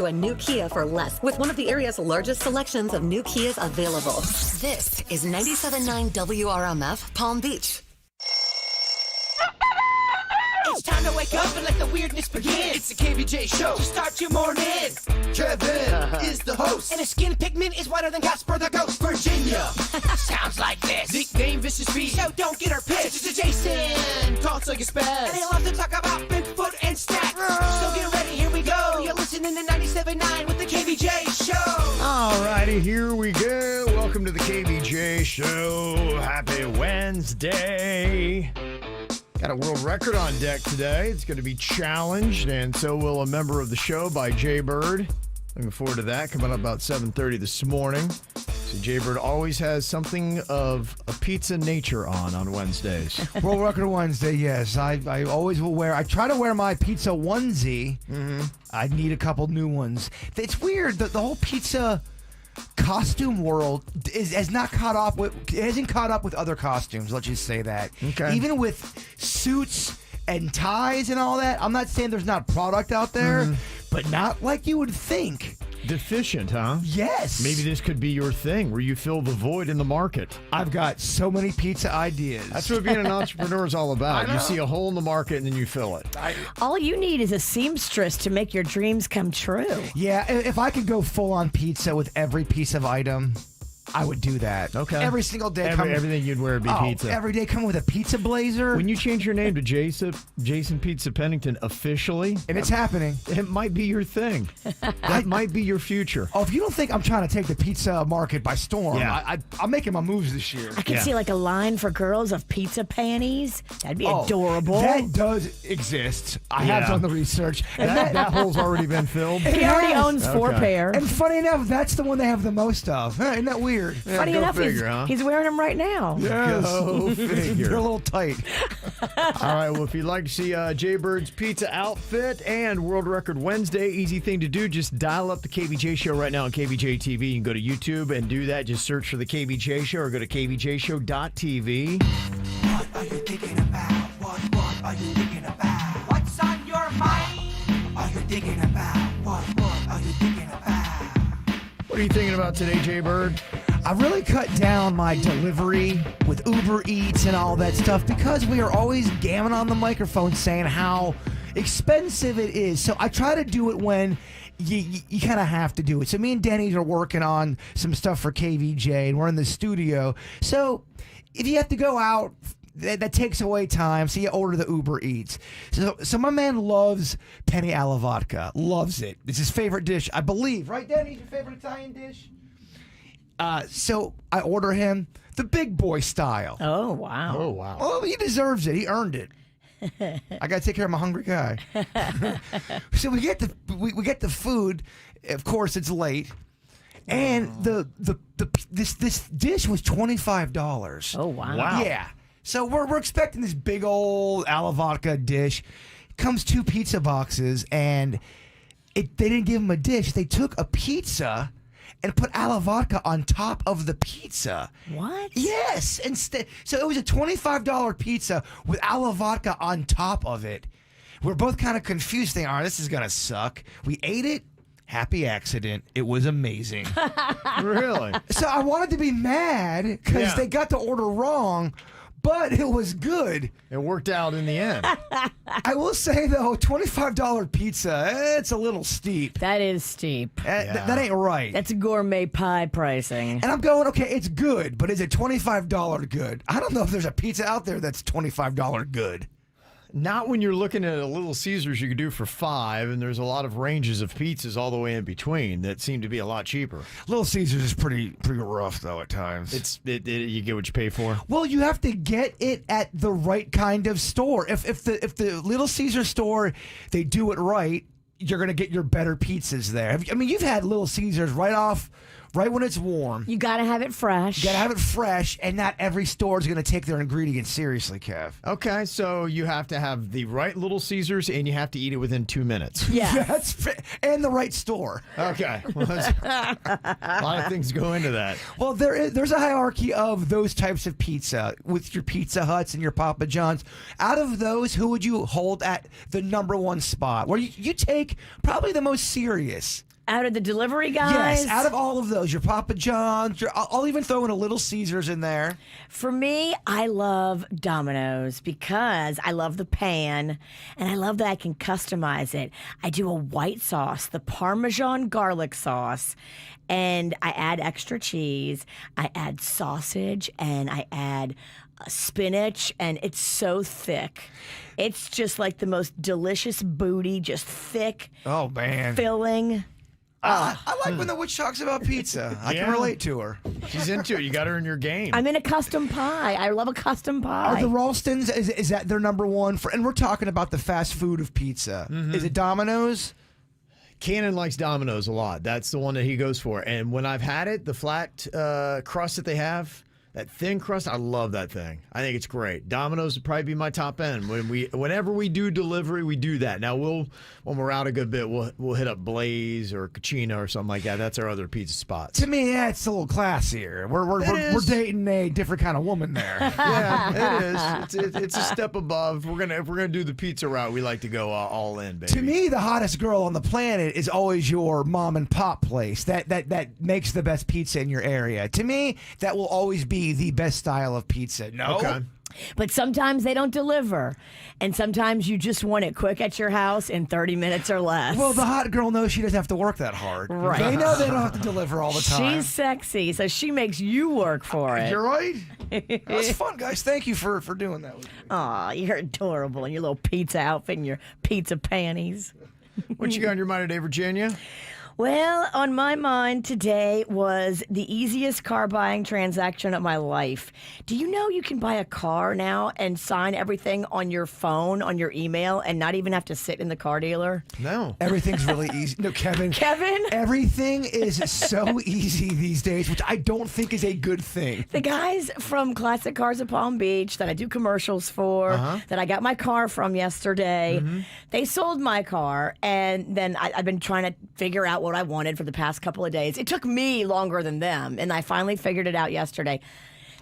A new Kia for less with one of the area's largest selections of new Kias available. This is 97.9 WRMF Palm Beach. It's time to wake up and let the weirdness begin. It's the KVJ show to start your morning. Kevin is the host, and his skin pigment is whiter than Casper the Ghost. Virginia sounds like this. Nickname Vicious Beast, so don't get her pissed. It's Jason, talks like a spaz, and they love to talk about Bigfoot and stats. So get ready, here we go. You're listening to 97.9 with the KVJ show. Alrighty, here we go. Welcome to the KVJ show. Happy Wednesday. Got a world record on deck today. It's going to be challenged, and so will a member of the show by Jay Bird. Looking forward to that. Coming up about 7:30 this morning. So Jay Bird always has something of a pizza nature on Wednesdays. World record Wednesday, yes. I always will wear. I try to wear my pizza onesie. Mm-hmm. I need a couple new ones. It's weird. The whole pizza costume world hasn't caught up with other costumes. Let's just say that. Okay. Even with suits and ties and all that, I'm not saying there's not product out there, but not like you would think. Deficient, huh? Yes. Maybe this could be your thing where you fill the void in the market. I've got so many pizza ideas. That's what being an entrepreneur is all about. You see a hole in the market and then you fill it. All you need is a seamstress to make your dreams come true. Yeah, if I could go full on pizza with every piece of item, I would do that. Okay. Every single day. Everything you'd wear would be pizza. Every day come with a pizza blazer. When you change your name to Jason Pizza Pennington officially. And it's happening. It might be your thing. That might be your future. Oh, if you don't think I'm trying to take the pizza market by storm, I'm making my moves this year. I can see like a line for girls of pizza panties. That'd be adorable. That does exist. I have done the research. And that hole's already been filled. He already owns 4 pair. And funny enough, that's the one they have the most of. Isn't that weird? Yeah, funny enough, he's wearing them right now. Yes. Go figure. They're a little tight. All right, well, if you'd like to see Jay Bird's pizza outfit and World Record Wednesday, easy thing to do, just dial up the KVJ show right now on Kvj Tv. You can go to YouTube and do that. Just search for the KVJ show or go to kvjshow.tv. What are you thinking about? What are you thinking about? What's on your mind? Are you thinking about? What are you thinking about? What are you thinking about today, Jay Bird? I really cut down my delivery with Uber Eats and all that stuff because we are always gamming on the microphone saying how expensive it is. So I try to do it when you kind of have to do it. So me and Denny are working on some stuff for KVJ, and we're in the studio. So if you have to go out, that takes away time, so you order the Uber Eats. So my man loves penne alla vodka. Loves it. It's his favorite dish, I believe. Right, Denny? Your favorite Italian dish? So I order him the big boy style. Oh, wow. Oh, wow. Oh, he deserves it. He earned it. I got to take care of my hungry guy. So we get the food. Of course, it's late. And this dish was $25. Oh, wow. Yeah. So we're expecting this big old alla vodka dish. Comes 2 pizza boxes, and they didn't give him a dish. They took a pizza and put alla vodka on top of the pizza. What? Yes. Instead, so it was a $25 pizza with alla vodka on top of it. We're both kind of confused, thinking, all right, this is gonna suck. We ate it. Happy accident. It was amazing. Really? So I wanted to be mad because they got the order wrong, but it was good. It worked out in the end. I will say, though, $25 pizza, it's a little steep. That is steep. That ain't right. That's gourmet pie pricing. And I'm going, okay, it's good, but is it $25 good? I don't know if there's a pizza out there that's $25 good. Not when you're looking at a Little Caesars you could do for $5, and there's a lot of ranges of pizzas all the way in between that seem to be a lot cheaper. Little Caesars is pretty rough, though, at times. You get what you pay for. Well, you have to get it at the right kind of store. If the Little Caesar store, they do it right, you're going to get your better pizzas there. I mean, you've had Little Caesars right off right when it's warm. You got to have it fresh. You gotta have it fresh, and not every store is gonna take their ingredients seriously, Kev. Okay, so you have to have the right Little Caesars, and you have to eat it within 2 minutes. Yeah. And the right store. Okay. Well, a lot of things go into that. Well, there's a hierarchy of those types of pizza with your Pizza Huts and your Papa John's. Out of those, who would you hold at the number one spot? Where you take probably the most serious? Out of the delivery guys? Yes, out of all of those, your Papa John's, I'll even throw in a Little Caesars in there. For me, I love Domino's because I love the pan and I love that I can customize it. I do a white sauce, the Parmesan garlic sauce, and I add extra cheese. I add sausage and I add spinach, and it's so thick. It's just like the most delicious booty, just thick, Oh, man. filling. I like when the witch talks about pizza. I can Yeah. relate to her. She's into it. You got her in your game. I'm in a custom pie. I love a custom pie. Are the Ralstons, is that their number one? And we're talking about the fast food of pizza. Is it Domino's? Cannon likes Domino's a lot. That's the one that he goes for. And when I've had it, the flat crust that they have, that thin crust, I love that thing. I think it's great. Domino's would probably be my top end. Whenever we do delivery, we do that. Now when we're out a good bit, we'll hit up Blaze or Cucina or something like that. That's our other pizza spots. To me, yeah, it's a little classier. We're dating a different kind of woman there. Yeah, it is. It's a step above. If we're gonna do the pizza route, we like to go all in, baby. To me, the hottest girl on the planet is always your mom and pop place that makes the best pizza in your area. To me, that will always be the best style of pizza. No? Okay. But sometimes they don't deliver. And sometimes you just want it quick at your house in 30 minutes or less. Well, the hot girl knows she doesn't have to work that hard. Right. They know they don't have to deliver all the time. She's sexy, so she makes you work for it. You're right. That's fun, guys. Thank you for doing that with me. Aw, you're adorable in your little pizza outfit and your pizza panties. What you got on your mind today, Virginia? Well, on my mind today was the easiest car buying transaction of my life. Do you know you can buy a car now and sign everything on your phone, on your email, and not even have to sit in the car dealer? No. Everything's really easy. No, Kevin. Kevin? Everything is so easy these days, which I don't think is a good thing. The guys from Classic Cars of Palm Beach that I do commercials for, that I got my car from yesterday, they sold my car, and then I've been trying to figure out what I wanted for the past couple of days. It took me longer than them, and I finally figured it out yesterday.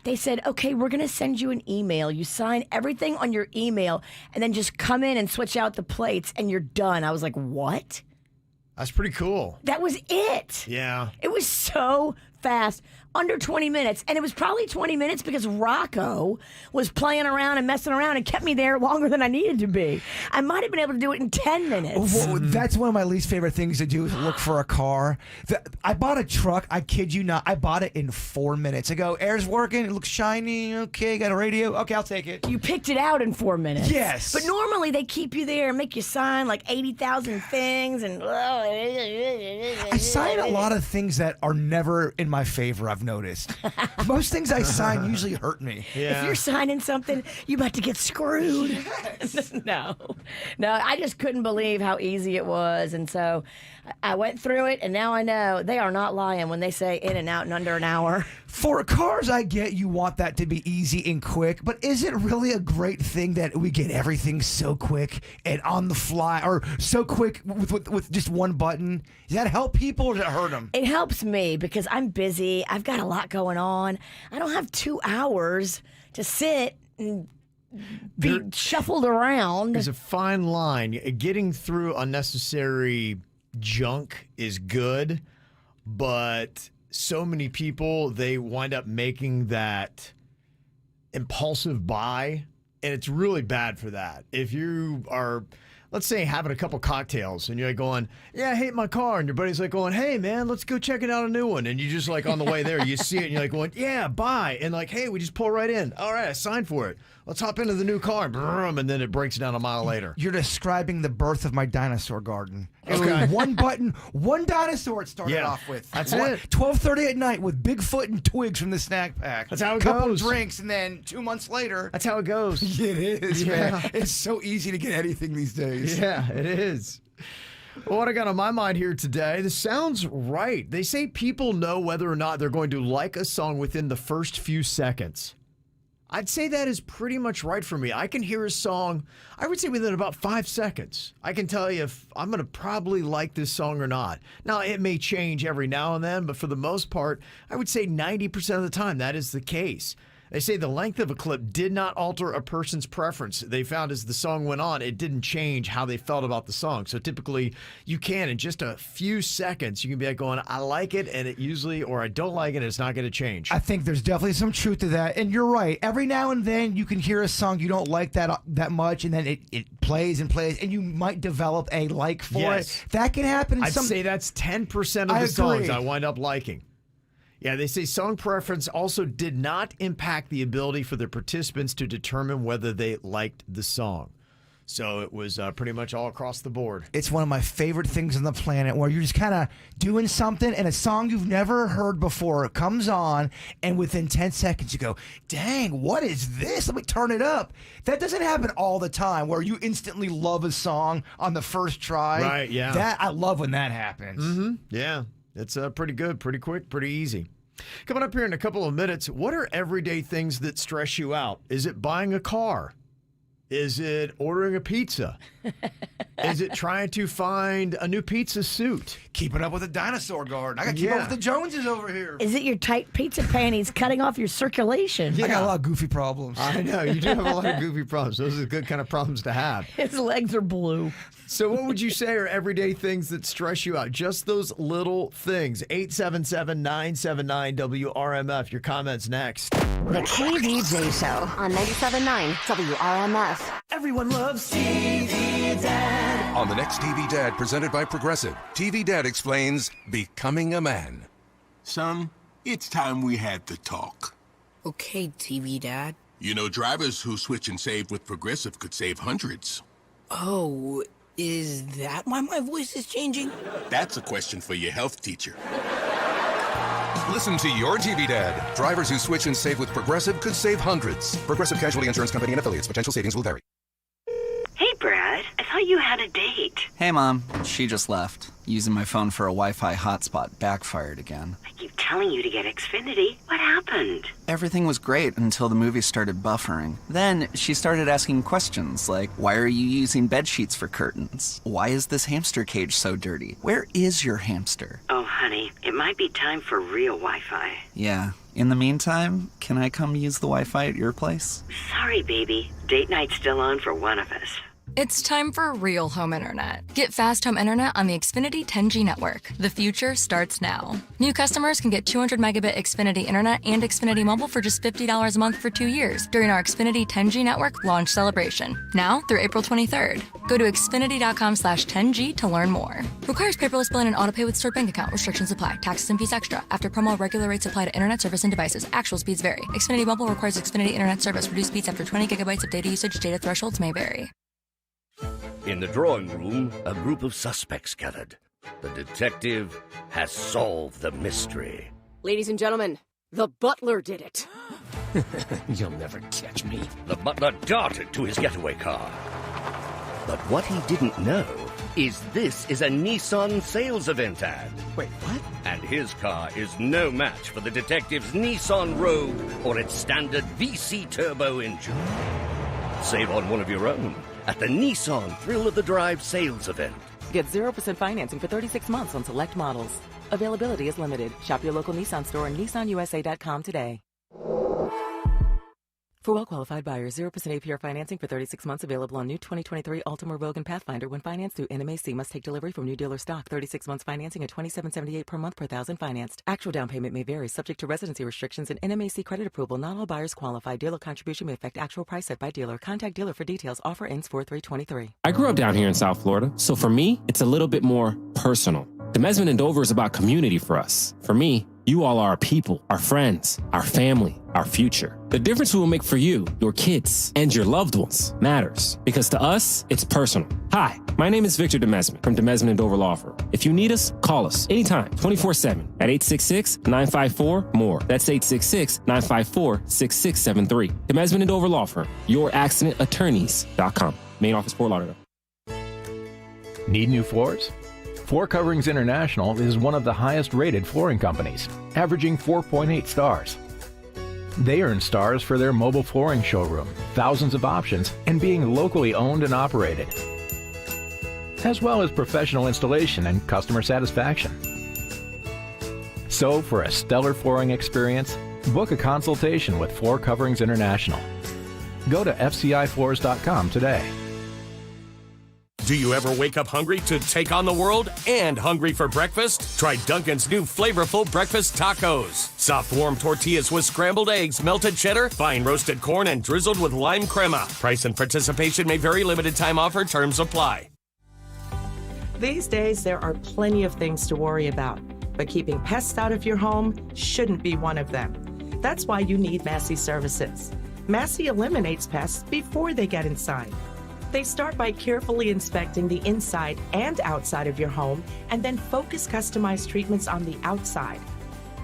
They said, okay, we're going to send you an email. You sign everything on your email, and then just come in and switch out the plates, and you're done. I was like, what? That's pretty cool. That was it. Yeah. It was so fast, under 20 minutes. And it was probably 20 minutes because Rocco was playing around and messing around and kept me there longer than I needed to be. I might have been able to do it in 10 minutes. Well, that's one of my least favorite things to do is look for a car. I bought a truck. I kid you not. I bought it in 4 minutes. I go, air's working. It looks shiny. Okay, got a radio. Okay, I'll take it. You picked it out in 4 minutes. Yes. But normally they keep you there and make you sign like 80,000 things. And I sign a lot of things that are never in my favor, I've noticed. Most things I sign usually hurt me. Yeah. If you're signing something, you about to get screwed. No, I just couldn't believe how easy it was. And so I went through it, and now I know they are not lying when they say in and out in under an hour. For cars, I get you want that to be easy and quick, but is it really a great thing that we get everything so quick and on the fly, or so quick with just one button? Does that help people or does it hurt them? It helps me because I'm busy. I've got a lot going on. I don't have 2 hours to sit and be shuffled around. There's a fine line. Getting through unnecessary junk is good, but so many people, they wind up making that impulsive buy, and it's really bad for that. If you are, let's say, having a couple cocktails and you're like going, yeah, I hate my car, and your buddy's like going, hey man, let's go check it out, a new one, and you just like on the way there you see it and you're like going, yeah, buy, and like, hey, we just pull right in, all right, I signed for it, let's hop into the new car, and then it breaks down a mile later. You're describing the birth of my dinosaur garden. It Okay. was one button, one dinosaur it started Yeah, off with. that's it. 12:30 at night with Bigfoot and twigs from the snack pack. That's how it Couple goes. drinks, and then 2 months later. That's how it goes. It is, Yeah. man. It's so easy to get anything these days. Yeah, it is. Well, what I got on my mind here today, this sounds right. They say people know whether or not they're going to like a song within the first few seconds. I'd say that is pretty much right for me. I can hear a song, I would say within about 5 seconds. I can tell you if I'm going to probably like this song or not. Now, it may change every now and then, but for the most part, I would say 90% of the time that is the case. They say the length of a clip did not alter a person's preference. They found as the song went on, it didn't change how they felt about the song. So typically, you can, in just a few seconds, you can be like going, I like it, and it usually, or I don't like it, and it's not going to change. I think there's definitely some truth to that. And you're right. Every now and then, you can hear a song you don't like that much, and then it plays and plays, and you might develop a like for it. That can happen. I'd say that's 10% of the songs I wind up liking. Yeah, they say song preference also did not impact the ability for the participants to determine whether they liked the song. So it was pretty much all across the board. It's one of my favorite things on the planet where you're just kind of doing something and a song you've never heard before comes on, and within 10 seconds you go, dang, what is this? Let me turn it up. That doesn't happen all the time where you instantly love a song on the first try. Right, yeah. I love when that happens. Mm-hmm. Yeah, it's pretty good, pretty quick, pretty easy. Coming up here in a couple of minutes, what are everyday things that stress you out? Is it buying a car? Is it ordering a pizza? Is it trying to find a new pizza suit? Keeping up with the dinosaur garden. I got to keep up with the Joneses over here. Is it your tight pizza panties cutting off your circulation? I got a lot of goofy problems. I know. You do have a lot of goofy problems. Those are the good kind of problems to have. His legs are blue. So what would you say are everyday things that stress you out? Just those little things. 877-979-WRMF. Your comments next. The KVJ Show on 97.9 WRMF. Everyone loves TV Dad. On the next TV Dad, presented by Progressive, TV Dad explains becoming a man. Son, it's time we had to talk. Okay, TV Dad. You know, drivers who switch and save with Progressive could save hundreds. Oh, is that why my voice is changing? That's a question for your health teacher. Listen to your TV Dad. Drivers who switch and save with Progressive could save hundreds. Progressive Casualty Insurance Company and affiliates. Potential savings will vary. Hey, Brad. I thought you had a date. Hey, Mom. She just left. Using my phone for a Wi-Fi hotspot backfired again. I keep telling you to get Xfinity. What happened? Everything was great until the movie started buffering. Then she started asking questions like, why are you using bed sheets for curtains? Why is this hamster cage so dirty? Where is your hamster? Oh, honey, it might be time for real Wi-Fi. Yeah. In the meantime, can I come use the Wi-Fi at your place? Sorry, baby. Date night's still on for one of us. It's time for real home internet. Get fast home internet on the Xfinity 10G network. The future starts now. New customers can get 200 megabit Xfinity internet and Xfinity mobile for just $50 a month for 2 years during our Xfinity 10G network launch celebration. Now through April 23rd. Go to Xfinity.com/10G to learn more. Requires paperless billing and autopay with stored bank account. Restrictions apply. Taxes and fees extra. After promo, regular rates apply to internet service and devices. Actual speeds vary. Xfinity mobile requires Xfinity internet service. Reduced speeds after 20 gigabytes of data usage. Data thresholds may vary. In the drawing room, a group of suspects gathered. The detective has solved the mystery. Ladies and gentlemen, the butler did it. You'll never catch me. The butler darted to his getaway car. But what he didn't know is this is a Nissan sales event ad. Wait, what? And his car is no match for the detective's Nissan Rogue or its standard VC turbo engine. Save on one of your own at the Nissan Thrill of the Drive sales event. Get 0% financing for 36 months on select models. Availability is limited. Shop your local Nissan store and nissanusa.com today. For well-qualified buyers, 0% APR financing for 36 months available on new 2023 Altima Rogue and Pathfinder when financed through NMAC. Must take delivery from new dealer stock. 36 months financing at $27.78 per month per thousand financed. Actual down payment may vary, subject to residency restrictions and NMAC credit approval. Not all buyers qualify. Dealer contribution may affect actual price set by dealer. Contact dealer for details. Offer ends 4/3/23. I grew up down here in South Florida, so for me, it's a little bit more personal. Demesman and Dover is about community for us. For me, you all are our people, our friends, our family, our future. The difference we will make for you, your kids, and your loved ones matters, because to us, it's personal. Hi, my name is Victor Demesman from Demesman and Dover Law Firm. If you need us, call us anytime, 24/7 at 866-954-MORE. That's 866-954-6673. Demesman and Dover Law Firm, youraccidentattorneys.com. Main office, Fort Lauderdale. Need new floors? Floor Coverings International is one of the highest rated flooring companies, averaging 4.8 stars. They earn stars for their mobile flooring showroom, thousands of options, and being locally owned and operated, as well as professional installation and customer satisfaction. So, for a stellar flooring experience, book a consultation with Floor Coverings International. Go to fcifloors.com today. Do you ever wake up hungry to take on the world and hungry for breakfast? Try Dunkin's new flavorful breakfast tacos. Soft, warm tortillas with scrambled eggs, melted cheddar, fine roasted corn, and drizzled with lime crema. Price and participation may vary. Limited time offer. Terms apply. These days, there are plenty of things to worry about, but keeping pests out of your home shouldn't be one of them. That's why you need Massey Services. Massey eliminates pests before they get inside. They start by carefully inspecting the inside and outside of your home and then focus customized treatments on the outside.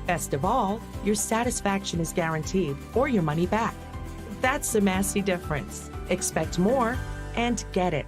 Best of all, your satisfaction is guaranteed or your money back. That's the Massey difference. Expect more and get it.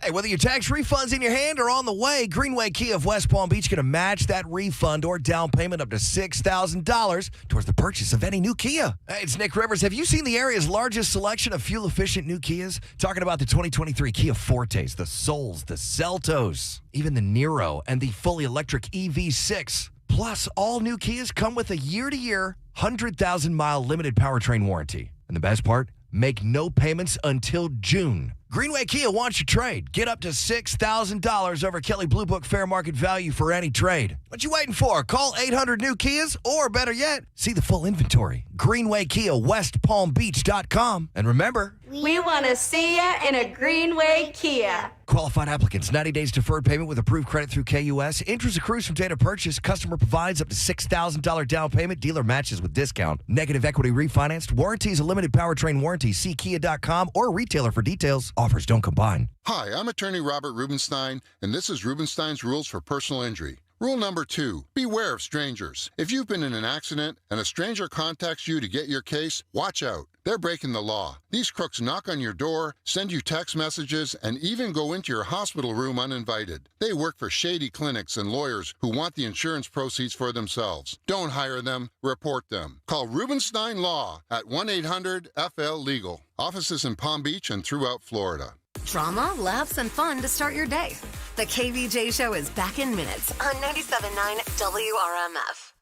Hey, whether your tax refund's in your hand or on the way, Greenway Kia of West Palm Beach going to match that refund or down payment up to $6,000 towards the purchase of any new Kia. Hey, it's Nick Rivers. Have you seen the area's largest selection of fuel-efficient new Kias? Talking about the 2023 Kia Fortes, the Souls, the Celtos, even the Niro, and the fully electric EV6. Plus, all new Kias come with a year-to-year, 100,000-mile limited powertrain warranty. And the best part? Make no payments until June. Greenway Kia wants your trade. Get up to $6,000 over Kelly Blue Book fair market value for any trade. What you waiting for? Call 800 New Kias, or better yet, see the full inventory. Greenway Kia, WestPalmBeach.com. And remember, we want to see ya in a Greenway Kia. Qualified applicants, 90 days deferred payment with approved credit through KUS. Interest accrues from date of purchase. Customer provides up to $6,000 down payment. Dealer matches with discount. Negative equity refinanced. Warranty is a limited powertrain warranty. See Kia.com or retailer for details. Offers don't combine. Hi, I'm attorney Robert Rubenstein, and this is Rubenstein's Rules for Personal Injury. Rule number 2, beware of strangers. If you've been in an accident and a stranger contacts you to get your case, watch out. They're breaking the law. These crooks knock on your door, send you text messages, and even go into your hospital room uninvited. They work for shady clinics and lawyers who want the insurance proceeds for themselves. Don't hire them, report them. Call Rubenstein Law at 1-800-FL-LEGAL. Offices in Palm Beach and throughout Florida. Drama, laughs, and fun to start your day. The KVJ Show is back in minutes on 97.9 WRMF.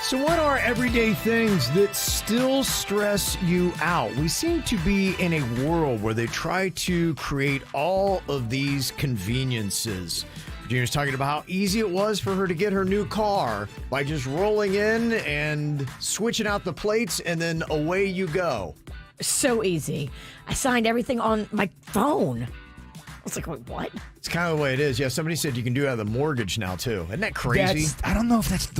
So what are everyday things that still stress you out? We seem to be in a world where they try to create all of these conveniences. Virginia's talking about how easy it was for her to get her new car by just rolling in and switching out the plates, and then away you go. So easy. I signed everything on my phone. I was like, wait, what? It's kind of the way it is. Yeah, somebody said you can do it out of the mortgage now, too. Isn't that crazy? I don't know if is that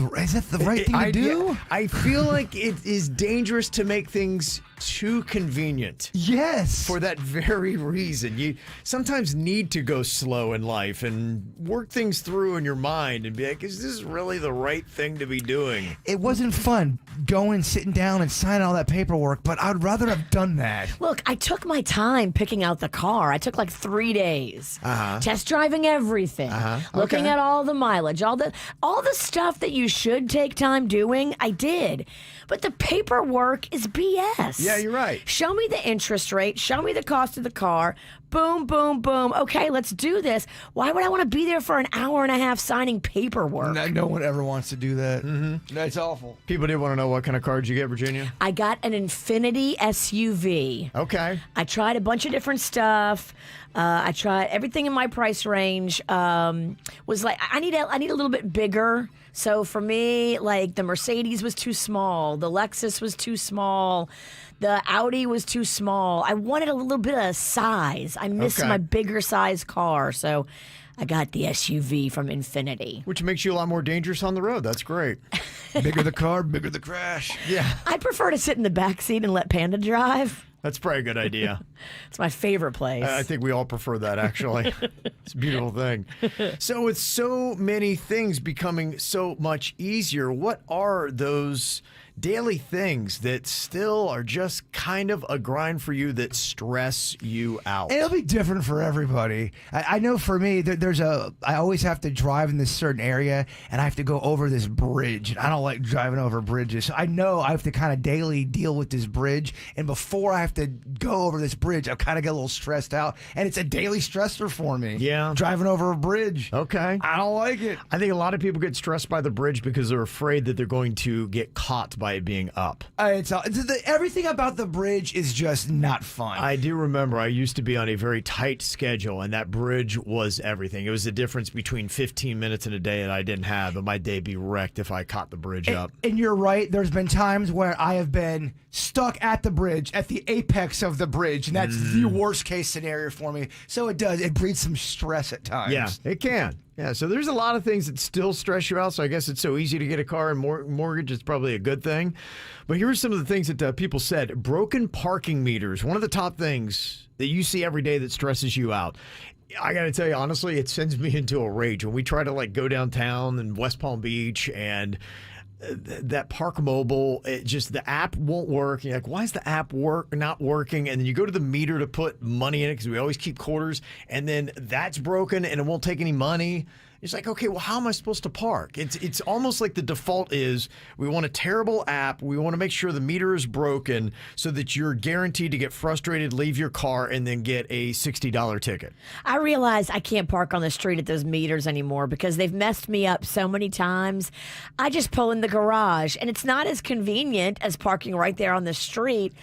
the right thing to do? I feel like it is dangerous to make things too convenient. Yes. For that very reason. You sometimes need to go slow in life and work things through in your mind and be like, is this really the right thing to be doing? It wasn't fun going, sitting down and signing all that paperwork, but I'd rather have done that. Look, I took my time picking out the car. I took like 3 days. Test driving everything. Looking at all the mileage, all the stuff that you should take time doing, I did. But the paperwork is BS. Yeah, you're right. Show me the interest rate. Show me the cost of the car. Boom, boom, boom. Okay, let's do this. Why would I want to be there for an hour and a half signing paperwork? No one ever wants to do that. Mm-hmm. That's awful. People did want to know what kind of car did you get, Virginia? I got an Infinity SUV. Okay. I tried a bunch of different stuff. I tried everything in my price range. Was like I need a little bit bigger. So for me, like the Mercedes was too small, the Lexus was too small, the Audi was too small. I wanted a little bit of size. I missed my bigger size car, so I got the SUV from Infinity. Which makes you a lot more dangerous on the road. That's great. Bigger the car, bigger the crash. Yeah. I'd prefer to sit in the back seat and let Panda drive. That's probably a good idea. It's my favorite place. I think we all prefer that, actually. It's a beautiful thing. So with so many things becoming so much easier, what are those daily things that still are just kind of a grind for you that stress you out? It'll be different for everybody. I know for me, I always have to drive in this certain area, and I have to go over this bridge. And I don't like driving over bridges. So I know I have to kind of daily deal with this bridge. And before I have to go over this bridge, I kind of get a little stressed out. And it's a daily stressor for me. Yeah. Driving over a bridge. Okay. I don't like it. I think a lot of people get stressed by the bridge because they're afraid that they're going to get caught by it being up. Everything about the bridge is just not fun. I do remember I used to be on a very tight schedule, and that bridge was everything. It was the difference between 15 minutes in a day that I didn't have, and my day be wrecked if I caught the bridge up. And you're right. There's been times where I have been stuck at the bridge, at the apex of the bridge, and that's the worst case scenario for me. So it breeds some stress at times. Yeah, it can. Yeah, so there's a lot of things that still stress you out, so I guess it's so easy to get a car, and mortgage is probably a good thing. But here are some of the things that people said. Broken parking meters, one of the top things that you see every day that stresses you out. I got to tell you, honestly, it sends me into a rage when we try to go downtown in West Palm Beach and that Park Mobile, the app won't work. You're like, why is the app not working? And then you go to the meter to put money in it because we always keep quarters, and then that's broken and it won't take any money. It's like, okay, well, how am I supposed to park? It's almost like the default is we want a terrible app. We want to make sure the meter is broken so that you're guaranteed to get frustrated, leave your car, and then get a $60 ticket. I realize I can't park on the street at those meters anymore because they've messed me up so many times. I just pull in the garage, and it's not as convenient as parking right there on the street.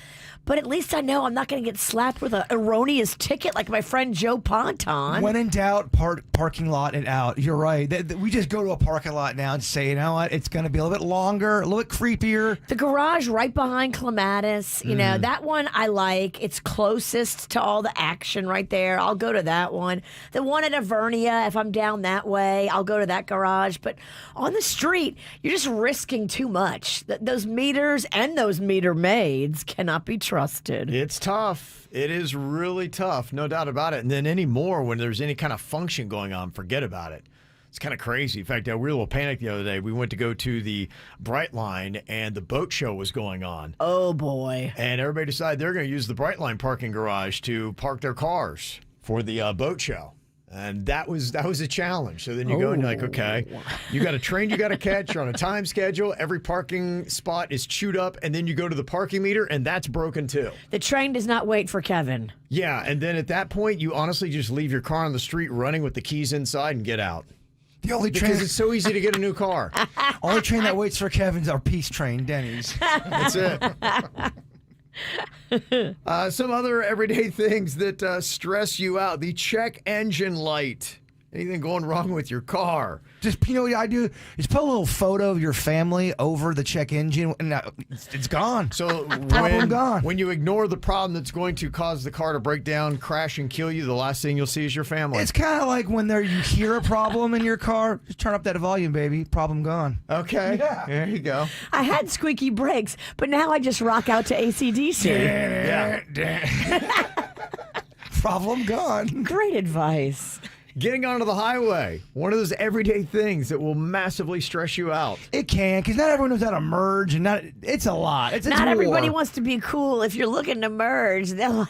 But at least I know I'm not going to get slapped with an erroneous ticket like my friend Joe Ponton. When in doubt, parking lot and out. You're right. We just go to a parking lot now and say, you know what, it's going to be a little bit longer, a little bit creepier. The garage right behind Clematis, that one I like. It's closest to all the action right there. I'll go to that one. The one at Avernia, if I'm down that way, I'll go to that garage. But on the street, you're just risking too much. Those meters and those meter maids cannot be trusted. It's tough. It is really tough, no doubt about it. And then anymore, when there's any kind of function going on, forget about it. It's kind of crazy. In fact, we were a little panicked the other day. We went to go to the Brightline, and the boat show was going on. Oh, boy. And everybody decided they're going to use the Brightline parking garage to park their cars for the boat show. And that was a challenge. So then you go and you're like, okay, you got a train you got to catch. You're on a time schedule. Every parking spot is chewed up. And then you go to the parking meter, and that's broken too. The train does not wait for Kevin. Yeah, and then at that point, you honestly just leave your car on the street running with the keys inside and get out. The only train, because it's so easy to get a new car. Only train that waits for Kevin's our peace train, Denny's. That's it. Some other everyday things that stress you out. The check engine light. Anything going wrong with your car? Just, what I do? Just put a little photo of your family over the check engine, and it's gone. So gone. When you ignore the problem that's going to cause the car to break down, crash, and kill you, the last thing you'll see is your family. It's kind of like when you hear a problem in your car, just turn up that volume, baby. Problem gone. Okay. Yeah. There you go. I had squeaky brakes, but now I just rock out to AC/DC. Yeah. Problem gone. Great advice. Getting onto the highway, one of those everyday things that will massively stress you out. It can, because not everyone knows how to merge, and it's a lot. It's not everybody wants to be cool. If you're looking to merge, they'll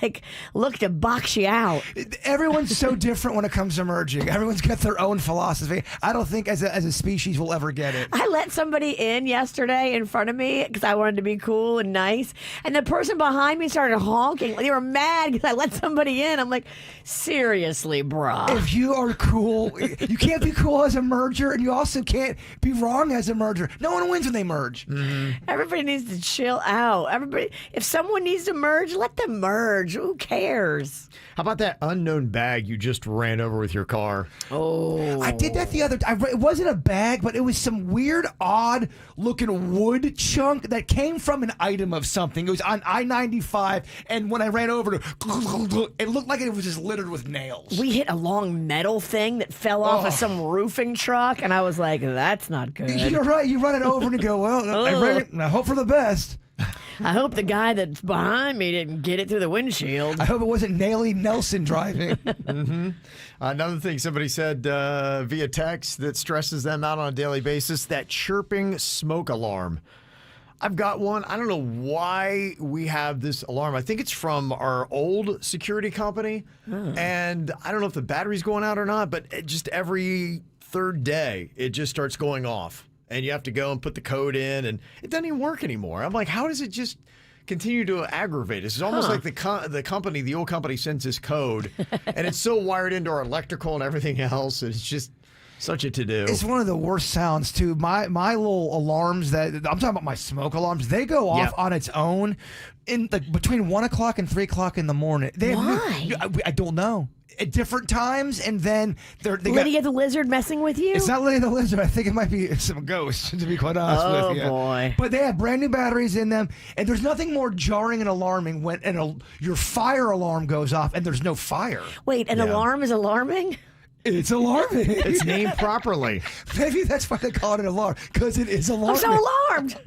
look to box you out. Everyone's so different when it comes to merging. Everyone's got their own philosophy. I don't think as a species we'll ever get it. I let somebody in yesterday in front of me because I wanted to be cool and nice, and the person behind me started honking. They were mad because I let somebody in. I'm like, seriously, bruh. If you are cool, you can't be cool as a merger, and you also can't be wrong as a merger. No one wins when they merge. Mm-hmm. Everybody needs to chill out. If someone needs to merge, let them merge. Who cares? How about that unknown bag you just ran over with your car? Oh, I did that the other time. It wasn't a bag, but it was some weird, odd-looking wood chunk that came from an item of something. It was on I-95, and when I ran over it, it looked like it was just littered with nails. We hit a long metal thing that fell off of some roofing truck, and I was like, that's not good. You're right. You run it over and you go, well, I hope for the best. I hope the guy that's behind me didn't get it through the windshield. I hope it wasn't Nellie Nelson driving. Mm-hmm. Another thing somebody said via text that stresses them out on a daily basis, that chirping smoke alarm. I've got one. I don't know why we have this alarm. I think it's from our old security company. And I don't know if the battery's going out or not, but just every third day, it just starts going off. And you have to go and put the code in, and it doesn't even work anymore. I'm like, how does it just continue to aggravate us? It's almost like the old company sends this code, and it's so wired into our electrical and everything else. It's just such a to-do. It's one of the worst sounds, too. My little alarms I'm talking about my smoke alarms, they go off on its own in between 1 o'clock and 3 o'clock in the morning. Why? I don't know. At different times, and then Lydia the Lizard messing with you? It's not Lydia the Lizard. I think it might be some ghosts, to be quite honest with you. Oh, boy. But they have brand new batteries in them, and there's nothing more jarring and alarming when your fire alarm goes off and there's no fire. Wait, an alarm is alarming? It's alarming. It's named properly. Maybe that's why they call it an alarm, because it is alarming. I'm so alarmed.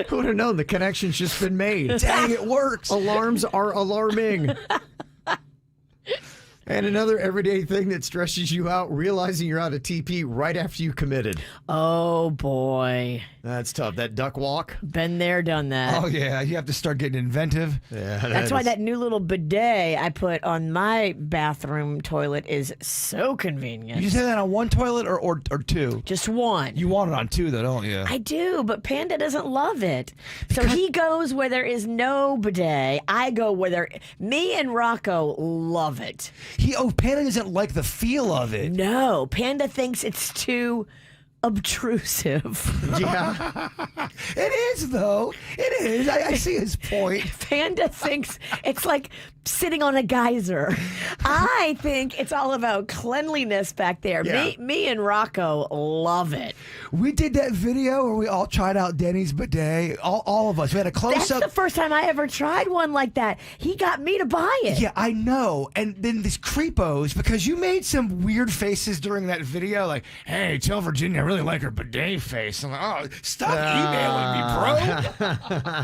Who would have known? The connection's just been made. Dang, it works. Alarms are alarming. And another everyday thing that stresses you out, realizing you're out of TP right after you committed. Oh, boy. That's tough. That duck walk. Been there, done that. Oh, yeah. You have to start getting inventive. Yeah, That's why that new little bidet I put on my bathroom toilet is so convenient. You say that on one toilet or two? Just one. You want it on two, though, don't you? I do, but Panda doesn't love it. So he goes where there is no bidet. I go where me and Rocco love it. Panda doesn't like the feel of it. No, Panda thinks it's too obtrusive. Yeah. It is, though. It is. I see his point. Panda thinks it's like sitting on a geyser. I think it's all about cleanliness back there. Yeah. Me and Rocco love it. We did that video where we all tried out Denny's bidet. All of us. We had a close-up. That's the first time I ever tried one like that. He got me to buy it. Yeah, I know. And then these creepos, because you made some weird faces during that video, like, hey, tell Virginia I really like her bidet face. I'm like, oh, stop emailing me,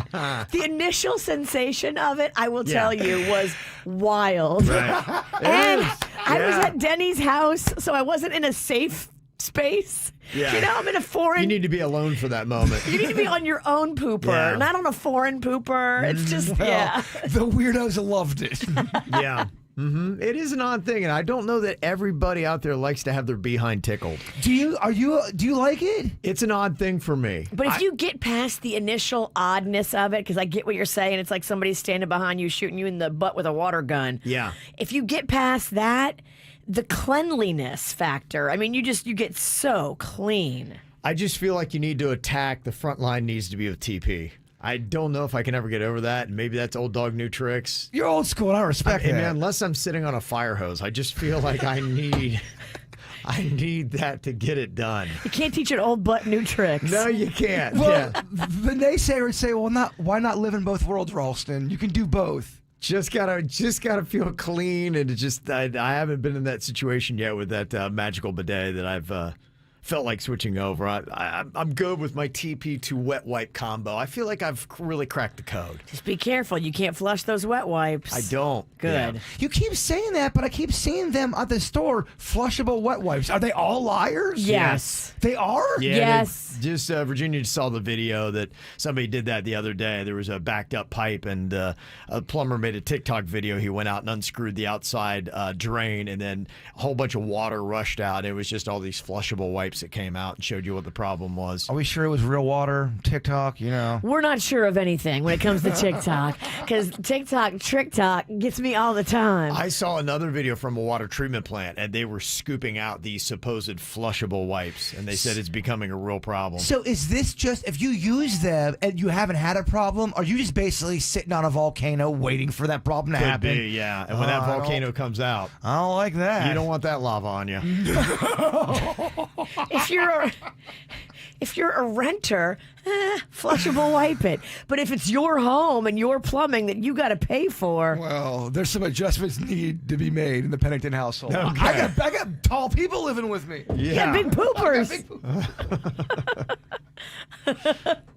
bro. The initial sensation of it, I will tell you, was wild. Right. And I was at Denny's house, so I wasn't in a safe space. Yeah. You know, I'm in a foreign... You need to be alone for that moment. You need to be on your own pooper, not on a foreign pooper. It's just, The weirdos loved it. Yeah. Mm-hmm. It is an odd thing, and I don't know that everybody out there likes to have their behind tickled. Do you like it? It's an odd thing for me. But if you get past the initial oddness of it, because I get what you're saying, it's like somebody standing behind you shooting you in the butt with a water gun. Yeah. If you get past that, the cleanliness factor, I mean, you get so clean. I just feel like you need to attack. The front line needs to be with TP. I don't know if I can ever get over that. Maybe that's old dog, new tricks. You're old school, and I respect that. Man, unless I'm sitting on a fire hose, I just feel like I need that to get it done. You can't teach an old butt new tricks. No, you can't. Well, the naysayers would say, well, why not live in both worlds, Ralston? You can do both. Just gotta feel clean, and I haven't been in that situation yet with that magical bidet that I've felt like switching over. I'm good with my TP to wet wipe combo. I feel like I've really cracked the code. Just be careful. You can't flush those wet wipes. I don't. Good. Yeah. You keep saying that, but I keep seeing them at the store, flushable wet wipes. Are they all liars? Yes. They are? Yeah, yes. Virginia just saw the video that somebody did that the other day. There was a backed up pipe, and a plumber made a TikTok video. He went out and unscrewed the outside drain, and then a whole bunch of water rushed out. It was just all these flushable wipes that came out and showed you what the problem was. Are we sure it was real water? TikTok, you know? We're not sure of anything when it comes to TikTok, because TikTok trick talk gets me all the time. I saw another video from a water treatment plant, and they were scooping out these supposed flushable wipes, and they said it's becoming a real problem. So is this just, if you use them and you haven't had a problem, are you just basically sitting on a volcano waiting for that problem to happen? Could be, yeah. And when that volcano comes out, I don't like that. You don't want that lava on you. If you're a renter, flushable wipe it. But if it's your home and your plumbing that you got to pay for, well, there's some adjustments need to be made in the Pennington household. Okay. I got tall people living with me. Yeah, big poopers.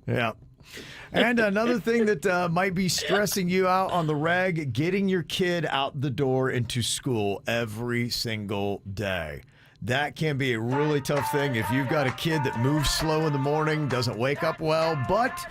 Yeah. And another thing that might be stressing you out on the reg, getting your kid out the door into school every single day. That can be a really tough thing if you've got a kid that moves slow in the morning, doesn't wake up well. But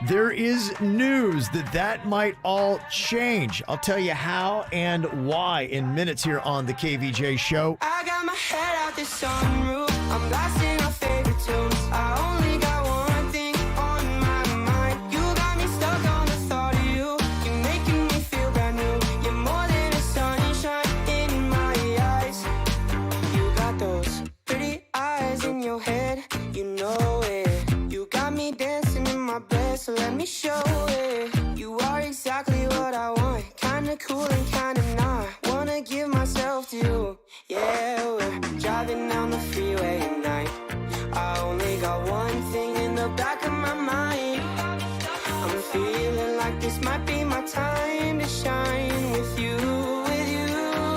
there is news that might all change. I'll tell you how and why in minutes here on the KVJ Show. I got my head out the sunroof. I'm blasting our favorite tunes. I only got one thing on my mind. You got me stuck on the thought of you. You're making me feel brand new. You're more than a sunshine in my eyes. You got those pretty eyes in your head. You know it. You got me dancing in my bed, so let me show it. You are exactly what I want. Kinda cool and kinda not. Wanna give myself to you. Yeah, we're driving down the freeway at night. I only got one thing in the back of my mind. I'm feeling like this might be my time to shine with you, with you,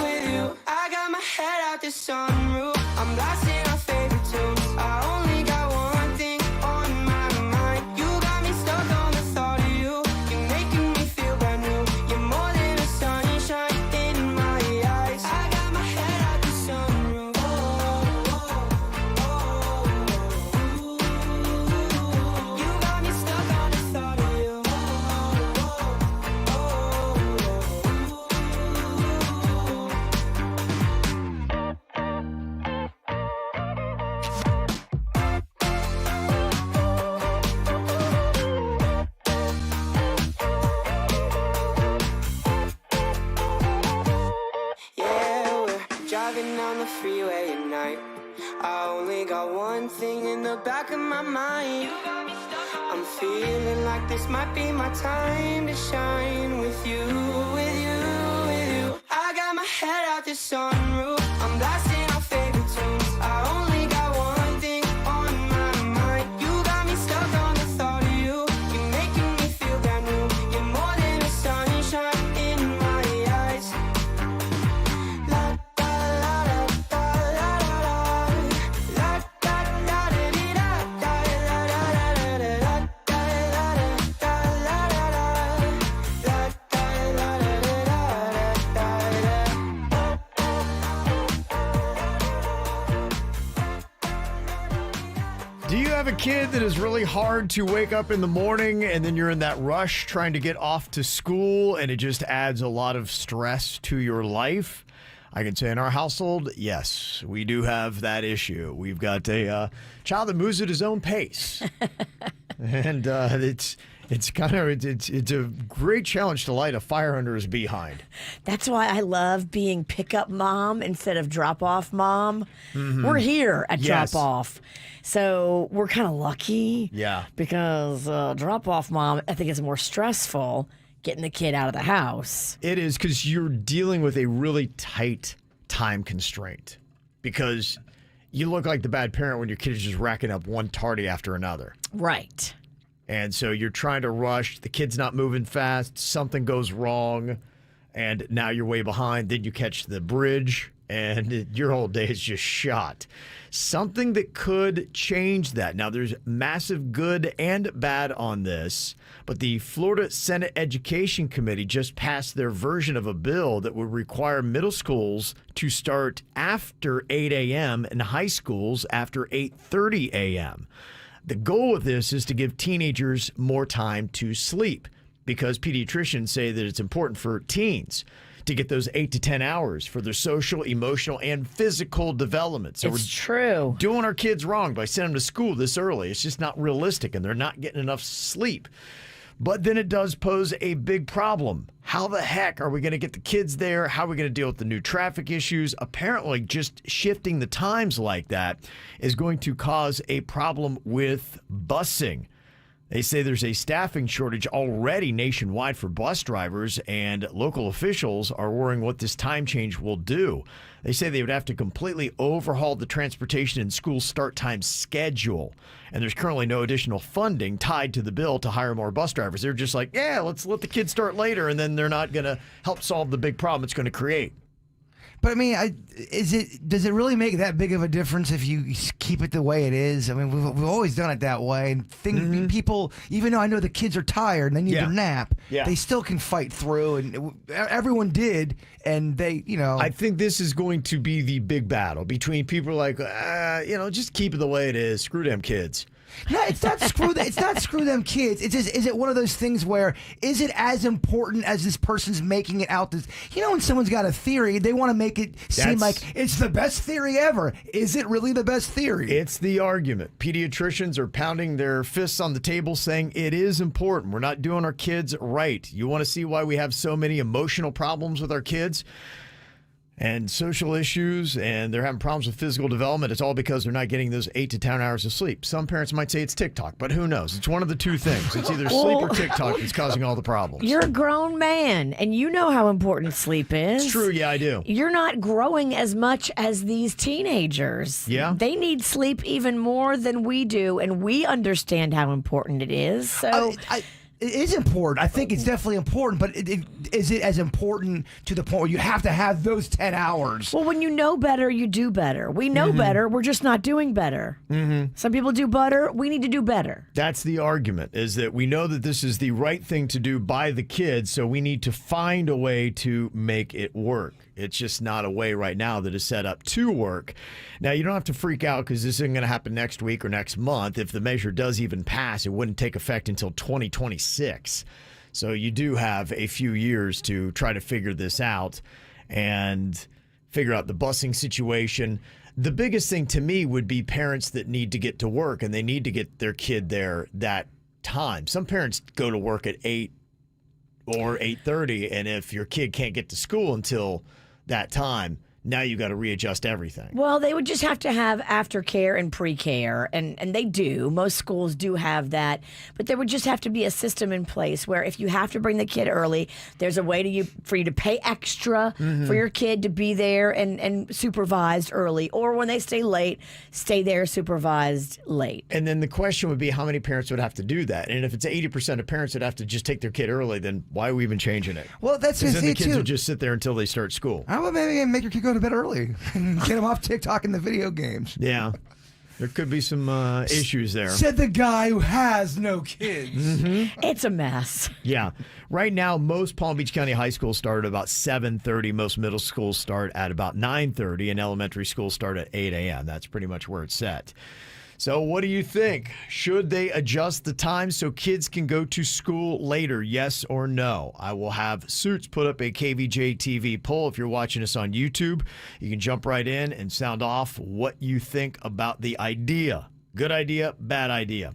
with you. I got my head out the sunroof. I'm blasting our favorite tunes. I only got one thing on my mind. You got me stuck on the thought of you. You're making me feel brand new. You're more than a sunshine in my eyes. I got my head out the sunroof. You got me stuck on the thought of you. Yeah, we're driving down the freeway at night. I only got one thing in the back of my mind. I'm feeling like this might be my time to shine with you, with you, with you. I got my head out the sunroof. I'm blasting our favorite tunes. I only got one thing on my mind. You got me stuck on the thought of you. You're making me feel brand new. You're more than a sunshine in my eyes. La da la da da la da da. La da da da dee da da la da da da da la da la da la da da. La da la da da Do you have a kid that is really hard to wake up in the morning and then you're in that rush trying to get off to school and it just adds a lot of stress to your life? I can say in our household, yes, we do have that issue. We've got a child that moves at his own pace. And it's a great challenge to light a fire under his behind. That's why I love being pickup mom instead of drop off mom. Mhm. We're here at Yes. drop off. So we're kind of lucky. Yeah. Because drop off mom, I think, is more stressful getting the kid out of the house. It is, because you're dealing with a really tight time constraint. Because you look like the bad parent when your kid is just racking up one tardy after another. Right. And so you're trying to rush. The kid's not moving fast. Something goes wrong. And now you're way behind. Then you catch the bridge. And your whole day is just shot. Something that could change that. Now, there's massive good and bad on this, but the Florida Senate Education Committee just passed their version of a bill that would require middle schools to start after 8 a.m. and high schools after 8:30 a.m. The goal of this is to give teenagers more time to sleep, because pediatricians say that it's important for teens to get those 8 to 10 hours for their social, emotional, and physical development. So It's we're true. doing our kids wrong by sending them to school this early. It's just not realistic, and they're not getting enough sleep. But then it does pose a big problem. How the heck are we going to get the kids there? How are we going to deal with the new traffic issues? Apparently, just shifting the times like that is going to cause a problem with busing. They say there's a staffing shortage already nationwide for bus drivers, and local officials are worrying what this time change will do. They say they would have to completely overhaul the transportation and school start time schedule. And there's currently no additional funding tied to the bill to hire more bus drivers. They're just like, yeah, let's let the kids start later, and then they're not going to help solve the big problem it's going to create. But I mean, does it really make that big of a difference if you keep it the way it is? I mean, we've always done it that way, and people, even though I know the kids are tired and they need their nap, they still can fight through, and everyone did, and they, I think this is going to be the big battle between people like, just keep it the way it is. Screw them kids. No, it's not screw them. It's not screw them kids. It's just, is it one of those things where is it as important as this person's making it out? When someone's got a theory, they want to make it seem like it's the best theory ever. Is it really the best theory? It's the argument. Pediatricians are pounding their fists on the table saying it is important. We're not doing our kids right. You want to see why we have so many emotional problems with our kids? And social issues, and they're having problems with physical development. It's all because they're not getting those 8 to 10 hours of sleep. Some parents might say it's TikTok, but who knows? It's one of the two things. It's either sleep or TikTok that's causing all the problems. You're a grown man, and you know how important sleep is. It's true, yeah, I do. You're not growing as much as these teenagers. Yeah. They need sleep even more than we do, and we understand how important it is. So... It is important. I think it's definitely important, but is it as important to the point where you have to have those 10 hours? Well, when you know better, you do better. We know better. We're just not doing better. Some people do better. We need to do better. That's the argument, is that we know that this is the right thing to do by the kids, so we need to find a way to make it work. It's just not a way right now that is set up to work. Now, you don't have to freak out because this isn't going to happen next week or next month. If the measure does even pass, it wouldn't take effect until 2026. So you do have a few years to try to figure this out and figure out the busing situation. The biggest thing to me would be parents that need to get to work, and they need to get their kid there that time. Some parents go to work at 8 or 8:30, and if your kid can't get to school until that time, now you got to readjust everything. Well, they would just have to have aftercare and pre-care, and they do. Most schools do have that, but there would just have to be a system in place where if you have to bring the kid early, there's a way for you to pay extra for your kid to be there and supervised early, or when they stay late, stay there supervised late. And then the question would be how many parents would have to do that? And if it's 80% of parents that have to just take their kid early, then why are we even changing it? Well, that's because just then the it kids too. would just sit there until they start school. How about maybe make your kid go to bed early and get them off TikTok and the video games? Yeah. There could be some issues there. Said the guy who has no kids. It's a mess. Yeah. Right now, most Palm Beach County high schools start at about 7:30. Most middle schools start at about 9:30, and elementary schools start at 8 a.m. That's pretty much where it's set. So what do you think? Should they adjust the time so kids can go to school later? Yes or no? I will have Suits put up a KVJ TV poll. If you're watching us on YouTube, you can jump right in and sound off what you think about the idea. Good idea, bad idea.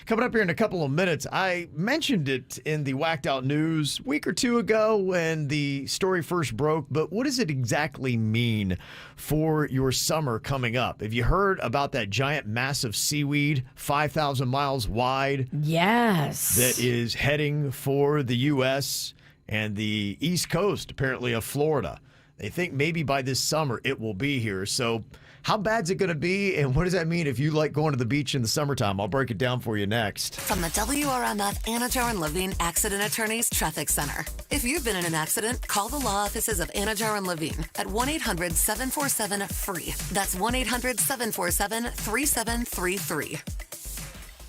Coming up here in a couple of minutes, I mentioned it in the Whacked Out News a week or two ago when the story first broke, but what does it exactly mean for your summer coming up? Have you heard about that giant, massive seaweed, 5,000 miles wide? Yes. That is heading for the U.S. and the East Coast, apparently, of Florida. They think maybe by this summer it will be here. So how bad is it going to be, and what does that mean if you like going to the beach in the summertime? I'll break it down for you next. From the WRMF Anajar and Levine Accident Attorneys Traffic Center. If you've been in an accident, call the law offices of Anajar and Levine at 1-800-747-FREE. That's 1-800-747-3733.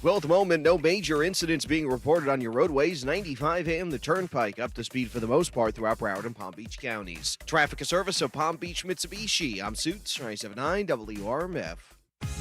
Well, at the moment, no major incidents being reported on your roadways. 95 and the Turnpike up to speed for the most part throughout Broward and Palm Beach counties. Traffic, a service of Palm Beach Mitsubishi. I'm Suits, 97.9 WRMF.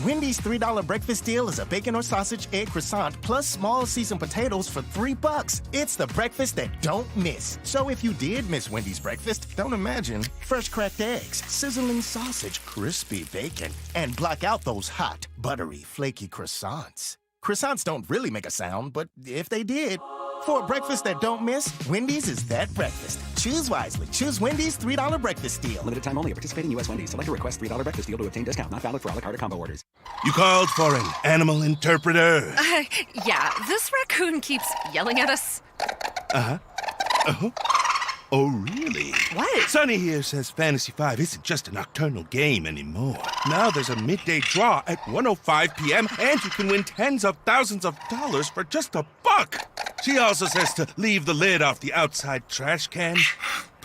Wendy's $3 breakfast deal is a bacon or sausage egg croissant plus small seasoned potatoes for $3. It's the breakfast that don't miss. So if you did miss Wendy's breakfast, don't imagine. Fresh cracked eggs, sizzling sausage, crispy bacon, and block out those hot, buttery, flaky croissants. Croissants don't really make a sound, but if they did, for a breakfast that don't miss, Wendy's is that breakfast. Choose wisely. Choose Wendy's $3 breakfast deal. Limited time only. Participating U.S. Wendy's. Select a request $3 breakfast deal to obtain discount. Not valid for a la carte or combo orders. You called for an animal interpreter. Yeah, this raccoon keeps yelling at us. Uh-huh. Uh-huh. Oh, really? What? Sonny here says Fantasy 5 isn't just a nocturnal game anymore. Now there's a midday draw at 1:05 p.m. and you can win tens of thousands of dollars for just $1. She also says to leave the lid off the outside trash can.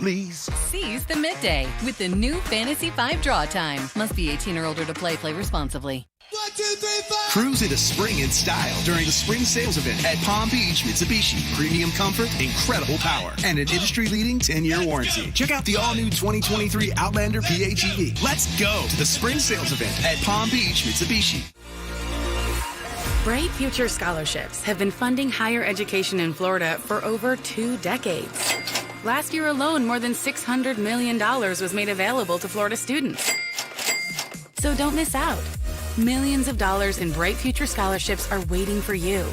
please. Seize the midday with the new Fantasy 5 Draw Time. Must be 18 or older to play. Play responsibly. 1, 2, 3, 4. Cruise into spring in style during the spring sales event at Palm Beach Mitsubishi. Premium comfort, incredible power, and an industry-leading 10-year warranty. Check out the all-new 2023 Outlander PHEV. Let's go to the spring sales event at Palm Beach Mitsubishi. Bright Future Scholarships have been funding higher education in Florida for over 2 decades. Last year alone, more than $600 million was made available to Florida students. So don't miss out. Millions of dollars in Bright Future Scholarships are waiting for you.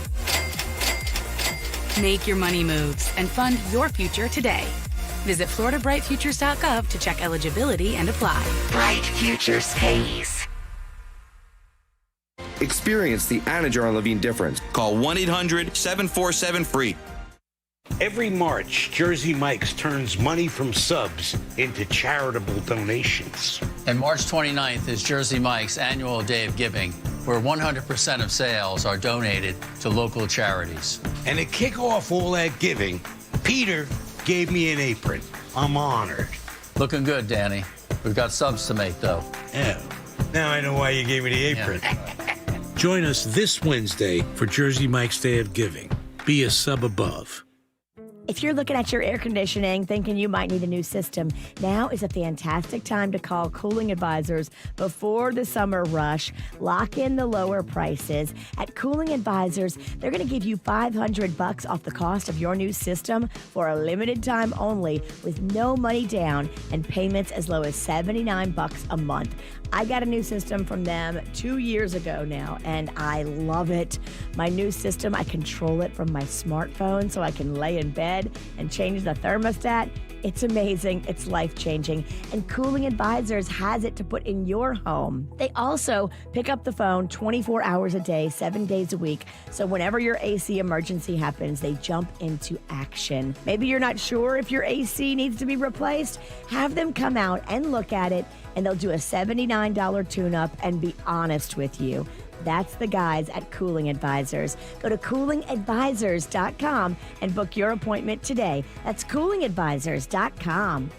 Make your money moves and fund your future today. Visit FloridaBrightFutures.gov to check eligibility and apply. Bright Futures pays. Experience the Anajar and Levine difference. Call 1-800-747-FREE. Every March, Jersey Mike's turns money from subs into charitable donations. And March 29th is Jersey Mike's annual day of giving, where 100% of sales are donated to local charities. And to kick off all that giving, Peter gave me an apron. I'm honored. Looking good, Danny. We've got subs to make, though. Yeah. Now I know why you gave me the apron. Yeah. Join us this Wednesday for Jersey Mike's Day of Giving. Be a sub above. If you're looking at your air conditioning thinking you might need a new system, now is a fantastic time to call Cooling Advisors before the summer rush. Lock in the lower prices. At Cooling Advisors, they're going to give you $500 off the cost of your new system for a limited time only with no money down and payments as low as $79 a month. I got a new system from them 2 years ago now, and I love it. My new system, I control it from my smartphone so I can lay in bed and change the thermostat. It's amazing. It's life-changing. And Cooling Advisors has it to put in your home. They also pick up the phone 24 hours a day, 7 days a week. So whenever your AC emergency happens, they jump into action. Maybe you're not sure if your AC needs to be replaced. Have them come out and look at it, and they'll do a $79 tune-up and be honest with you. That's the guys at Cooling Advisors. Go to coolingadvisors.com and book your appointment today. That's coolingadvisors.com.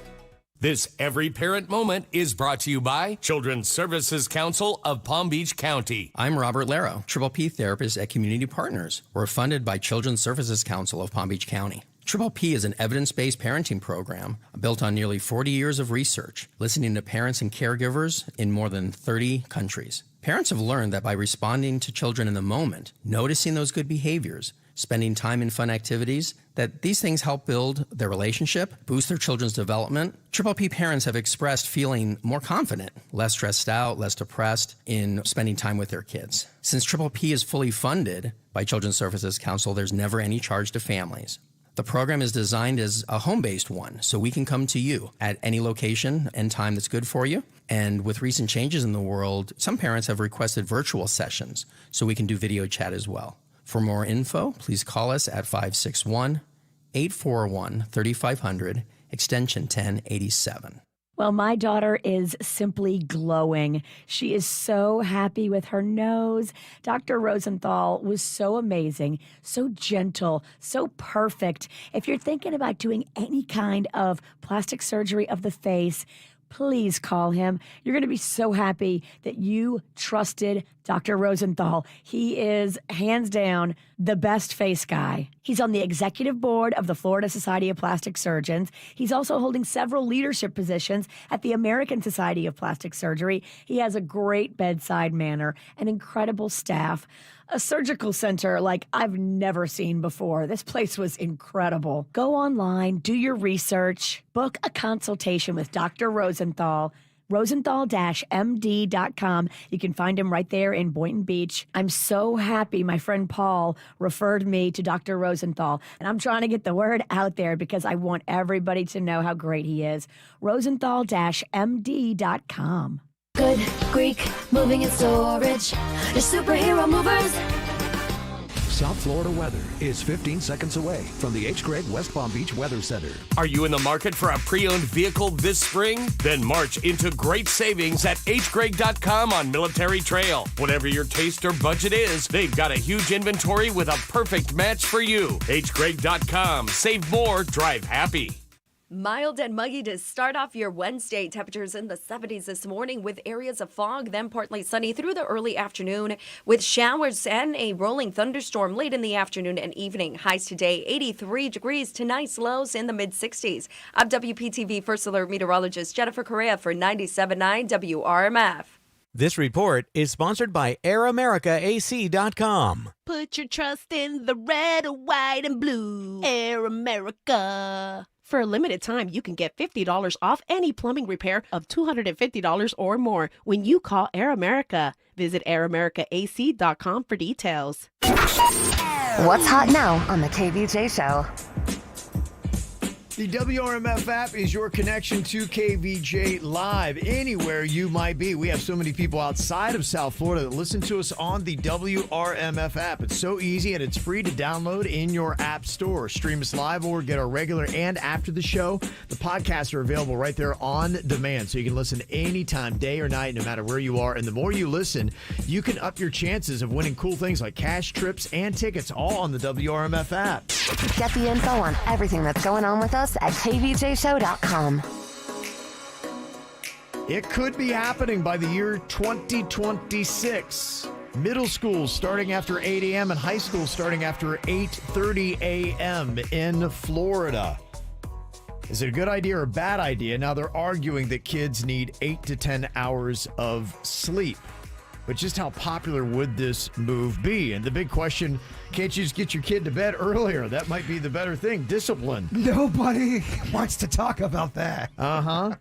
This Every Parent Moment is brought to you by Children's Services Council of Palm Beach County. I'm Robert Laro, Triple P therapist at Community Partners. We're funded by Children's Services Council of Palm Beach County. Triple P is an evidence-based parenting program built on nearly 40 years of research, listening to parents and caregivers in more than 30 countries. Parents have learned that by responding to children in the moment, noticing those good behaviors, spending time in fun activities, that these things help build their relationship, boost their children's development. Triple P parents have expressed feeling more confident, less stressed out, less depressed in spending time with their kids. Since Triple P is fully funded by Children's Services Council, there's never any charge to families. The program is designed as a home-based one, so we can come to you at any location and time that's good for you. And with recent changes in the world, some parents have requested virtual sessions, so we can do video chat as well. For more info, please call us at 561-841-3500, extension 1087. Well, my daughter is simply glowing. She is so happy with her nose. Dr. Rosenthal was so amazing, so gentle, so perfect. If you're thinking about doing any kind of plastic surgery of the face, please call him. You're going to be so happy that you trusted Dr. Rosenthal. He is, hands down, the best face guy. He's on the executive board of the Florida Society of Plastic Surgeons. He's also holding several leadership positions at the American Society of Plastic Surgery. He has a great bedside manner, an incredible staff, a surgical center like I've never seen before. This place was incredible. Go online, do your research, book a consultation with Dr. Rosenthal, rosenthal-md.com. You can find him right there in Boynton Beach. I'm so happy my friend Paul referred me to Dr. Rosenthal, and I'm trying to get the word out there because I want everybody to know how great he is. rosenthal-md.com. Good Greek moving and storage. Your superhero movers. South Florida weather is 15 seconds away from the H. Gregg West Palm Beach Weather Center. Are you in the market for a pre-owned vehicle this spring? Then march into great savings at hgregg.com on Military Trail. Whatever your taste or budget is, they've got a huge inventory with a perfect match for you. hgregg.com. Save more, drive happy. Mild and muggy to start off your Wednesday. Temperatures in the 70s this morning with areas of fog, then partly sunny through the early afternoon with showers and a rolling thunderstorm late in the afternoon and evening. Highs today 83 degrees to nice lows in the mid-60s. I'm WPTV First Alert meteorologist Jennifer Correa for 97.9 WRMF. This report is sponsored by AirAmericaAC.com. Put your trust in the red, white, and blue. Air America. For a limited time, you can get $50 off any plumbing repair of $250 or more when you call Air America. Visit AirAmericaAC.com for details. What's hot now on the KVJ Show? The WRMF app is your connection to KVJ Live anywhere you might be. We have so many people outside of South Florida that listen to us on the WRMF app. It's so easy and it's free to download in your app store. Stream us live or get our regular and after the show. The podcasts are available right there on demand, so you can listen anytime, day or night, no matter where you are. And the more you listen, you can up your chances of winning cool things like cash, trips, and tickets, all on the WRMF app. Get the info on everything that's going on with us at kvjshow.com. It could be happening by the year 2026. Middle school starting after 8 a.m. and high school starting after 8:30 a.m. in Florida. Is it a good idea or a bad idea? Now they're arguing that kids need 8 to 10 hours of sleep. But just how popular would this move be? And the big question, can't you just get your kid to bed earlier? That might be the better thing. Discipline. Nobody wants to talk about that. Uh-huh.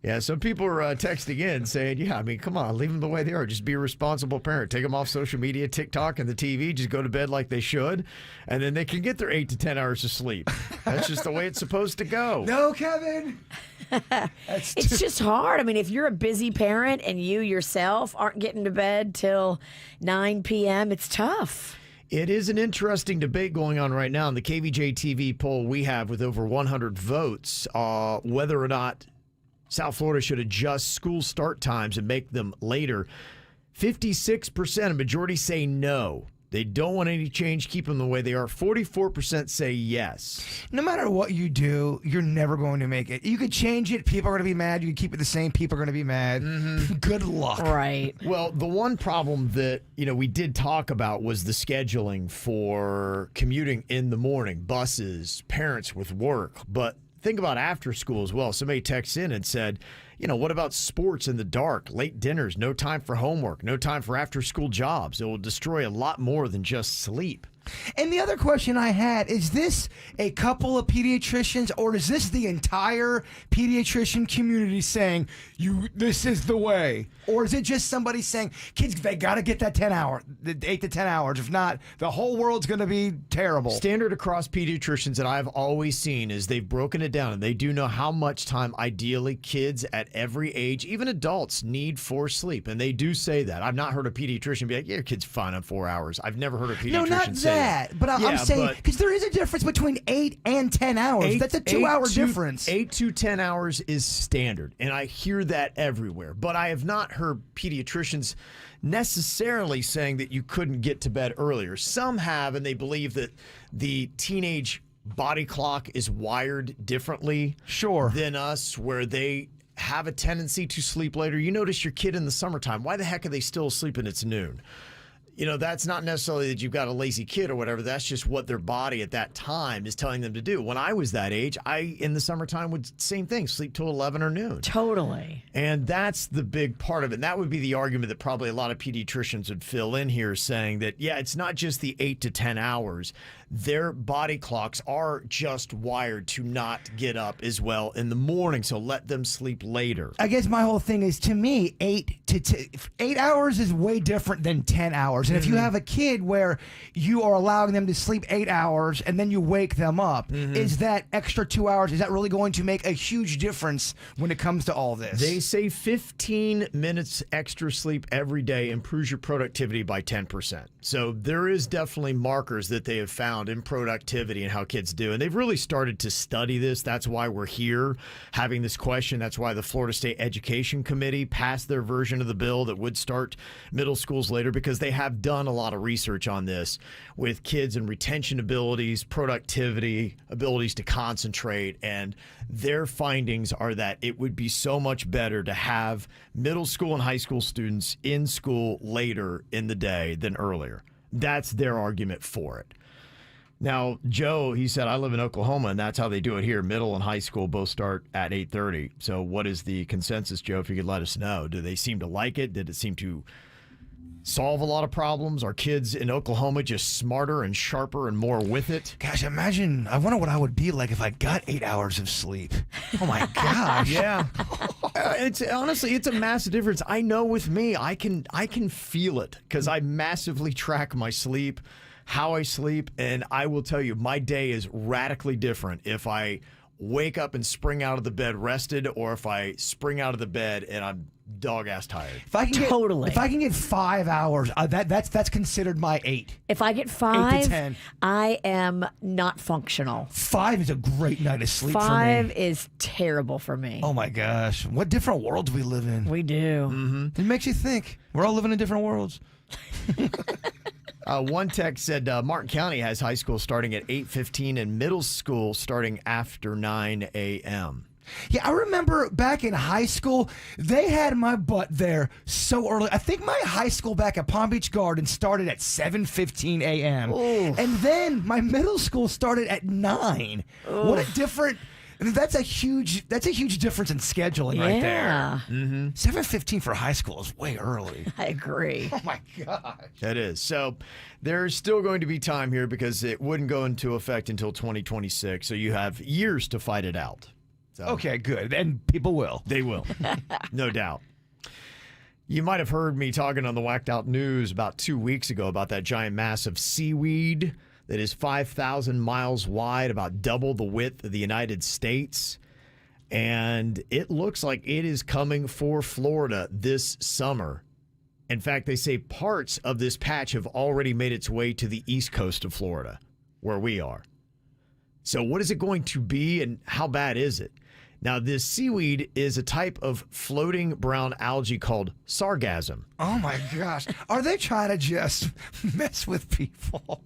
Yeah, some people are texting in saying, yeah, I mean, come on, leave them the way they are. Just be a responsible parent. Take them off social media, TikTok, and the TV. Just go to bed like they should. And then they can get their 8 to 10 hours of sleep. That's just the way it's supposed to go. No, Kevin. It's just hard. I mean, if you're a busy parent and you yourself aren't getting to bed till 9 p.m., it's tough. It is an interesting debate going on right now in the KVJ TV poll we have with over 100 votes, whether or not South Florida should adjust school start times and make them later. 56%, a majority say no. They don't want any change, keep them the way they are. 44% say yes. No matter what you do, you're never going to make it. You could change it, people are going to be mad. You can keep it the same, people are going to be mad. Mm-hmm. Good luck. Right. Well, the one problem that, we did talk about was the scheduling for commuting in the morning, buses, parents with work. But think about after school as well. Somebody texts in and said, what about sports in the dark, late dinners, no time for homework, no time for after school jobs? It will destroy a lot more than just sleep. And the other question I had, is this a couple of pediatricians or is this the entire pediatrician community saying, this is the way? Or is it just somebody saying, kids, they got to get that 8 to 10 hours. If not, the whole world's going to be terrible. Standard across pediatricians that I've always seen is they've broken it down and they do know how much time ideally kids at every age, even adults, need for sleep. And they do say that. I've not heard a pediatrician be like, yeah, your kid's fine on 4 hours. I've never heard a pediatrician say that. But I'm saying, because there is a difference between 8 and 10 hours. That's a 2-hour difference. 8 to 10 hours is standard, and I hear that everywhere. But I have not heard pediatricians necessarily saying that you couldn't get to bed earlier. Some have, and they believe that the teenage body clock is wired differently than us, where they have a tendency to sleep later. You notice your kid in the summertime. Why the heck are they still sleeping? It's noon. That's not necessarily that you've got a lazy kid or whatever. That's just what their body at that time is telling them to do. When I was that age, in the summertime would, same thing, sleep till 11 or noon. Totally. And that's the big part of it. And that would be the argument that probably a lot of pediatricians would fill in here, saying that, yeah, it's not just the 8 to 10 hours. Their body clocks are just wired to not get up as well in the morning, so let them sleep later. I guess my whole thing is, to me, 8 hours is way different than 10 hours. And if you have a kid where you are allowing them to sleep 8 hours and then you wake them up, is that extra 2 hours, is that really going to make a huge difference when it comes to all this? They say 15 minutes extra sleep every day improves your productivity by 10%. So there is definitely markers that they have found in productivity and how kids do. And they've really started to study this. That's why we're here having this question. That's why the Florida State Education Committee passed their version portion of the bill that would start middle schools later, because they have done a lot of research on this with kids and retention abilities, productivity, abilities to concentrate, and their findings are that it would be so much better to have middle school and high school students in school later in the day than earlier. That's their argument for it. Now, Joe, he said, I live in Oklahoma, and that's how they do it here. Middle and high school both start at 8:30. So what is the consensus, Joe, if you could let us know? Do they seem to like it? Did it seem to solve a lot of problems? Are kids in Oklahoma just smarter and sharper and more with it? Gosh, I wonder what I would be like if I got 8 hours of sleep. Oh, my gosh. Yeah. It's honestly, it's a massive difference. I know with me, I can feel it because I massively track my sleep, how I sleep, and I will tell you, my day is radically different if I wake up and spring out of the bed rested, or if I spring out of the bed and I'm dog-ass tired. If I can get 5 hours, that's considered my 8. If I get 8 to 5, 10. I am not functional. 5 is a great night of sleep for me. 5 is terrible for me. Oh my gosh, what different worlds we live in. We do. Mm-hmm. It makes you think. We're all living in different worlds. One text said Martin County has high school starting at 8:15 and middle school starting after 9 a.m. Yeah, I remember back in high school, they had my butt there so early. I think my high school back at Palm Beach Garden started at 7:15 a.m. And then my middle school started at 9. What a different... That's a huge difference in scheduling right there. 7:15 for high school is way early. I agree. Oh my gosh. That is. So there's still going to be time here because it wouldn't go into effect until 2026. So you have years to fight it out. So okay, good. And people will. They will. No doubt. You might have heard me talking on the Whacked Out News about 2 weeks ago about that giant mass of seaweed that is 5,000 miles wide, about double the width of the United States. And it looks like it is coming for Florida this summer. In fact, they say parts of this patch have already made its way to the east coast of Florida, where we are. So what is it going to be, and how bad is it? Now, this seaweed is a type of floating brown algae called sargassum. Oh my gosh. Are they trying to just mess with people?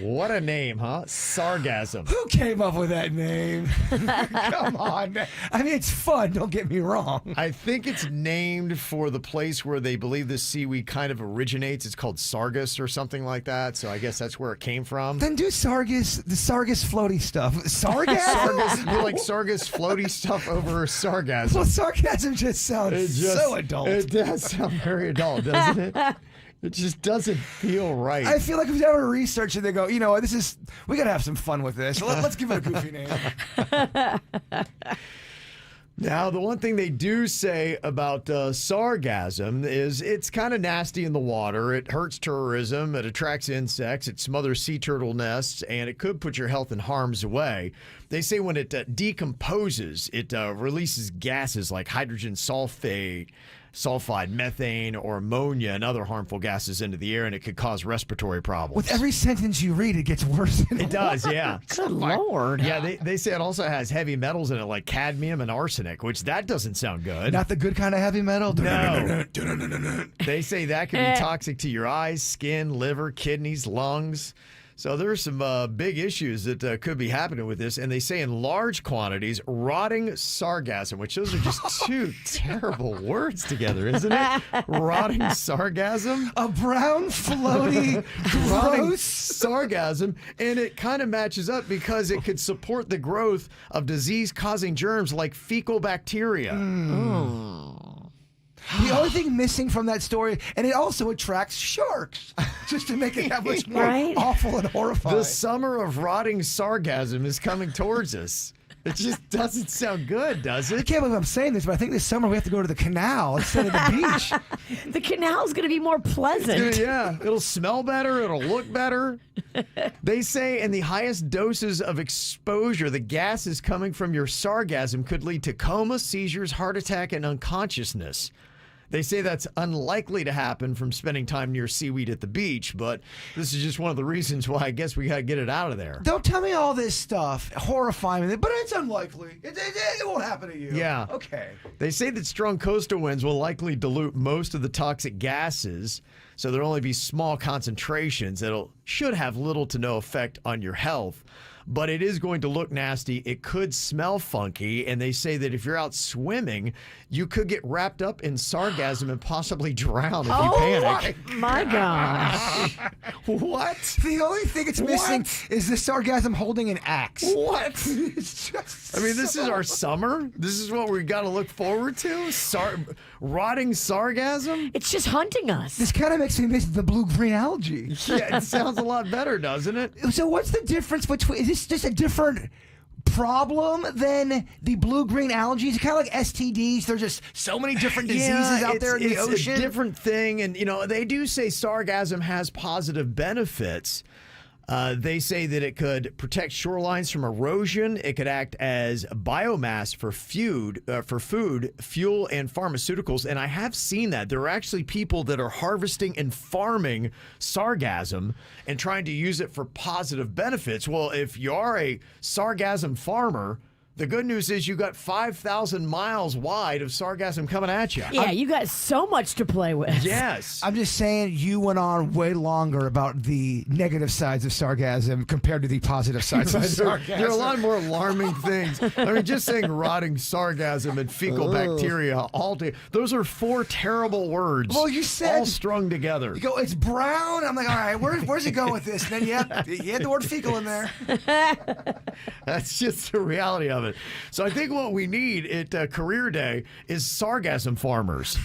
What a name, huh? Sargassum. Who came up with that name? Come on, man. I mean, it's fun, don't get me wrong. I think it's named for the place where they believe this seaweed kind of originates. It's called Sargus or something like that. So I guess that's where it came from. Then do the Sargus floaty stuff. Sargassum? You like Sargus floaty stuff over sargassum. Well, sargassum just sounds so adult. It does sound very adult, doesn't it? It just doesn't feel right. I feel like if you ever research it, they go, you know, we got to have some fun with this. Let's give it a goofy name. Now, the one thing they do say about sargassum is it's kind of nasty in the water. It hurts tourism. It attracts insects. It smothers sea turtle nests, and it could put your health in harm's way. They say when it decomposes, it releases gases like hydrogen sulfide, methane, or ammonia and other harmful gases into the air, and it could cause respiratory problems. With every sentence you read, it gets worse. It does, yeah. Good Lord. Yeah, they say it also has heavy metals in it like cadmium and arsenic, which that doesn't sound good. Not the good kind of heavy metal? No. They say that can be toxic to your eyes, skin, liver, kidneys, lungs. So there's some big issues that could be happening with this. And they say in large quantities, rotting sargassum, which those are just two terrible words together, isn't it? Rotting sargassum. A brown, floaty, gross sargassum. And it kind of matches up because it could support the growth of disease-causing germs like fecal bacteria. The only thing missing from that story, and it also attracts sharks, just to make it that much more awful and horrifying. The summer of rotting sargassum is coming towards us. It just doesn't sound good, does it? I can't believe I'm saying this, but I think this summer we have to go to the canal instead of the beach. The canal's going to be more pleasant. Yeah, it'll smell better. It'll look better. They say in the highest doses of exposure, the gases coming from your sargassum could lead to coma, seizures, heart attack, and unconsciousness. They say that's unlikely to happen from spending time near seaweed at the beach, but this is just one of the reasons why I guess we got to get it out of there. Don't tell me all this stuff, horrifying me, but it's unlikely. It won't happen to you. Yeah. Okay. They say that strong coastal winds will likely dilute most of the toxic gases, so there'll only be small concentrations that should have little to no effect on your health. But it is going to look nasty. It could smell funky. And they say that if you're out swimming, you could get wrapped up in sargassum and possibly drown if you panic. My gosh. What? The only thing it's missing is the sargassum holding an axe. What? It's just I mean, this is our summer. This is what we got to look forward to. Rotting sargassum. It's just hunting us. This kind of makes me miss the blue-green algae. Yeah, it sounds a lot better, doesn't it? So what's the difference between, is this just a different problem than the blue-green algae? It's kind of like STDs. There's just so many different diseases out there in the ocean. It's a different thing. And, they do say sargassum has positive benefits. They say that it could protect shorelines from erosion. It could act as biomass for food, fuel, and pharmaceuticals. And I have seen that. There are actually people that are harvesting and farming sargassum and trying to use it for positive benefits. Well, if you are a sargassum farmer, the good news is you got 5,000 miles wide of sargassum coming at you. Yeah, you got so much to play with. Yes. I'm just saying you went on way longer about the negative sides of sargassum compared to the positive sides of sargassum. There are a lot more alarming things. I mean, just saying rotting sargassum and fecal bacteria all day. Those are 4 terrible words. Well, you said all strung together. You go, it's brown. I'm like, all right, where's it going with this? And then you had the word fecal in there. That's just the reality of it. So I think what we need at Career Day is sargassum farmers.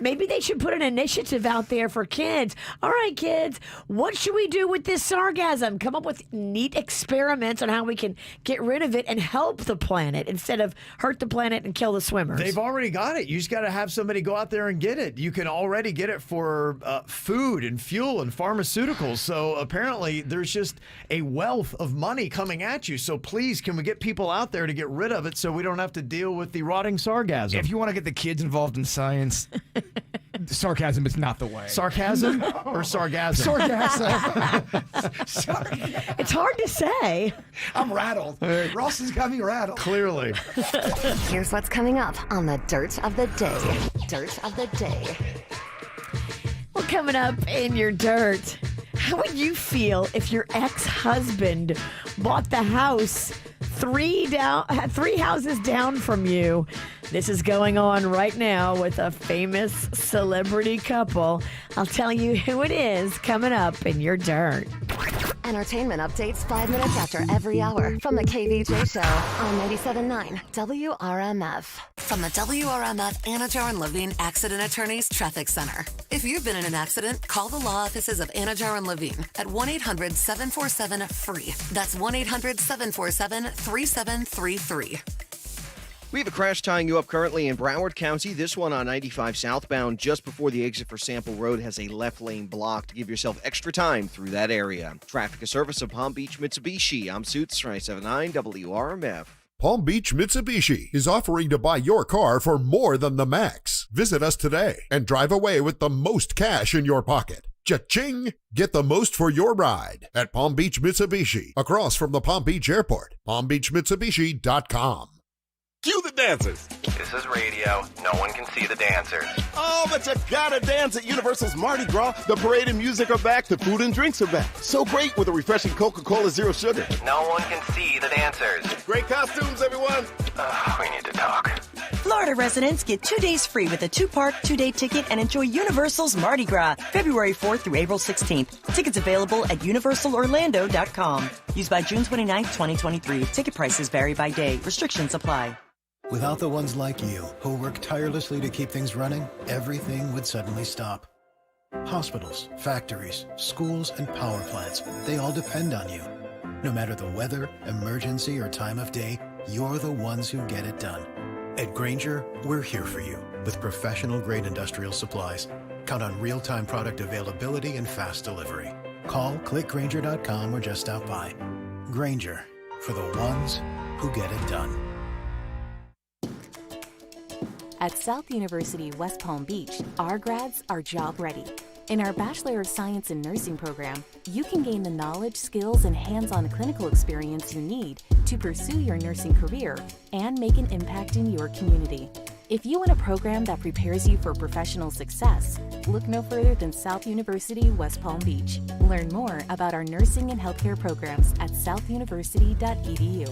Maybe they should put an initiative out there for kids. All right, kids, what should we do with this sargassum? Come up with neat experiments on how we can get rid of it and help the planet instead of hurt the planet and kill the swimmers. They've already got it. You just got to have somebody go out there and get it. You can already get it for food and fuel and pharmaceuticals. So apparently there's just a wealth of money coming at you. So please, can we get people out there to get rid of it so we don't have to deal with the rotting sargassum? If you want to get the kids involved in science, sarcasm is not the way. Sarcasm or sargassum? Sargassum. It's hard to say. I'm rattled. Ross has got me rattled. Clearly. Here's what's coming up on the Dirt of the Day. Dirt of the Day. Well, coming up in your dirt, how would you feel if your ex-husband bought the house 3 houses down from you? This is going on right now with a famous celebrity couple. I'll tell you who it is coming up in your dirt. Entertainment updates 5 minutes after every hour from the KVJ Show on 97.9 WRMF. From the WRMF Anajar and Levine Accident Attorneys Traffic Center. If you've been in an accident, call the law offices of Anajar and Levine at 1-800-747-FREE. That's 1-800-747-3733. We have a crash tying you up currently in Broward County. This one on 95 southbound, just before the exit for Sample Road, has a left lane blocked. Give yourself extra time through that area. Traffic a service of Palm Beach Mitsubishi. I'm Suits 97.9 WRMF. Palm Beach Mitsubishi is offering to buy your car for more than the max. Visit us today and drive away with the most cash in your pocket. Cha-ching! Get the most for your ride at Palm Beach Mitsubishi, across from the Palm Beach Airport. PalmBeachMitsubishi.com. Cue the dancers. This is radio. No one can see the dancers. Oh, but you gotta dance at Universal's Mardi Gras. The parade and music are back. The food and drinks are back. So great with a refreshing Coca-Cola Zero Sugar. No one can see the dancers. Great costumes, everyone. We need to talk. Florida residents get 2 days free with a 2-park, 2-day ticket and enjoy Universal's Mardi Gras, February 4th through April 16th. Tickets available at universalorlando.com. Used by June 29th, 2023. Ticket prices vary by day. Restrictions apply. Without the ones like you, who work tirelessly to keep things running, everything would suddenly stop. Hospitals, factories, schools, and power plants, they all depend on you. No matter the weather, emergency, or time of day, you're the ones who get it done. At Grainger, we're here for you with professional-grade industrial supplies. Count on real-time product availability and fast delivery. Call, clickgrainger.com, or just stop by. Grainger, for the ones who get it done. At South University West Palm Beach, our grads are job ready. In our Bachelor of Science in Nursing program, you can gain the knowledge, skills, and hands-on clinical experience you need to pursue your nursing career and make an impact in your community. If you want a program that prepares you for professional success, look no further than South University West Palm Beach. Learn more about our nursing and healthcare programs at southuniversity.edu.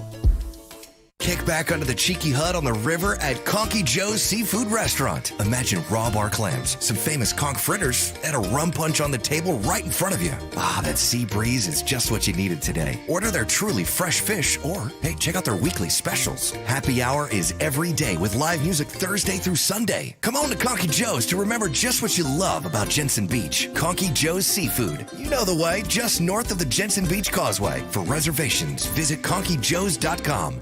Kick back under the cheeky hut on the river at Kvj Joe's Seafood Restaurant. Imagine raw bar clams, some famous conch fritters, and a rum punch on the table right in front of you. Ah, that sea breeze is just what you needed today. Order their truly fresh fish, or, hey, check out their weekly specials. Happy hour is every day with live music Thursday through Sunday. Come on to Kvj Joe's to remember just what you love about Jensen Beach. Kvj Joe's Seafood. You know the way, just north of the Jensen Beach Causeway. For reservations, visit kvjjoes.com.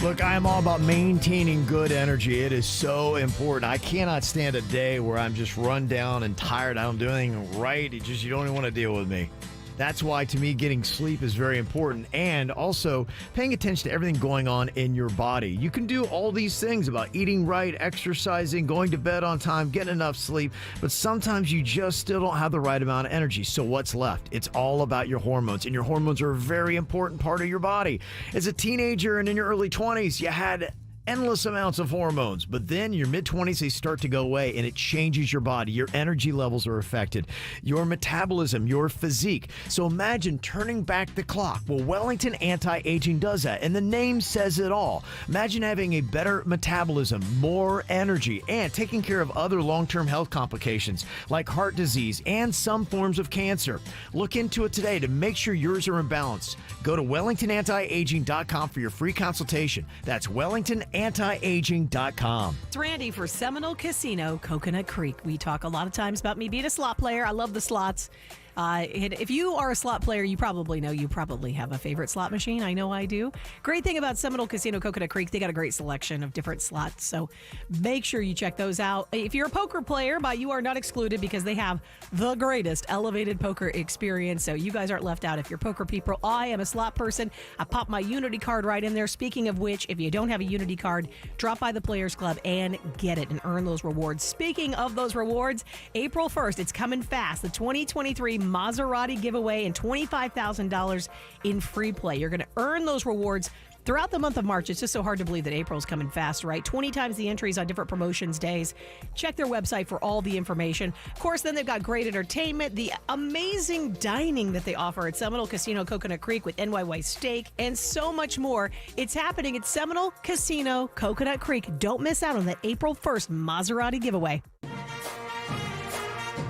Look, I am all about maintaining good energy. It is so important. I cannot stand a day where I'm just run down and tired. I don't do anything right. You don't even want to deal with me. That's why, to me, getting sleep is very important, and also paying attention to everything going on in your body. You can do all these things about eating right, exercising, going to bed on time, getting enough sleep, but sometimes you just still don't have the right amount of energy. So what's left? It's all about your hormones, and your hormones are a very important part of your body. As a teenager and in your early 20s, you had endless amounts of hormones, but then your mid-20s, they start to go away, and it changes your body. Your energy levels are affected, your metabolism, your physique. So imagine turning back the clock. Well, Wellington Anti-Aging does that, and the name says it all. Imagine having a better metabolism, more energy, and taking care of other long-term health complications like heart disease and some forms of cancer. Look into it today to make sure yours are in balance. Go to WellingtonAntiAging.com for your free consultation. That's WellingtonAntiAging.com. It's Randy for Seminole Casino, Coconut Creek. We talk a lot of times about me being a slot player. I love the slots. If you are a slot player, you probably know you probably have a favorite slot machine. I know I do. Great thing about Seminole Casino, Coconut Creek, they got a great selection of different slots, so make sure you check those out. If you're a poker player, you are not excluded because they have the greatest elevated poker experience, so you guys aren't left out. If you're poker people, I am a slot person. I pop my Unity card right in there. Speaking of which, if you don't have a Unity card, drop by the Players Club and get it and earn those rewards. Speaking of those rewards, April 1st, it's coming fast. The 2023 Maserati giveaway and $25,000 in free play. You're going to earn those rewards throughout the month of March. It's just so hard to believe that April's coming fast, right? 20 times the entries on different promotions days. Check their website for all the information. Of course, then they've got great entertainment, the amazing dining that they offer at Seminole Casino, Coconut Creek with NYY Steak, and so much more. It's happening at Seminole Casino, Coconut Creek. Don't miss out on that April 1st Maserati giveaway.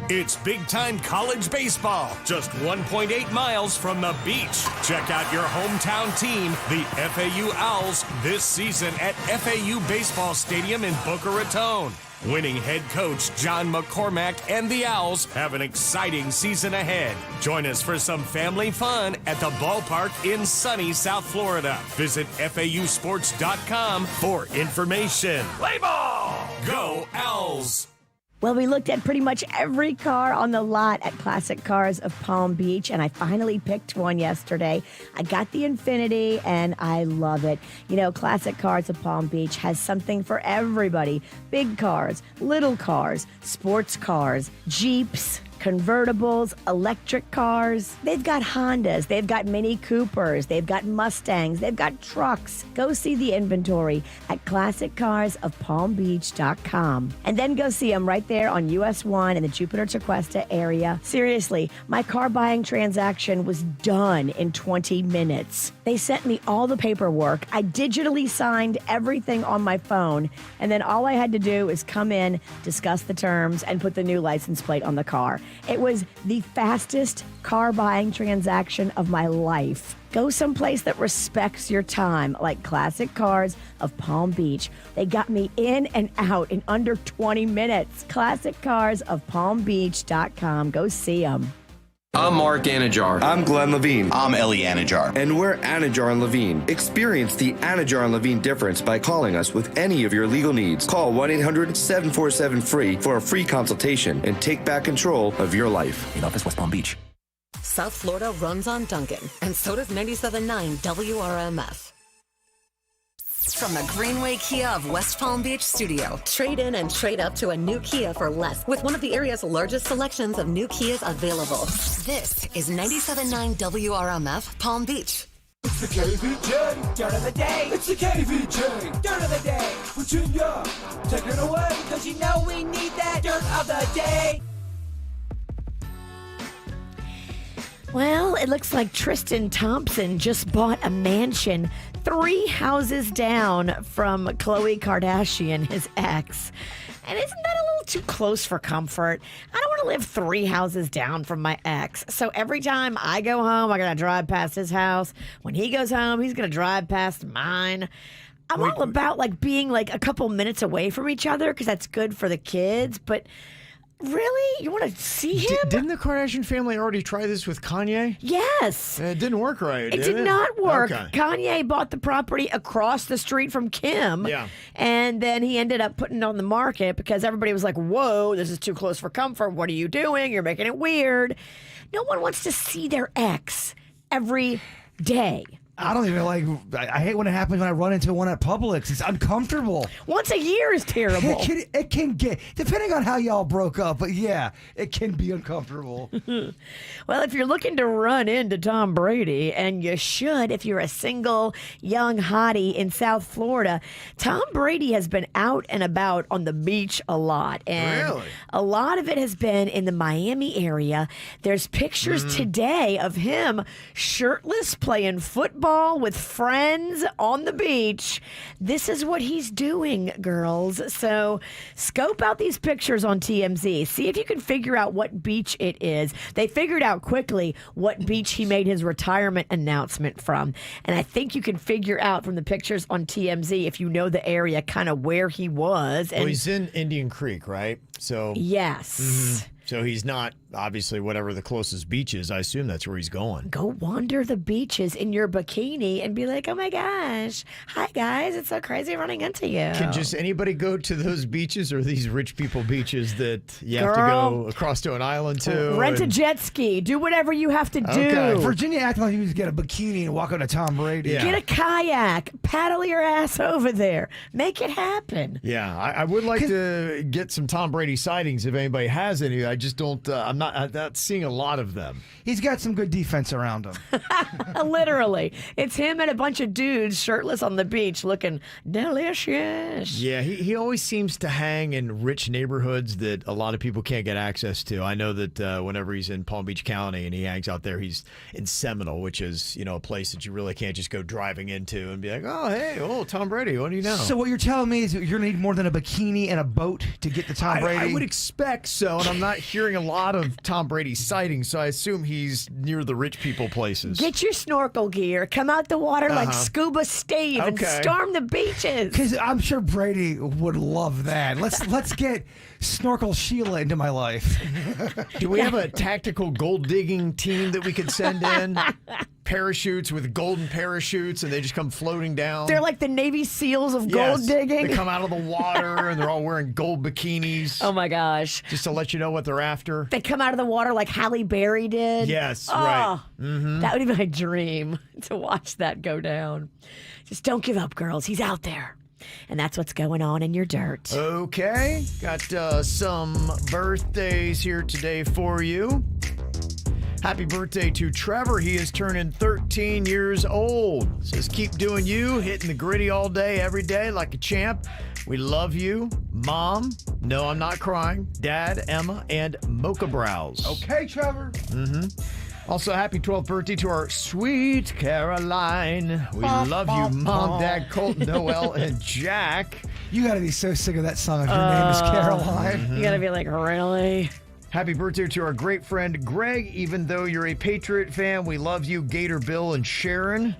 It's big-time college baseball, just 1.8 miles from the beach. Check out your hometown team, the FAU Owls, this season at FAU Baseball Stadium in Boca Raton. Winning head coach John McCormack and the Owls have an exciting season ahead. Join us for some family fun at the ballpark in sunny South Florida. Visit FAUsports.com for information. Play ball! Go Owls! Well, we looked at pretty much every car on the lot at Classic Cars of Palm Beach, and I finally picked one yesterday. I got the Infiniti, and I love it. You know, Classic Cars of Palm Beach has something for everybody. Big cars, little cars, sports cars, Jeeps, convertibles, electric cars. They've got Hondas, they've got Mini Coopers, they've got Mustangs, they've got trucks. Go see the inventory at ClassicCarsOfPalmBeach.com. And then go see them right there on US 1 in the Jupiter Tequesta area. Seriously, my car buying transaction was done in 20 minutes. They sent me all the paperwork. I digitally signed everything on my phone, and then all I had to do is come in, discuss the terms, and put the new license plate on the car. It was the fastest car buying transaction of my life. Go someplace that respects your time, like Classic Cars of Palm Beach. They got me in and out in under 20 minutes. ClassicCarsOfPalmBeach.com. Go see them. I'm Mark Anajar. I'm Glenn Levine. I'm Ellie Anajar. And we're Anajar and Levine. Experience the Anajar and Levine difference by calling us with any of your legal needs. Call 1-800-747-FREE for a free consultation and take back control of your life. In office, West Palm Beach. South Florida runs on Duncan, and so does 97.9 WRMF. From the Greenway Kia of West Palm Beach studio, trade in and trade up to a new Kia for less with one of the area's largest selections of new Kias available. This is 97.9 WRMF Palm Beach. It's the KVJ Dirt of the Day. It's the KVJ Dirt of the Day. Virginia, take it away, because you know we need that Dirt of the Day. Well, it looks like Tristan Thompson just bought a mansion 3 houses down from Khloe Kardashian, his ex. And isn't that a little too close for comfort? I don't want to live 3 houses down from my ex. So every time I go home, I got to drive past his house. When he goes home, he's going to drive past mine. I'm all about like being like a couple minutes away from each other because that's good for the kids. But really? You want to see him? Didn't the Kardashian family already try this with Kanye? Yes. It didn't work right, It did not work. Okay. Kanye bought the property across the street from Kim. Yeah. And then he ended up putting it on the market because everybody was like, whoa, this is too close for comfort. What are you doing? You're making it weird. No one wants to see their ex every day. I don't even I hate when it happens when I run into one at Publix. It's uncomfortable. Once a year is terrible. It can get, depending on how y'all broke up, but yeah, it can be uncomfortable. Well, if you're looking to run into Tom Brady, and you should if you're a single young hottie in South Florida, Tom Brady has been out and about on the beach a lot. And Really? a lot of it has been in the Miami area. There's pictures today of him shirtless playing football with friends on the beach. This is what he's doing, girls. So scope out these pictures on TMZ. See if you can figure out what beach it is. They figured out quickly what beach he made his retirement announcement from. And I think you can figure out from the pictures on TMZ, if you know the area, kind of where he was. And Well, he's in Indian Creek, right? So yes. So he's not, obviously, whatever the closest beach is. I assume that's where he's going. Go wander the beaches in your bikini and be like, oh my gosh, hi guys, it's so crazy running into you. Can just anybody go to those beaches, or these rich people beaches that you have to Girl, go across to an island to? Rent a and- jet ski. Do whatever you have to do. Okay. Virginia acting like you just get a bikini and walk up to Tom Brady. Yeah. Get a kayak. Paddle your ass over there. Make it happen. Yeah, I would like to get some Tom Brady sightings if anybody has any. I just don't. I'm not seeing a lot of them. He's got some good defense around him. Literally. It's him and a bunch of dudes shirtless on the beach looking delicious. Yeah, he always seems to hang in rich neighborhoods that a lot of people can't get access to. I know that whenever he's in Palm Beach County and he hangs out there, he's in Seminole, which is, a place that you really can't just go driving into and be like, oh, hey, Tom Brady, what do you know? So what you're telling me is that you're going to need more than a bikini and a boat to get to Tom Brady? I would expect so, and I'm not hearing a lot of Tom Brady sightings, so I assume he's near the rich people places. Get your snorkel gear. Come out the water like Scuba Steve and Okay. storm the beaches. Because I'm sure Brady would love that. Let's get Snorkel Sheila into my life. Do we have a tactical gold digging team that we could send in? Parachutes with golden parachutes, and they just come floating down. They're like the Navy SEALs of gold Yes. digging. They come out of the water and they're all wearing gold bikinis. Oh my gosh. Just to let you know what they're after. They come out of the water like Halle Berry did. Yes, Oh, right. Mm-hmm. That would be my dream to watch that go down. Just don't give up, girls. He's out there. And that's what's going on in your dirt. Okay. Got some birthdays here today for you. Happy birthday to Trevor. He is turning 13 years old. Says, keep doing you, hitting the gritty all day, every day like a champ. We love you. Mom, no, I'm not crying. Dad, Emma, and Mocha Brows. Okay, Trevor. Mm-hmm. Also, happy 12th birthday to our sweet Caroline. We love you, Mom, Dad, Colton, Noel, and Jack. You got to be so sick of that song if your name is Caroline. You got to be like, really? Happy birthday to our great friend Greg. Even though you're a Patriot fan, we love you, Gator Bill and Sharon.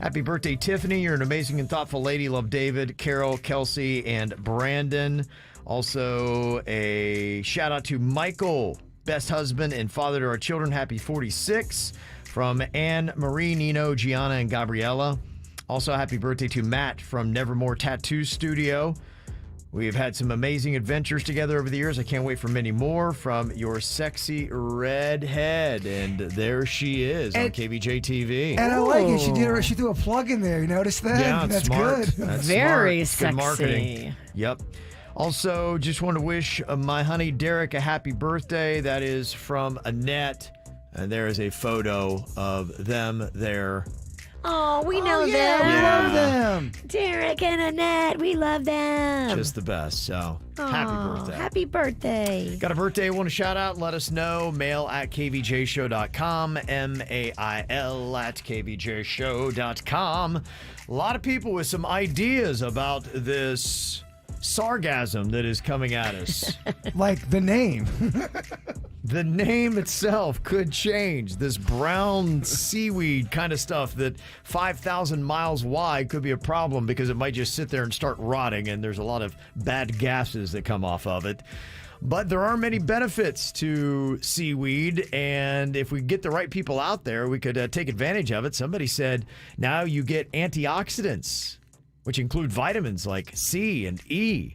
Happy birthday, Tiffany. You're an amazing and thoughtful lady. Love David, Carol, Kelsey, and Brandon. Also, a shout out to Michael, best husband and father to our children. Happy 46 from Anne Marie, Nino, Gianna, and Gabriella. Also, happy birthday to Matt from Nevermore Tattoo Studio. We've had some amazing adventures together over the years. I can't wait for many more from your sexy redhead. And there she is on KVJ TV. And I like it. She threw a plug in there. You notice that? Yeah, it's That's smart. good. That's Very smart. Good sexy. marketing. Yep. Also, just want to wish my honey Derek a happy birthday. That is from Annette. And there is a photo of them there. Oh, we know them. We love them. Derek and Annette, we love them. Just the best. So, happy birthday. Happy birthday. Got a birthday want to shout out? Let us know. Mail at kvjshow.com. MAIL at kvjshow.com. A lot of people with some ideas about this sargasm that is coming at us. Like the name. The name itself could change. This brown seaweed kind of stuff that 5,000 miles wide could be a problem because it might just sit there and start rotting, and there's a lot of bad gases that come off of it. But there are many benefits to seaweed, and if we get the right people out there, we could take advantage of it. Somebody said now you get antioxidants, which include vitamins like C and E.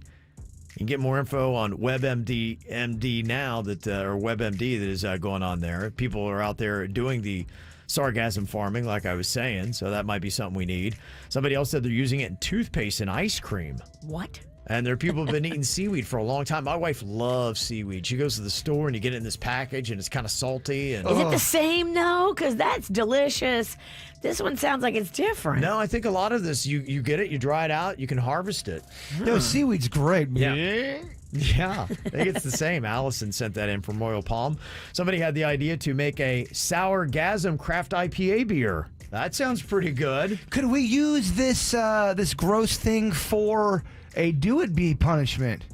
You can get more info on WebMD now or WebMD that is going on there. People are out there doing the sargassum farming, like I was saying, so that might be something we need. Somebody else said they're using it in toothpaste and ice cream. What? And there are people who have been eating seaweed for a long time. My wife loves seaweed. She goes to the store and you get it in this package and it's kind of salty. And Is it the same, though? Because that's delicious. This one sounds like it's different. No, I think a lot of this, you get it, you dry it out, you can harvest it. No, seaweed's great. Yeah. Yeah, I think it's the same. Allison sent that in from Royal Palm. Somebody had the idea to make a sour-gasm craft IPA beer. That sounds pretty good. Could we use this this gross thing for a do-it-be punishment?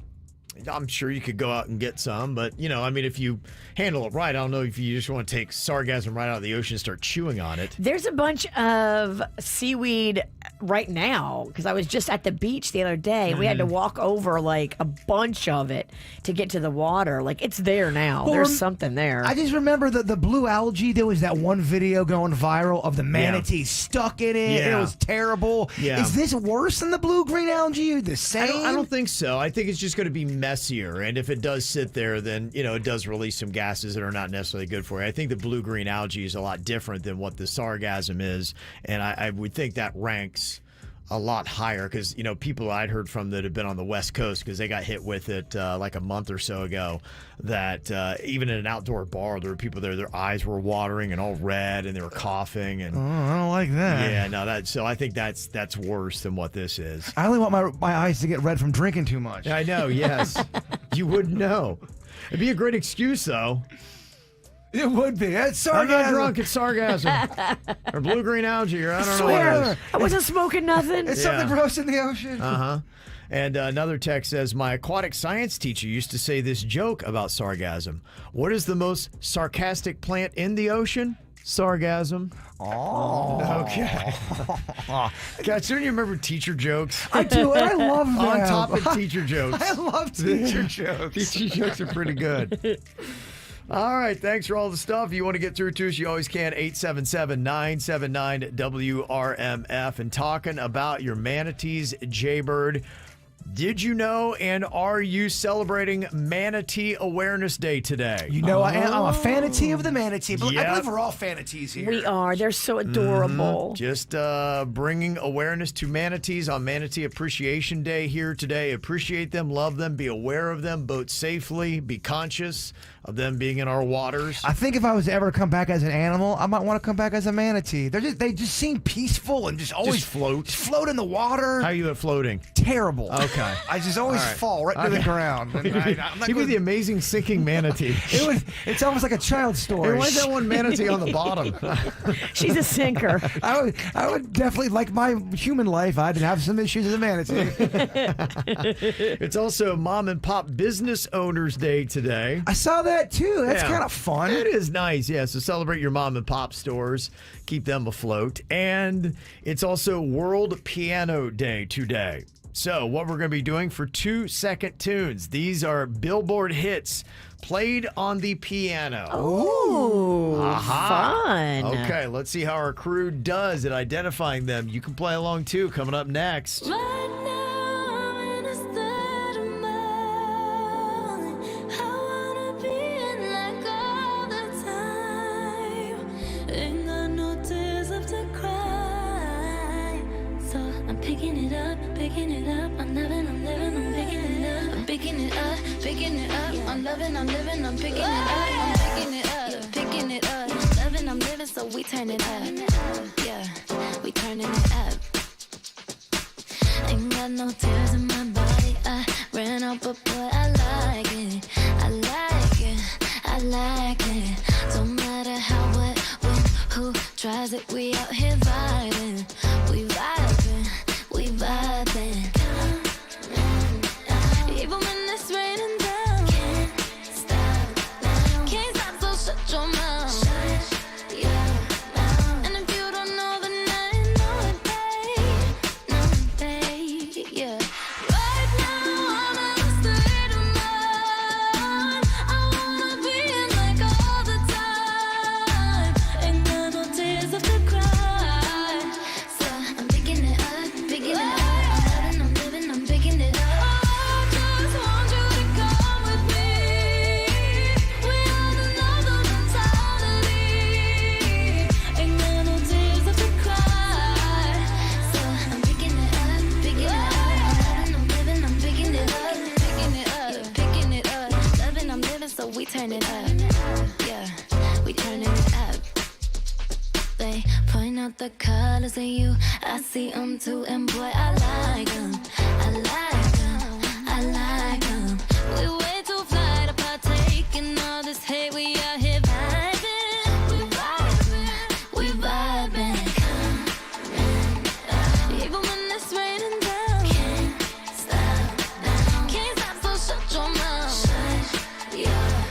I'm sure you could go out and get some, but, if you handle it right, I don't know if you just want to take sargassum right out of the ocean and start chewing on it. There's a bunch of seaweed right now because I was just at the beach the other day. We had to walk over like a bunch of it to get to the water. Like, it's there now. Well, There's something there. I just remember the blue algae. There was that one video going viral of the manatee stuck in it. Yeah. It was terrible. Yeah. Is this worse than the blue-green algae or the same? I don't think so. I think it's just going to be messier. And if it does sit there, then, it does release some gases that are not necessarily good for you. I think the blue-green algae is a lot different than what the sargassum is. And I would think that ranks a lot higher because, people I'd heard from that have been on the West Coast because they got hit with it like a month or so ago, that even in an outdoor bar, there were people there, their eyes were watering and all red and they were coughing. And I don't like that. Yeah, no, so I think that's worse than what this is. I only want my eyes to get red from drinking too much. I know, yes. You wouldn't know. It'd be a great excuse, though. It would be. It's sargassum. I'm not drunk. It's sargassum. Or blue-green algae, or I don't know what it is. I wasn't smoking nothing. It's something gross in the ocean. Uh-huh. And another text says, my aquatic science teacher used to say this joke about sargassum. What is the most sarcastic plant in the ocean? Sargassum. Oh. Okay. God, shouldn't you remember teacher jokes? I do, and I love them. On topic teacher jokes. I love teacher jokes. Teacher jokes are pretty good. All right, thanks for all the stuff. You want to get through to us, you always can. 877-979-WRMF. And talking about your manatees, Jaybird. Did you know and are you celebrating Manatee Awareness Day today? I'm a fanatee of the manatee. But Yep. I believe we're all fanatees here. We are. They're so adorable. Just bringing awareness to manatees on Manatee Appreciation Day here today. Appreciate them, love them, be aware of them, boat safely, be conscious of them being in our waters. I think if I was to ever come back as an animal, I might want to come back as a manatee. They just seem peaceful and just always float. Just float in the water. How are you at floating? Terrible. Okay. I just always fall right to the ground. And I'm not You'd be the amazing sinking manatee. It's almost like a child's story. Hey, why is that one manatee on the bottom? She's a sinker. I would definitely, like my human life, I'd have some issues as a manatee. It's also Mom and Pop Business Owners Day today. I saw that too. That's kind of fun. It is nice, yeah. So celebrate your mom and pop stores. Keep them afloat. And it's also World Piano Day today. So what we're going to be doing for 2-second tunes. These are Billboard hits played on the piano. Ooh, fun. Okay, let's see how our crew does at identifying them. You can play along too, coming up next. Right now, I'm in a state picking it up, picking it up. I'm loving, I'm living, I'm picking it up, I'm picking it up, picking it up. Loving, I'm living, so we turn it up. Yeah, we turning it up. Ain't got no tears in my body. I ran out, but boy, I like it. I like it, I like it. Don't matter how, what, when, who tries it. We out here vibing, we vibing, we vibing. Even when it's raining down, can't stop now. Can't stop, so shut your mouth. Shut your mouth. And if you don't know, then I know it, babe. Know it, babe. Yeah. Right now, I'm in a state of mind. I wanna be in like all the time. Ain't got no tears left to cry. So I'm picking it up, picking it up. I'm living, I'm picking it up. We turn it up, yeah, we turning it up. They point out the colors of you, I see them too, and boy, I like them, I like them, I like them. We way too fly to partake in all this hate, we out here vibing, we vibing, we vibing. Even when it's raining down, can't stop now, can't stop, so shut your mouth. Yeah.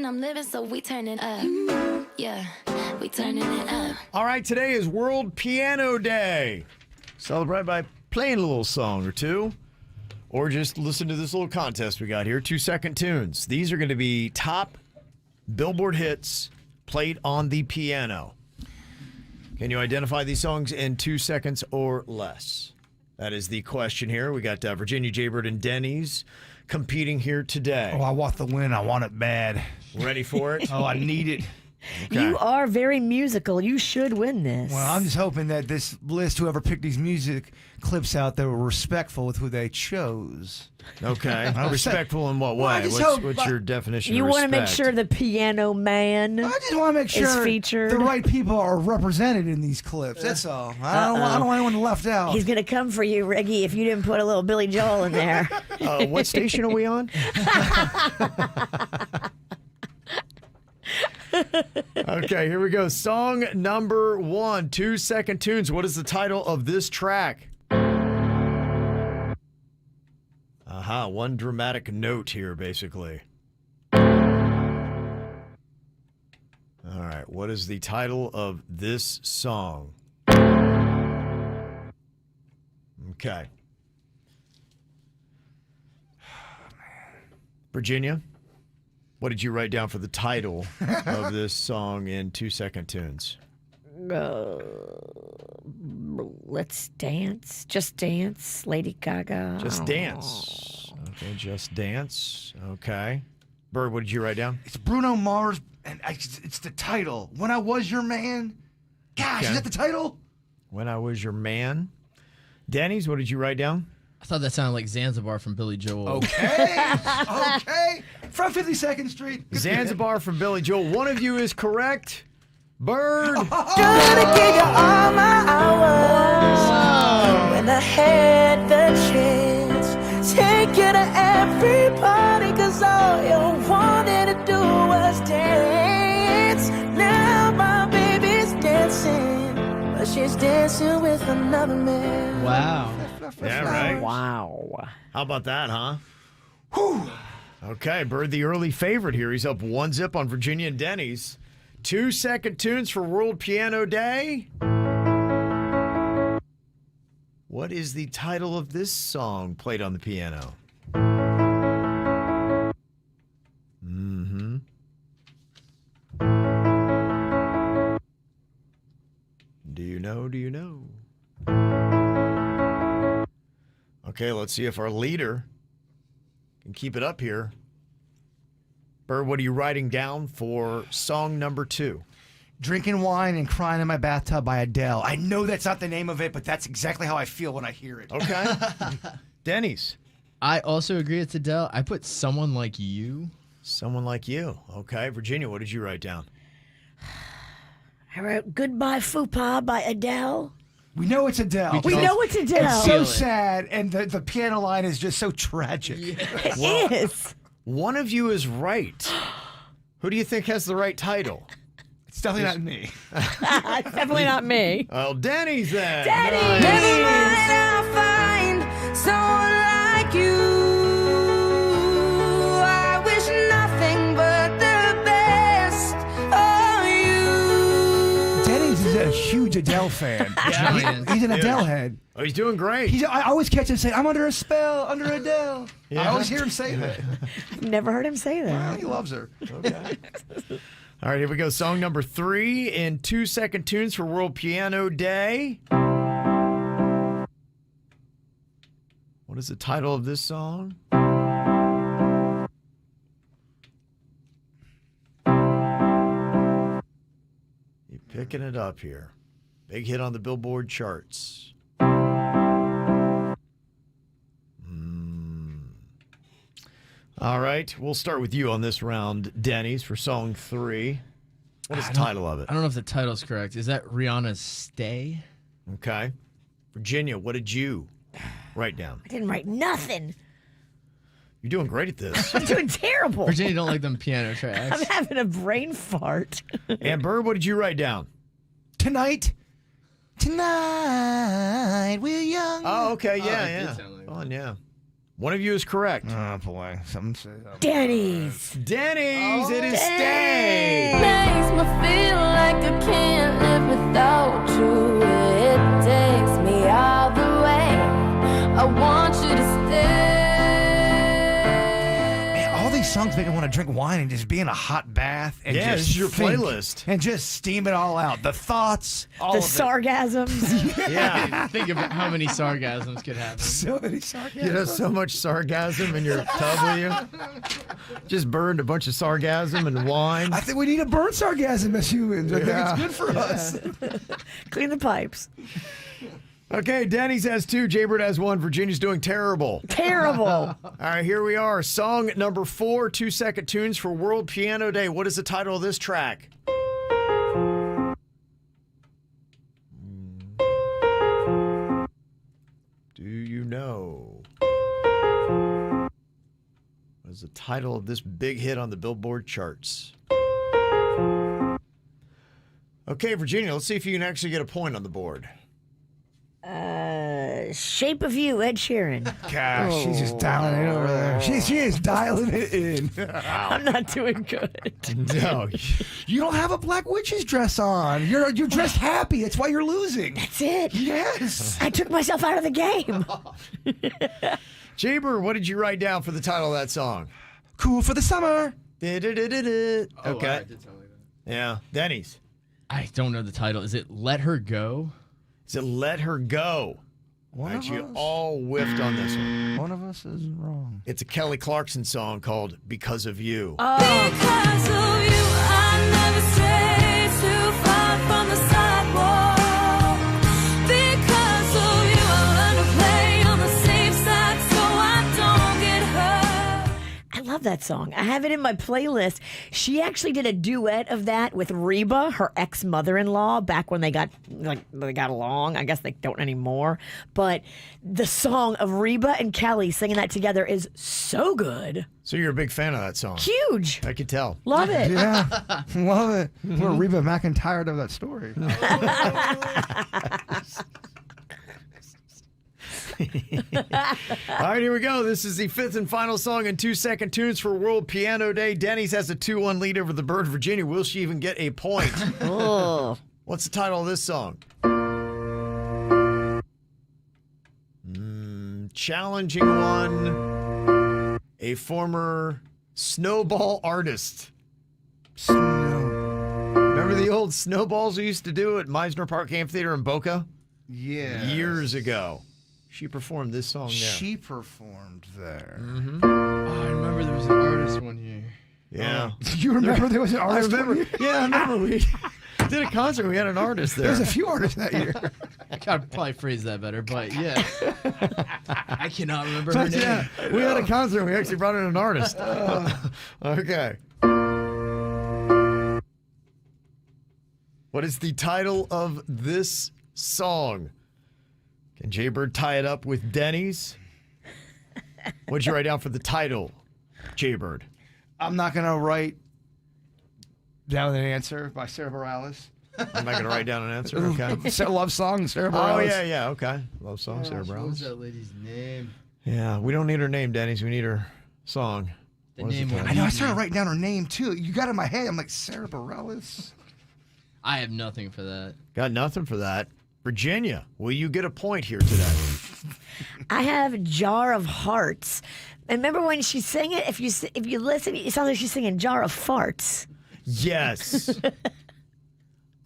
I'm living, so we turn it up. Yeah, we turning it up. All right, today is World Piano Day. Celebrate by playing a little song or two, or just listen to this little contest we got here. 2-second tunes. These are going to be top Billboard hits played on the piano. Can you identify these songs in 2 seconds or less? That is the question here. We got Virginia Jaybird and Denny's competing here today. Oh, I want the win. I want it bad. Ready for it? Oh, I need it. Okay. You are very musical. You should win this. Well, I'm just hoping that this list, whoever picked these music clips out, they were respectful with who they chose. Okay. Respectful in what Well, I way? just hope- What's your definition You of want to respect? make sure the piano man I just want to make is sure featured. the right people are represented in these clips. That's all. I don't want anyone left out. He's going to come for you, Reggie, if you didn't put a little Billy Joel in there. What station are we on? Okay, here we go. Song number 1, 2-second tunes. What is the title of this track? One dramatic note here, basically. All right, what is the title of this song? Okay. Virginia, what did you write down for the title of this song in 2-second tunes? Let's dance. Just dance. Lady Gaga. Just Dance. Okay, Just Dance. Okay. Bird, what did you write down? It's Bruno Mars, and it's the title. When I Was Your Man. Gosh, Okay. is that the title? When I Was Your Man. Danny's, what did you write down? I thought that sounded like Zanzibar from Billy Joel. Okay. Okay. From 52nd Street. Zanzibar from Billy Joel. One of you is correct. Bird. Gonna give you all my hours when I had the chance. Take you to every party, cause all you wanted to do was dance. Now my baby's dancing, but she's dancing with another man. Wow. Yeah, right. Wow. How about that, huh? Whew. Okay, Bird, the early favorite here. He's up 1-0 on Virginia and Denny's. 2-second tunes for World Piano Day. What is the title of this song played on the piano? Mm-hmm. Do you know? Do you know? Okay, let's see if our leader can keep it up here. Bird, what are you writing down for song number 2? Drinking Wine and Crying in My Bathtub by Adele. I know that's not the name of it, but that's exactly how I feel when I hear it. Okay. Denny's. I also agree it's Adele. I put Someone Like You. Someone Like You. Okay. Virginia, what did you write down? I wrote Goodbye Fupa by Adele. We know it's Adele. We know it's Adele. It's so sad, and the piano line is just so tragic. It is. One of you is right. Who do you think has the right title? It's definitely not me. It's definitely not me. Well, Denny's then. Denny's. Never mind, I'll find someone like you. I wish nothing but the best of you. Denny's is a huge Adele fan. He's an Adele head. Oh, he's doing great. I always catch him saying, I'm under a spell, under Adele. Yeah. I always hear him say that. I've never heard him say that. Well, he loves her. Okay. All right, here we go. Song number 3 in 2-second tunes for World Piano Day. What is the title of this song? You picking it up here. Big hit on the Billboard charts. All right, we'll start with you on this round, Denny's, for song 3. What is the title of it? I don't know if the title's correct. Is that Rihanna's Stay? Okay. Virginia, what did you write down? I didn't write nothing. You're doing great at this. I'm doing terrible. Virginia don't like them piano tracks. I'm having a brain fart. And Bird, what did you write down? Tonight we're young. Oh, okay, yeah, it did yeah. sound like Come on, yeah. One of you is correct. Oh, boy. Denny's. Denny's, it is Stay. Makes me feel like I can't live without you. It takes me all the way. I want you to stay. Man, all these songs make me want to drink wine and just be in a hot bath. And Yeah, just this is your think playlist. And just steam it all out. The thoughts, all The of it. sargasms. Yeah. Think of how many sargasms could happen. So many sarcasms. You have so much sarcasm in your tub with you. Just burned a bunch of sarcasm and wine. I think we need a burn sarcasm as humans. I Yeah. think it's good for us. Clean the pipes. Okay, Denny's has 2, Jaybird has 1. Virginia's doing terrible. Terrible. All right, here we are. Song number 4, 2-second tunes for World Piano Day. What is the title of this track? Do you know? What is the title of this big hit on the Billboard charts? Okay, Virginia, let's see if you can actually get a point on the board. Shape of You, Ed Sheeran. Gosh, she's just dialing it over there. She is dialing it in. I'm not doing good. No. You don't have a black witch's dress on. You're dressed happy. That's why you're losing. That's it. Yes. I took myself out of the game. Jaber, what did you write down for the title of that song? Cool for the summer. Okay. Oh, wow, it did sound like that. Yeah. Denny's. I don't know the title. Is it Let Her Go? Is it Let Her Go? One Right, of you us? all whiffed on this one. One of us is wrong. It's a Kelly Clarkson song called Because of You. Because of you, I never stray too far from the sidewalk. Because of you, I learn to play on the safe side so I don't get hurt. I love that that song. I have it in my playlist. She actually did a duet of that with Reba, her ex-mother-in-law, back when they got along. I guess they don't anymore. But the song of Reba and Kelly singing that together is so good. So you're a big fan of that song? Huge. I could tell. Love it. Yeah, love it. We're Reba McEntire of that story. All right, here we go. This is the fifth and final song in 2-second tunes for World Piano Day. Denny's has a 2-1 lead over the Bird, Virginia. Will she even get a point? Oh. What's the title of this song? Challenging one. A former snowball artist. Remember the old snowballs we used to do at Meisner Park Amphitheater in Boca? Yeah. Years ago. She performed this song there. She performed there. Oh, I remember there was an artist one year. Yeah. You remember there was an artist? I remember. Yeah, I remember. We did a concert. We had an artist there. There's a few artists that year. I gotta probably phrase that better, but yeah. I cannot remember her But name. yeah, we had a concert. We actually brought in an artist. Okay. What is the title of this song? Can Jaybird tie it up with Denny's? What'd you write down for the title, Jaybird? I'm not going to write down an answer by Sarah Bareilles. I'm not going to write down an answer. Okay. Love song, Sarah Oh, Bareilles. yeah. Okay. Love song, Sarah What was Bareilles. that lady's name? Yeah, we don't need her name, Denny's. We need her song. The What is name title? I know. I started writing down her name, too. You got it in my head. I'm like, Sarah Bareilles? I have nothing for that. Got nothing for that. Virginia, will you get a point here today? I have Jar of Hearts. And remember when she sang it? If you listen, it sounds like she's singing Jar of Farts. Yes.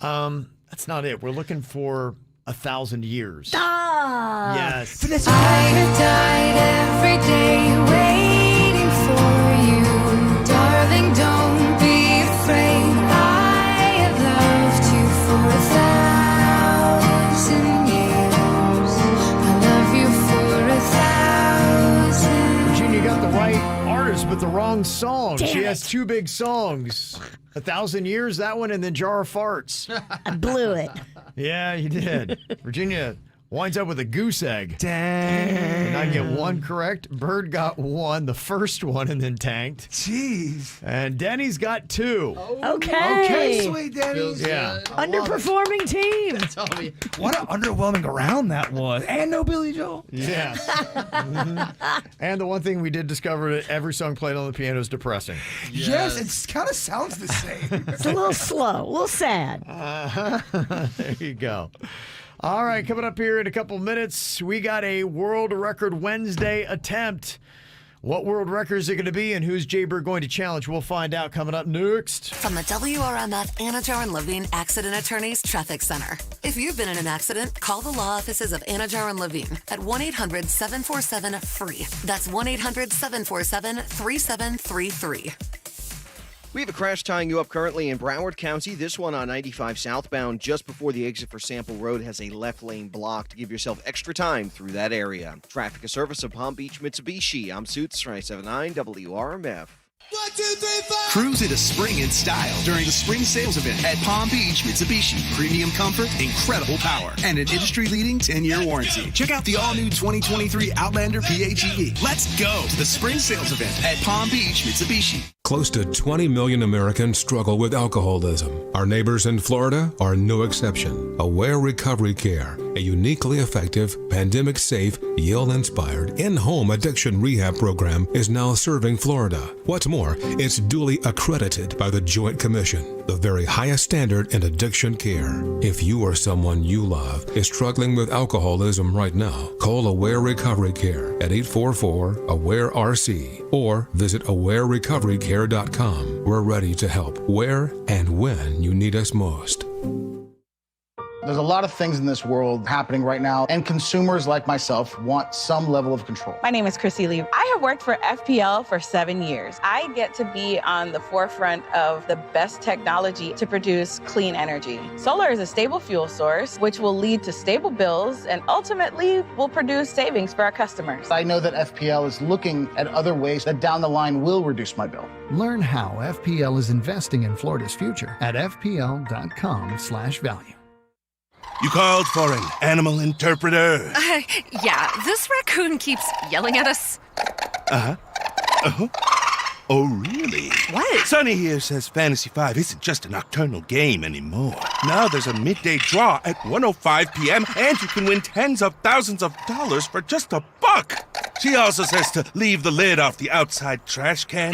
That's not it. We're looking for 1,000 years. Ah! Yes. I have died every day waiting for you. Darling, don't be afraid. I have loved you for 1,000 years. I love you for 1,000. Virginia got the right artist, but the wrong song. Damn She it. has two big songs. 1,000 Years, that one, and then Jar of Farts. I blew it. Yeah, you did. Virginia winds up with a goose egg. Dang. And I get one correct. Bird got one, the first one, and then tanked. Jeez. And Denny's got two. Okay. Okay, sweet Denny's. Yeah. Underperforming team. Tell me. What an underwhelming round that was. And no Billy Joel. Yes. Mhm. And the one thing we did discover that every song played on the piano is depressing. Yes, it kind of sounds the same. It's a little slow, a little sad. There you go. All right, coming up here in a couple minutes, we got a World Record Wednesday attempt. What world record is it going to be, and who's Jaybird going to challenge? We'll find out coming up next. From the WRMF Anajar and Levine Accident Attorneys Traffic Center. If you've been in an accident, call the law offices of Anajar and Levine at 1-800-747-FREE. That's 1-800-747-3733. We have a crash tying you up currently in Broward County. This one on 95 southbound, just before the exit for Sample Road, has a left lane blocked. Give yourself extra time through that area. Traffic a service of Palm Beach Mitsubishi. I'm Suits 979 WRMF. 1, 2, 3, 4. Cruise into spring in style during the spring sales event at Palm Beach Mitsubishi. Premium comfort, incredible power, and an industry-leading 10-year warranty. Check out the all-new 2023 Outlander PHEV. Let's go to the spring sales event at Palm Beach Mitsubishi. Close to 20 million Americans struggle with alcoholism. Our neighbors in Florida are no exception. Aware Recovery Care, a uniquely effective, pandemic-safe, Yale-inspired, in-home addiction rehab program, is now serving Florida. What's more, it's duly accredited by the Joint Commission, the very highest standard in addiction care. If you or someone you love is struggling with alcoholism right now, call Aware Recovery Care at 844-AWARE-RC or visit awarerecoverycare.com. We're ready to help where and when you need us most. There's a lot of things in this world happening right now, and consumers like myself want some level of control. My name is Chrissy Lee. I have worked for FPL for 7 years. I get to be on the forefront of the best technology to produce clean energy. Solar is a stable fuel source, which will lead to stable bills and ultimately will produce savings for our customers. I know that FPL is looking at other ways that down the line will reduce my bill. Learn how FPL is investing in Florida's future at fpl.com/value. You called for an animal interpreter. Yeah, this raccoon keeps yelling at us. Oh, really? What? Sonny here says Fantasy 5 isn't just a nocturnal game anymore. Now there's a midday draw at 1:05 p.m. and you can win tens of thousands of dollars for just $1. She also says to leave the lid off the outside trash can.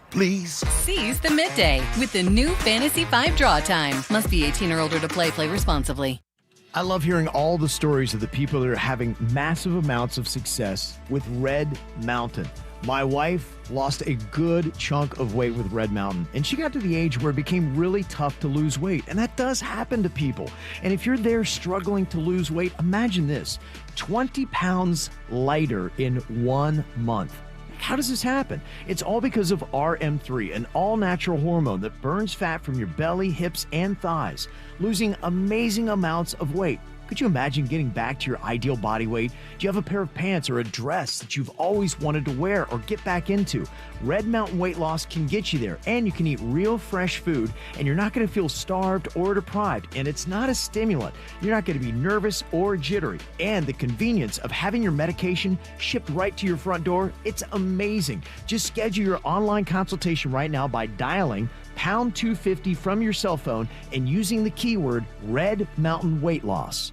Please. Seize the midday with the new Fantasy 5 draw time. Must be 18 or older to play. Play responsibly. I love hearing all the stories of the people that are having massive amounts of success with Red Mountain. My wife lost a good chunk of weight with Red Mountain, and she got to the age where it became really tough to lose weight, and that does happen to people. And if you're there struggling to lose weight, imagine this, 20 pounds lighter in 1 month. How does this happen? It's all because of RM3, an all-natural hormone that burns fat from your belly, hips, and thighs, losing amazing amounts of weight. Could you imagine getting back to your ideal body weight? Do you have a pair of pants or a dress that you've always wanted to wear or get back into? Red Mountain Weight Loss can get you there, and you can eat real fresh food, and you're not going to feel starved or deprived, and it's not a stimulant. You're not going to be nervous or jittery, and the convenience of having your medication shipped right to your front door, it's amazing. Just schedule your online consultation right now by dialing pound 250 from your cell phone and using the keyword Red Mountain Weight Loss.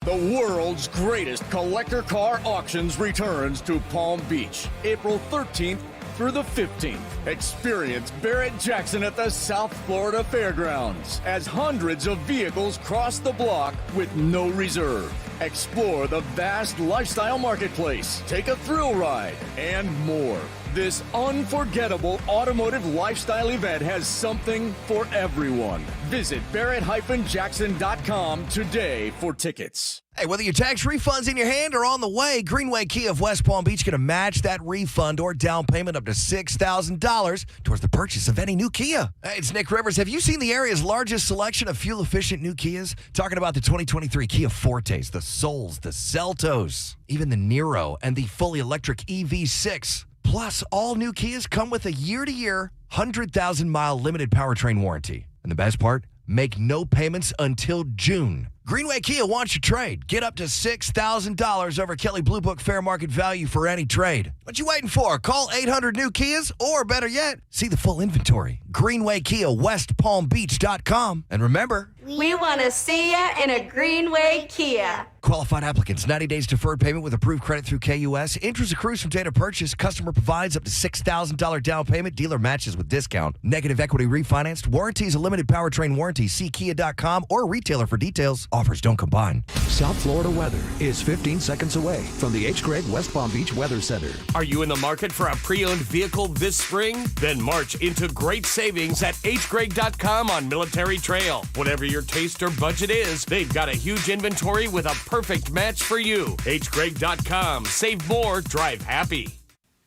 The world's greatest collector car auctions returns to Palm Beach, April 13th through the 15th. Experience Barrett Jackson at the South Florida Fairgrounds as hundreds of vehicles cross the block with no reserve. Explore the vast lifestyle marketplace, take a thrill ride, and more. This unforgettable automotive lifestyle event has something for everyone. Visit Barrett-Jackson.com today for tickets. Hey, whether your tax refund's in your hand or on the way, Greenway Kia of West Palm Beach going to match that refund or down payment up to $6,000 towards the purchase of any new Kia. Hey, it's Nick Rivers. Have you seen the area's largest selection of fuel-efficient new Kias? Talking about the 2023 Kia Fortes, the Souls, the Celtos, even the Niro, and the fully electric EV6. Plus, all new Kias come with a year-to-year, 100,000-mile limited powertrain warranty. And the best part? Make no payments until June. Greenway Kia wants your trade. Get up to $6,000 over Kelley Blue Book fair market value for any trade. What you waiting for? Call 800 new Kias, or better yet, see the full inventory. Greenway Kia, WestPalmBeach.com. And remember, we want to see ya in a Greenway Kia. Qualified applicants, 90 days deferred payment with approved credit through KUS. Interest accrues from date of purchase. Customer provides up to $6,000 down payment. Dealer matches with discount. Negative equity refinanced. Warranty is a limited powertrain warranty. See Kia.com or retailer for details. Offers don't combine. South Florida weather is 15 seconds away from the H. Gregg West Palm Beach Weather Center. Are you in the market for a pre-owned vehicle this spring? Then march into great savings at hgregg.com on Military Trail. Whatever your taste or budget is, they've got a huge inventory with a perfect match for you. hgregg.com. Save more, drive happy.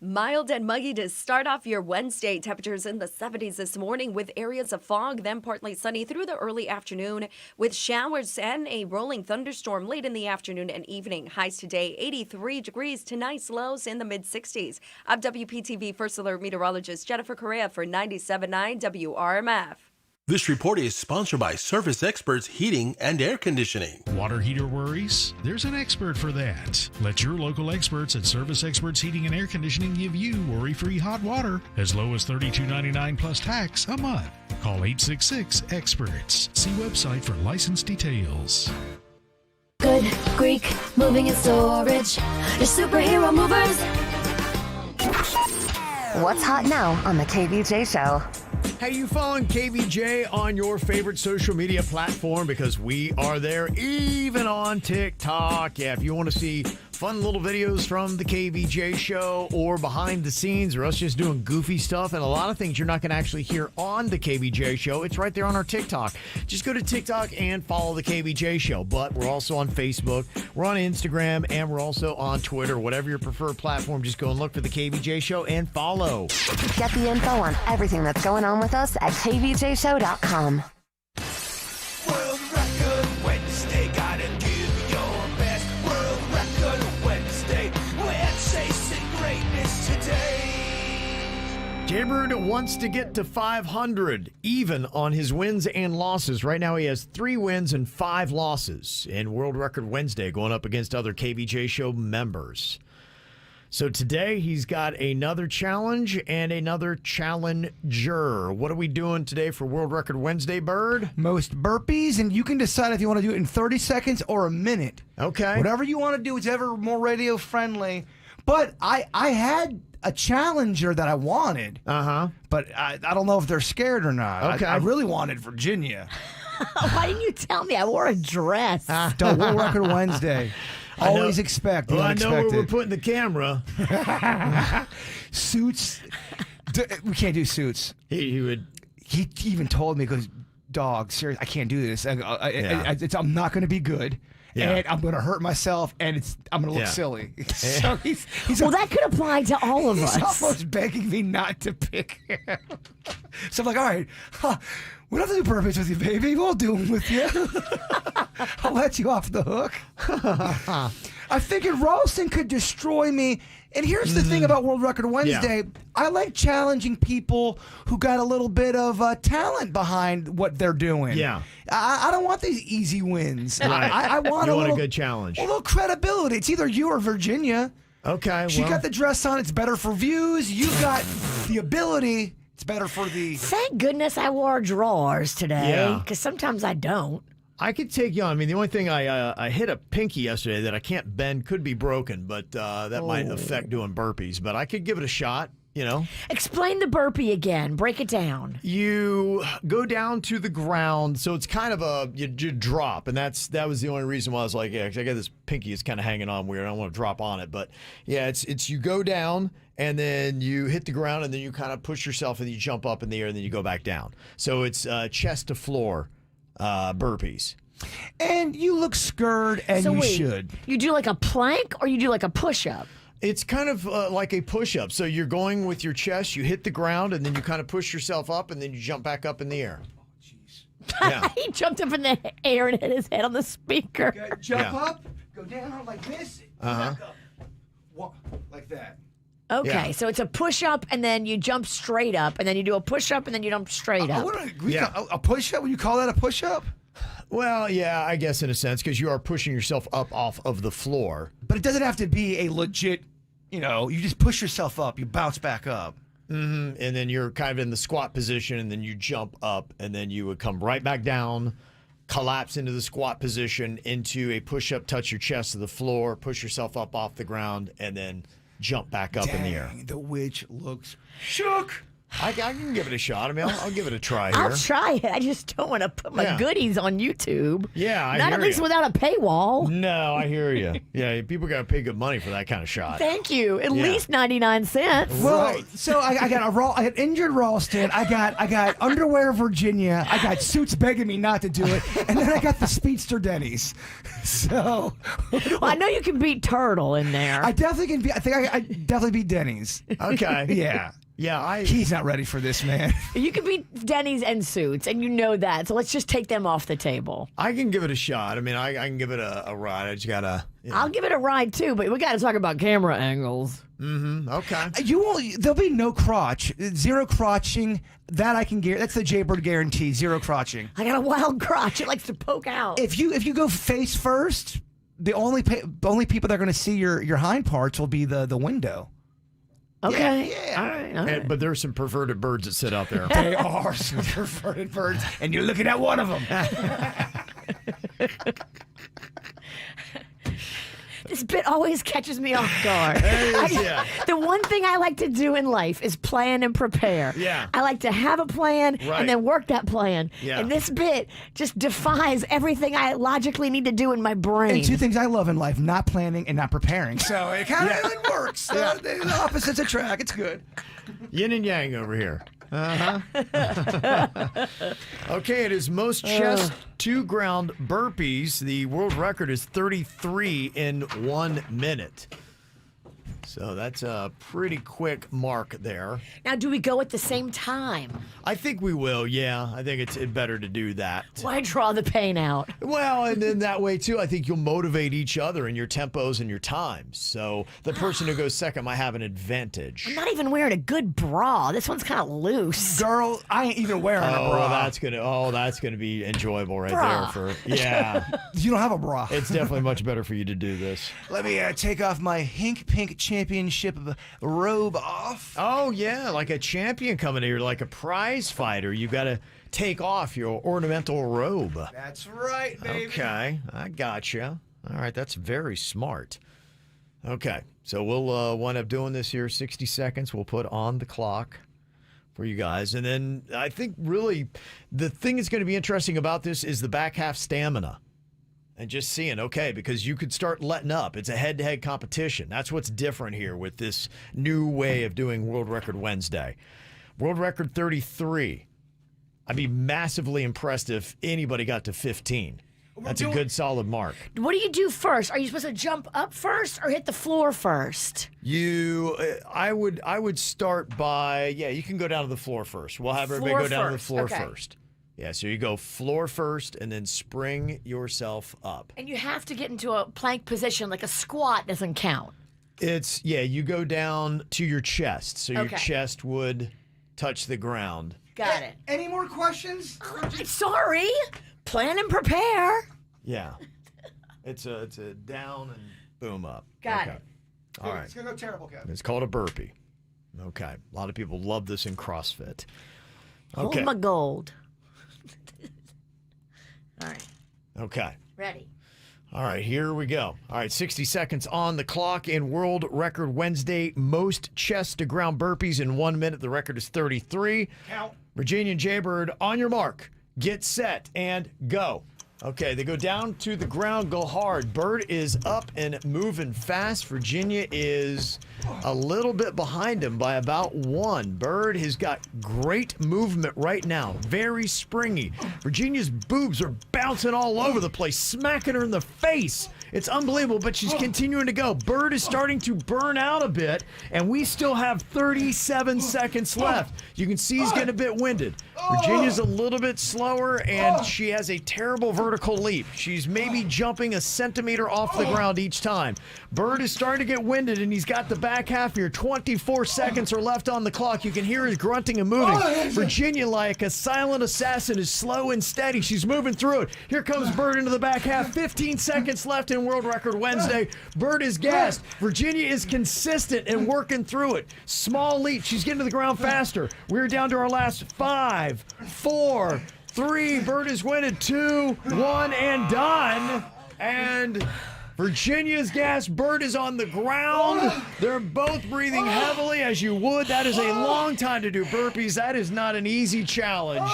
Mild and muggy to start off your Wednesday. Temperatures in the 70s this morning with areas of fog, then partly sunny through the early afternoon with showers and a rolling thunderstorm late in the afternoon and evening. Highs today 83 degrees to nice lows in the mid-60s. I'm WPTV First Alert meteorologist Jennifer Correa for 97.9 WRMF. This report is sponsored by Service Experts Heating and Air Conditioning. Water heater worries? There's an expert for that. Let your local experts at Service Experts Heating and Air Conditioning give you worry-free hot water as low as $32.99 plus tax a month. Call 866-EXPERTS. See website for license details. Good Greek moving and storage. Your superhero movers. What's hot now on the KVJ Show? Hey, you following KVJ on your favorite social media platform? Because we are there, even on TikTok. Yeah, if you want to see fun little videos from the KVJ show or behind the scenes or us just doing goofy stuff and a lot of things you're not going to actually hear on the KVJ show. It's right there on our TikTok. Just go to TikTok and follow the KVJ show. But we're also on Facebook, we're on Instagram, and we're also on Twitter. Whatever your preferred platform, just go and look for the KVJ show and follow. Get the info on everything that's going on with us at kvjshow.com. World Record Wednesday, gotta give your best. World Record Wednesday, we're chasing greatness today. Jaybird wants to get to 500, even on his wins and losses. Right now he has 3 wins and 5 losses in World Record Wednesday, going up against other KVJ show members. So today he's got another challenge and another challenger. What are we doing today for World Record Wednesday, Bird? Most burpees, and you can decide if you want to do it in 30 seconds or a minute. Okay. Whatever you want to do, whichever more radio friendly. But I had a challenger that I wanted. But I don't know if they're scared or not. Okay. I really wanted Virginia. Why didn't you tell me? I wore a dress. World Record Wednesday. Always expect the unexpected. I know where we're putting the camera. Suits. We can't do suits. He would. He even told me, because, dog, seriously, I can't do this. I'm not going to be good. Yeah. And I'm going to hurt myself, and I'm going to look silly. So he's well, that could apply to all of us. He's almost begging me not to pick him. So I'm like, all right, we don't have to do burpees with you, baby. We'll do them with you. I'll let you off the hook. I figured Ralston could destroy me. And here's the thing about World Record Wednesday. I like challenging people who got a little bit of talent behind what they're doing. Yeah. I don't want these easy wins. Right. I want a good challenge. A little credibility. It's either you or Virginia. Okay. She got the dress on. It's better for views. You got the ability. It's better for the... Thank goodness I wore drawers today, because sometimes I don't. I could take you on. I mean, the only thing I hit a pinky yesterday that I can't bend, could be broken, but that might affect doing burpees. But I could give it a shot, you know. Explain the burpee again. Break it down. You go down to the ground, so it's kind of you drop, and that was the only reason why I was like, yeah, 'cause I got this pinky is kind of hanging on weird. I don't want to drop on it, but yeah, it's you go down. And then you hit the ground, and then you kind of push yourself, and you jump up in the air, and then you go back down. So it's chest to floor burpees. And you look scared, and you should. You do like a plank, or you do like a push-up? It's kind of like a push-up. So you're going with your chest, you hit the ground, and then you kind of push yourself up, and then you jump back up in the air. Yeah. He jumped up in the air and hit his head on the speaker. Jump up, go down like this, back up. Walk like that. Okay, so it's a push-up, and then you jump straight up, and then you do a push-up, and then you jump straight up. A push-up? Would you call that a push-up? Well, yeah, I guess in a sense, because you are pushing yourself up off of the floor. But it doesn't have to be a legit, you just push yourself up, you bounce back up. Mm-hmm. And then you're kind of in the squat position, and then you jump up, and then you would come right back down, collapse into the squat position, into a push-up, touch your chest to the floor, push yourself up off the ground, and then jump back up in the air. The witch looks shook. I can give it a shot. I mean, I'll give it a try here. I'll try it. I just don't want to put my goodies on YouTube. Yeah, Not at least without a paywall. No, I hear you. Yeah, people got to pay good money for that kind of shot. Thank you. At least 99 cents. Well, so I got injured Ralston. I got underwear Virginia. I got suits begging me not to do it, and then I got the speedster Denny's. So well, I know you can beat Turtle in there. I definitely can beat. I think I definitely beat Denny's. Okay. Yeah. Yeah, he's not ready for this, man. You can beat Denny's and Suits, and you know that. So let's just take them off the table. I can give it a shot. I mean, I can give it a ride. I just gotta. I'll give it a ride too, but we got to talk about camera angles. Mm-hmm. Okay. There'll be no crotch, zero crotching. That I can guarantee. That's the Jaybird guarantee. Zero crotching. I got a wild crotch. It likes to poke out. If you go face first, the only people that are going to see your hind parts will be the window. Okay. Yeah. All right. But there's some perverted birds that sit out there. They are some perverted birds, and you're looking at one of them. This bit always catches me off guard. Yeah. The one thing I like to do in life is plan and prepare. Yeah. I like to have a plan Right. and then work that plan. Yeah. And this bit just defies everything I logically need to do in my brain. And two things I love in life: not planning and not preparing. So it kind of it works. The opposites attract. It's good. Yin and yang over here. Okay, it is most chest to ground burpees. The world record is 33 in 1 minute. So that's a pretty quick mark there. Now, do we go at the same time? I think we will, yeah. I think it's better to do that. Why draw the pain out? Well, and then that way, too, I think you'll motivate each other in your tempos and your times. So the person who goes second might have an advantage. I'm not even wearing a good bra. This one's kind of loose. Girl, I ain't even wearing a bra. That's gonna be enjoyable right Bra. there. Yeah. You don't have a bra. It's definitely much better for you to do this. Let me take off my Hink Pink Championship robe off. Oh, yeah, like a champion coming here, like a prize fighter. You got to take off your ornamental robe. That's right, baby. Okay, I gotcha. All right, that's very smart. Okay, so we'll wind up doing this here 60 seconds. We'll put on the clock for you guys. And then I think really the thing that's going to be interesting about this is the back half stamina. And just seeing, okay, because you could start letting up. It's a head-to-head competition. That's what's different here with this new way of doing World Record Wednesday. World Record 33. I'd be massively impressed if anybody got to 15. That's a good, solid mark. What do you do first? Are you supposed to jump up first or hit the floor first? I would start by, you can go down to the floor first. We'll have everybody go down to the floor first. Yeah, so you go floor first and then spring yourself up. And you have to get into a plank position, like a squat doesn't count. You go down to your chest. So your chest would touch the ground. Got it. Any more questions? Sorry. Plan and prepare. Yeah. It's a down and boom up. Got it. All right. It's going to go terrible, Kevin. It's called a burpee. Okay. A lot of people love this in CrossFit. Okay. Hold my gold. All right. Okay. Ready. All right, here we go. All right, 60 seconds on the clock in World Record Wednesday. Most chest to ground burpees in 1 minute. The record is 33. Count. Virginia and Jaybird, on your mark, get set, and go. Okay, they go down to the ground, go hard. Bird is up and moving fast. Virginia is a little bit behind him by about 1. Bird has got great movement right now. Very springy. Virginia's boobs are bouncing all over the place, smacking her in the face. It's unbelievable, but she's continuing to go. Bird is starting to burn out a bit, and we still have 37 seconds left. You can see he's getting a bit winded. Virginia's a little bit slower, and she has a terrible vertical leap. She's maybe jumping a centimeter off the ground each time. Bird is starting to get winded, and he's got the back half here. 24 seconds are left on the clock. You can hear his grunting and moving. Virginia, like a silent assassin, is slow and steady. She's moving through it. Here comes Bird into the back half. 15 seconds left in World Record Wednesday. Bird is gassed. Virginia is consistent and working through it. Small leap. She's getting to the ground faster. We're down to our last 5, 4, 3. Bird is winded. 2, 1, and done. And Virginia's gas. Bird is on the ground. They're both breathing heavily as you would. That is a long time to do burpees. That is not an easy challenge.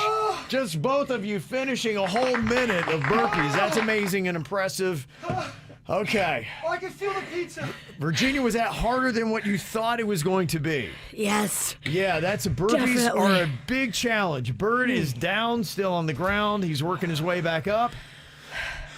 Just both of you finishing a whole minute of burpees. That's amazing and impressive. Okay. Oh, I can feel the pizza. Virginia, was that harder than what you thought it was going to be? Yes. Yeah, burpees Definitely. are a big challenge. Bird is down, still on the ground. He's working his way back up.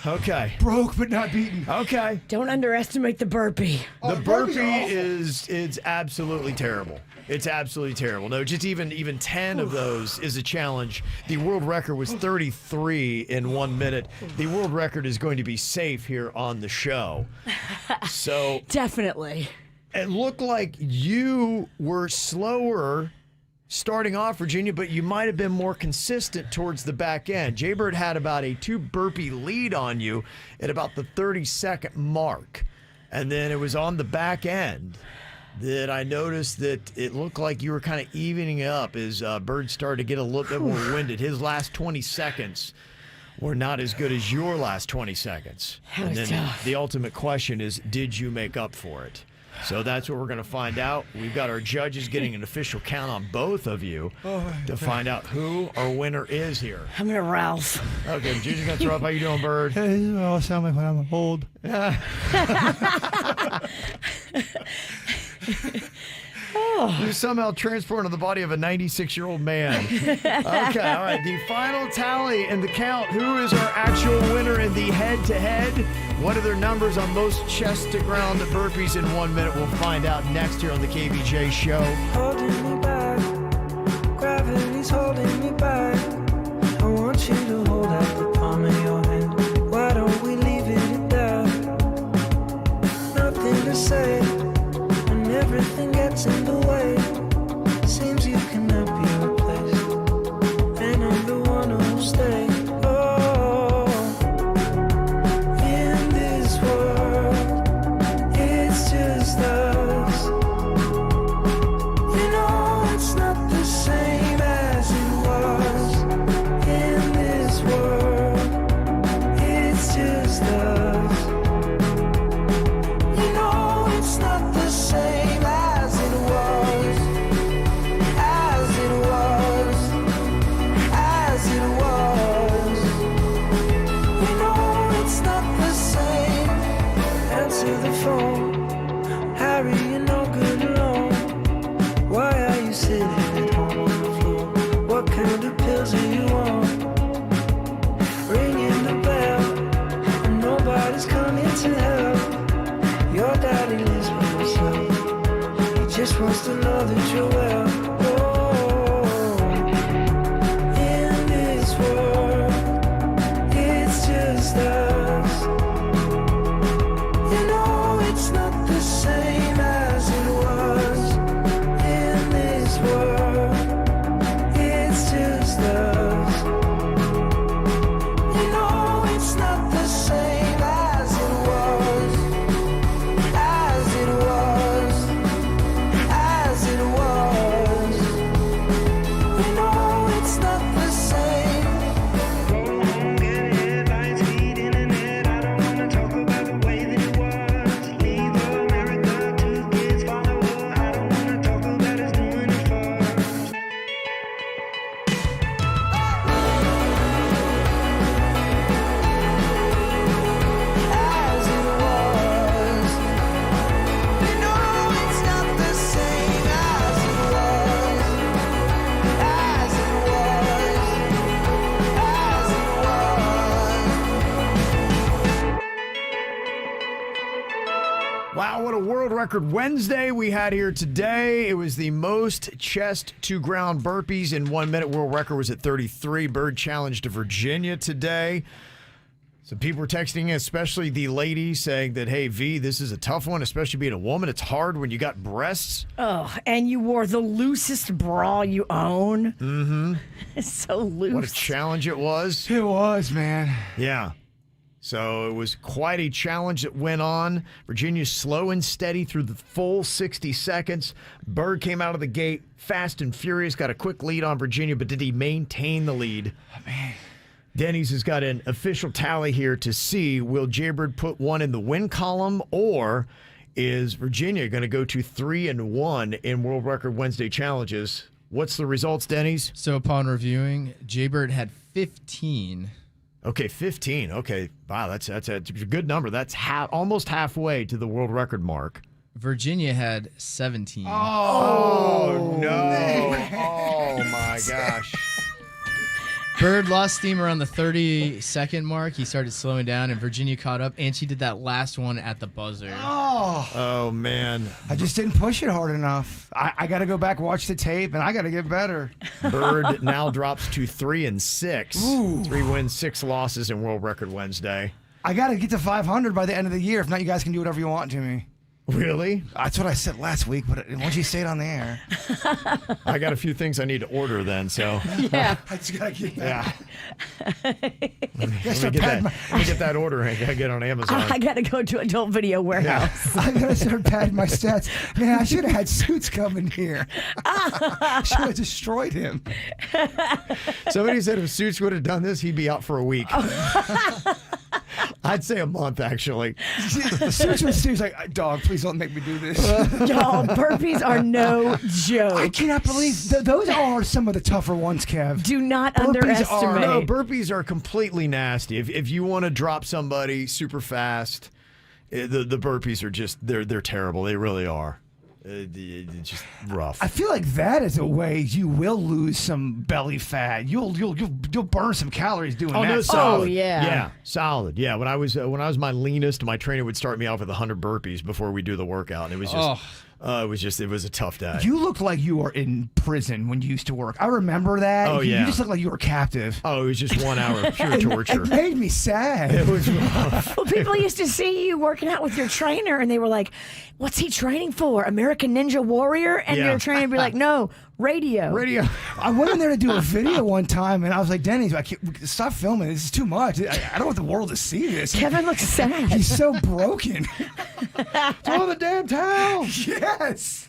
Okay. Broke but not beaten. Okay. Don't underestimate the burpee. The burpee is absolutely terrible. It's absolutely terrible. No, just even 10 of those is a challenge. The world record was 33 in 1 minute. The world record is going to be safe here on the show. So Definitely. it looked like you were slower starting off, Virginia, but you might have been more consistent towards the back end. Jaybird had about a 2 burpee lead on you at about the 30-second mark. And then it was on the back end that I noticed that it looked like you were kind of evening up as Bird started to get a little bit more winded. His last 20 seconds were not as good as your last 20 seconds. That And was then tough. the ultimate question is, did you make up for it? So that's what we're going to find out. We've got our judges getting an official count on both of you to find out who our winner is here. I'm going to Ralph. Okay, Ginger got throw up. How you doing, Bird? Hey, this is what I sound like when I'm old. You somehow transported the body of a 96-year-old man. Okay, all right. The final tally and the count. Who is our actual winner in the head-to-head? What are their numbers on most chest-to-ground burpees in 1 minute? We'll find out next here on the KVJ Show. Holding me back, gravity's holding me back. I want you to hold out the palm of your hand. Why don't we leave it at that? Nothing to say, and everything gets in the way. Seems you cannot be replaced, and I'm the one who'll stay. Oh, in this world, it's just us. You know it's not the same as it was. In this world, it's just us. You know it's not the same as it was. As it was. As it was. You know it's not the same. Answer the phone. Harry, you're no good alone. Why are you sitting at home on the floor? What kind of pills are you on? Ringing the bell, and nobody's coming to help. Your daddy lives by himself. He just wants to know that you're well. Oh, in this world, it's just us. You know it's not the same as it was. In this world, it's just us. You know it's not the same as it was. As it was. As it was. You know it's not the same. Go home, get headlines, feed internet. I don't wanna talk about the way that it was. Leave America, 2 kids follow her. I don't wanna talk about us doing it first. As it was. You know it's not the same as it was. As it was. As it was. Wow, what a world record Wednesday we had here today. It was the most chest-to-ground burpees in 1 minute. World record was at 33. Bird challenged to Virginia today. Some people were texting in, especially the lady, saying that, hey, V, this is a tough one, especially being a woman. It's hard when you got breasts. Oh, and you wore the loosest bra you own. Mm-hmm. It's so loose. What a challenge it was. It was, man. Yeah. So it was quite a challenge that went on. Virginia slow and steady through the full 60 seconds. Bird came out of the gate fast and furious, got a quick lead on Virginia, but did he maintain the lead? Oh, man. Denny's has got an official tally here to see, will Jaybird put one in the win column, or is Virginia going to go to 3-1 in World Record Wednesday challenges? What's the results, Denny's? So upon reviewing, Jaybird had 15. Okay, 15. Okay, wow, that's a good number. That's almost halfway to the world record mark. Virginia had 17. Oh no! Oh my gosh! Bird lost steam around the 30-second mark. He started slowing down, and Virginia caught up, and she did that last one at the buzzer. Oh man! I just didn't push it hard enough. I got to go back, watch the tape, and I got to get better. Bird now drops to 3-6. Ooh. 3 wins, 6 losses in World Record Wednesday. I got to get to 500 by the end of the year. If not, you guys can do whatever you want to me. Really? That's what I said last week, but why don't you say it on the air? I got a few things I need to order then, so. Yeah. I just got to get that. Let me get that order. I got to get on Amazon. I got to go to Adult Video Warehouse. I got to start padding my stats. Man, I should have had Suits coming here. Should have destroyed him. Somebody said if Suits would have done this, he'd be out for a week. I'd say a month, actually. Suits was like, dog, please don't make me do this. Y'all, burpees are no joke. I cannot believe those are some of the tougher ones, Kev. Do not No, underestimate. burpees are completely nasty. If you want to drop somebody super fast, the burpees are just they're terrible. They really are. It's just rough. I feel like that is a way you will lose some belly fat. You'll burn some calories doing that. No, solid. Oh, yeah. Yeah, solid. Yeah, when I was my leanest, my trainer would start me off with 100 burpees before we do the workout, and it was just it was a tough day. You look like you were in prison when you used to work. I remember that. Oh, yeah. You just look like you were captive. Oh, it was just 1 hour of pure torture. It made me sad. It was rough. Well, people used to see you working out with your trainer, and they were like, "What's he training for? American Ninja Warrior?" And Yeah. your trainer would be like, "No, radio." I went in there to do a video one time, and I was like, Denny, stop filming. This is too much. I don't want the world to see this. Kevin looks sad. He's so broken. Throw the damn towel. Yes.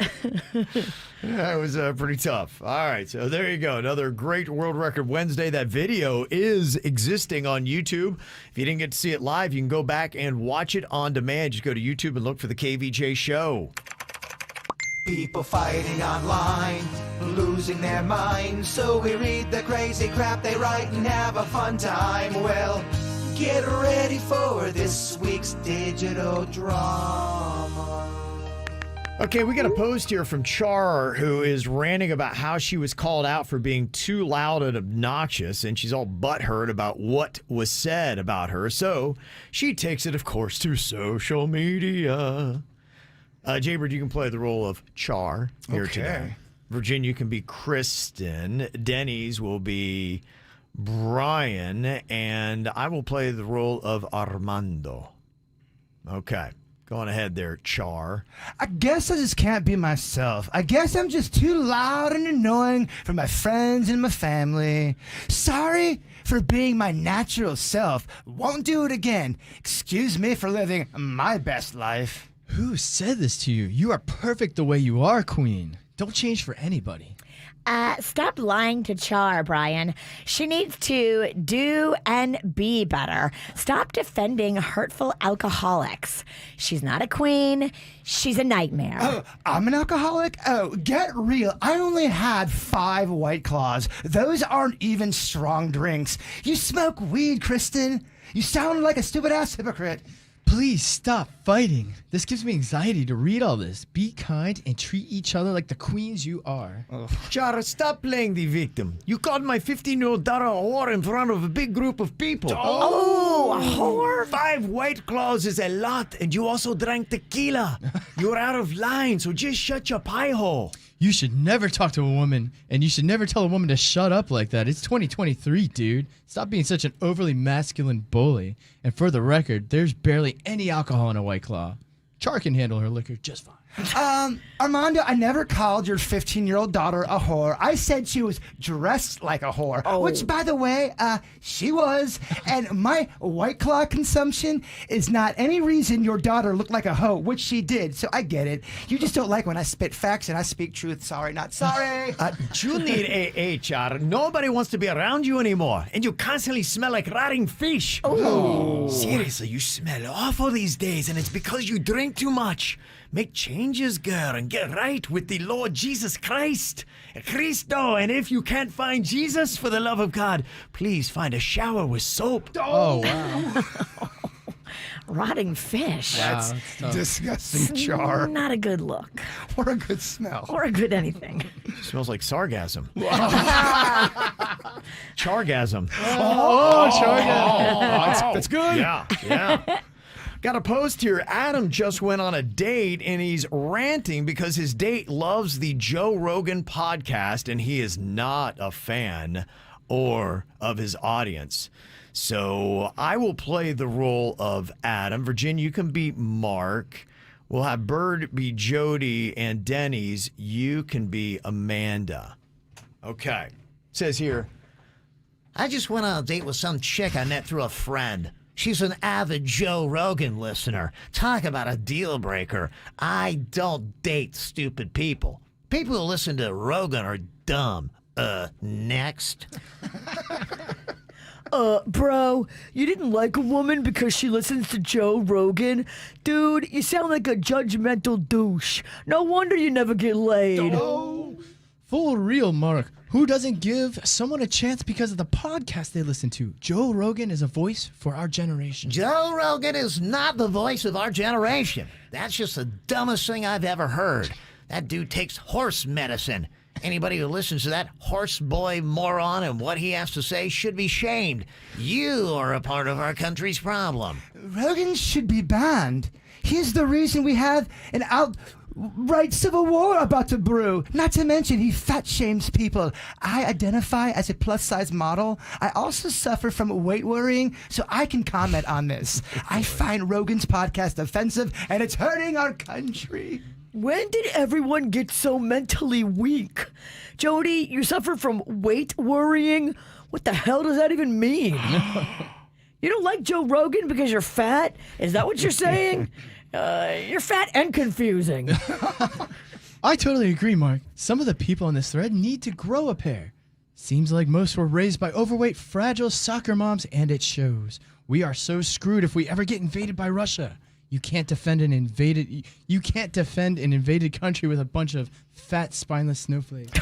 That was pretty tough. All right, so there you go. Another great World Record Wednesday. That video is existing on YouTube. If you didn't get to see it live, you can go back and watch it on demand. Just go to YouTube and look for the KVJ Show. People fighting online, losing their minds. So we read the crazy crap they write and have a fun time. Well, get ready for this week's digital drama. Okay, we got a post here from Char, who is ranting about how she was called out for being too loud and obnoxious, and she's all butthurt about what was said about her. So she takes it, of course, to social media. Jaybird, you can play the role of Char here today. Virginia can be Kristen. Denny's will be Brian. And I will play the role of Armando. Okay. Go on ahead there, Char. I guess I just can't be myself. I guess I'm just too loud and annoying for my friends and my family. Sorry for being my natural self. Won't do it again. Excuse me for living my best life. Who said this to you? You are perfect the way you are, Queen. Don't change for anybody. Stop lying to Char, Brian. She needs to do and be better. Stop defending hurtful alcoholics. She's not a queen. She's a nightmare. Oh, I'm an alcoholic? Oh, get real. I only had 5 White Claws. Those aren't even strong drinks. You smoke weed, Kristen. You sound like a stupid-ass hypocrite. Please stop fighting. This gives me anxiety to read all this. Be kind and treat each other like the queens you are. Char, stop playing the victim. You called my 15-year-old daughter a whore in front of a big group of people. Oh, a whore? 5 White Claws is a lot, and you also drank tequila. You're out of line, so just shut your pie hole. You should never talk to a woman, and you should never tell a woman to shut up like that. It's 2023, dude. Stop being such an overly masculine bully. And for the record, there's barely any alcohol in a White Claw. Char can handle her liquor just fine. Armando, I never called your 15-year-old daughter a whore. I said she was dressed like a whore, which, by the way, she was. And my White Claw consumption is not any reason your daughter looked like a hoe, which she did. So I get it. You just don't like when I spit facts and I speak truth. Sorry, not sorry. You need AA, Char. Nobody wants to be around you anymore, and you constantly smell like rotting fish. Oh. Seriously, you smell awful these days, and it's because you drink too much. Make changes, girl, and get right with the Lord Jesus Christ. Cristo, and if you can't find Jesus, for the love of God, please find a shower with soap. Oh, wow. Rotting fish. Wow, That's disgusting, Char. Not a good look. Or a good smell. Or a good anything. Smells like sargasm. Chargasm. Oh, Chargasm. That's good. Yeah. Got a post here. Adam just went on a date, and he's ranting because his date loves the Joe Rogan podcast, and he is not a fan or of his audience. So I will play the role of Adam. Virginia, you can be Mark. We'll have Bird be Jody, and Denny's, you can be Amanda. Okay. It says here, I just went on a date with some chick I met through a friend. She's an avid Joe Rogan listener. Talk about a deal breaker. I don't date stupid people. People who listen to Rogan are dumb. Next. Bro, you didn't like a woman because she listens to Joe Rogan? Dude, you sound like a judgmental douche. No wonder you never get laid. Oh, for real, Mark. Who doesn't give someone a chance because of the podcast they listen to? Joe Rogan is a voice for our generation. Joe Rogan is not the voice of our generation. That's just the dumbest thing I've ever heard. That dude takes horse medicine. Anybody who listens to that horse boy moron and what he has to say should be shamed. You are a part of our country's problem. Rogan should be banned. He's the reason we have an outright civil war about to brew. Not to mention, he fat shames people. I identify as a plus-size model. I also suffer from weight worrying, so I can comment on this. I find Rogan's podcast offensive, and it's hurting our country. When did everyone get so mentally weak? Jody, you suffer from weight worrying? What the hell does that even mean? You don't like Joe Rogan because you're fat? Is that what you're saying? You're fat and confusing. I totally agree, Mark. Some of the people on this thread need to grow a pair. Seems like most were raised by overweight, fragile soccer moms, and it shows. We are so screwed if we ever get invaded by Russia. You can't defend an invaded country with a bunch of fat, spineless snowflakes.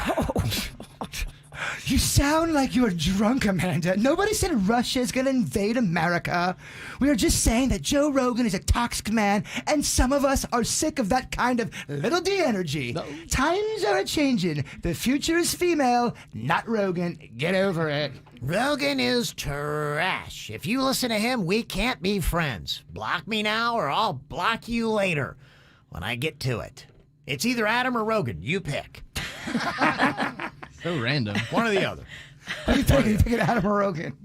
You sound like you're drunk, Amanda. Nobody said Russia is going to invade America. We are just saying that Joe Rogan is a toxic man, and some of us are sick of that kind of little D energy. No. Times are changing. The future is female, not Rogan. Get over it. Rogan is trash. If you listen to him, we can't be friends. Block me now or I'll block you later when I get to it. It's either Adam or Rogan. You pick. So random. One or the other. What are you picking? You picking Adam or Rogan?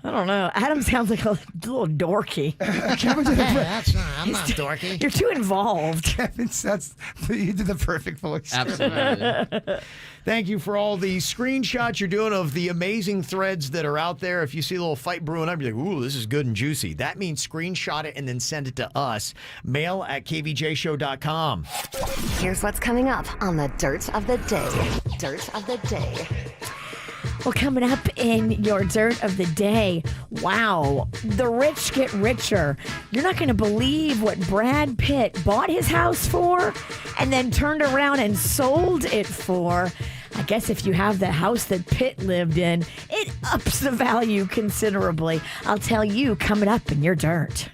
I don't know. Adam sounds like a little dorky. I'm not dorky. You're too involved. Kevin, you did the perfect voice. Absolutely. Thank you for all the screenshots you're doing of the amazing threads that are out there. If you see a little fight brewing up, you're like, ooh, this is good and juicy. That means screenshot it and then send it to us. Mail at kvjshow.com. Here's what's coming up on the Dirt of the Day. Dirt of the Day. Well, coming up in your Dirt of the Day, wow, the rich get richer. You're not going to believe what Brad Pitt bought his house for and then turned around and sold it for. I guess if you have the house that Pitt lived in, it ups the value considerably. I'll tell you coming up in your Dirt.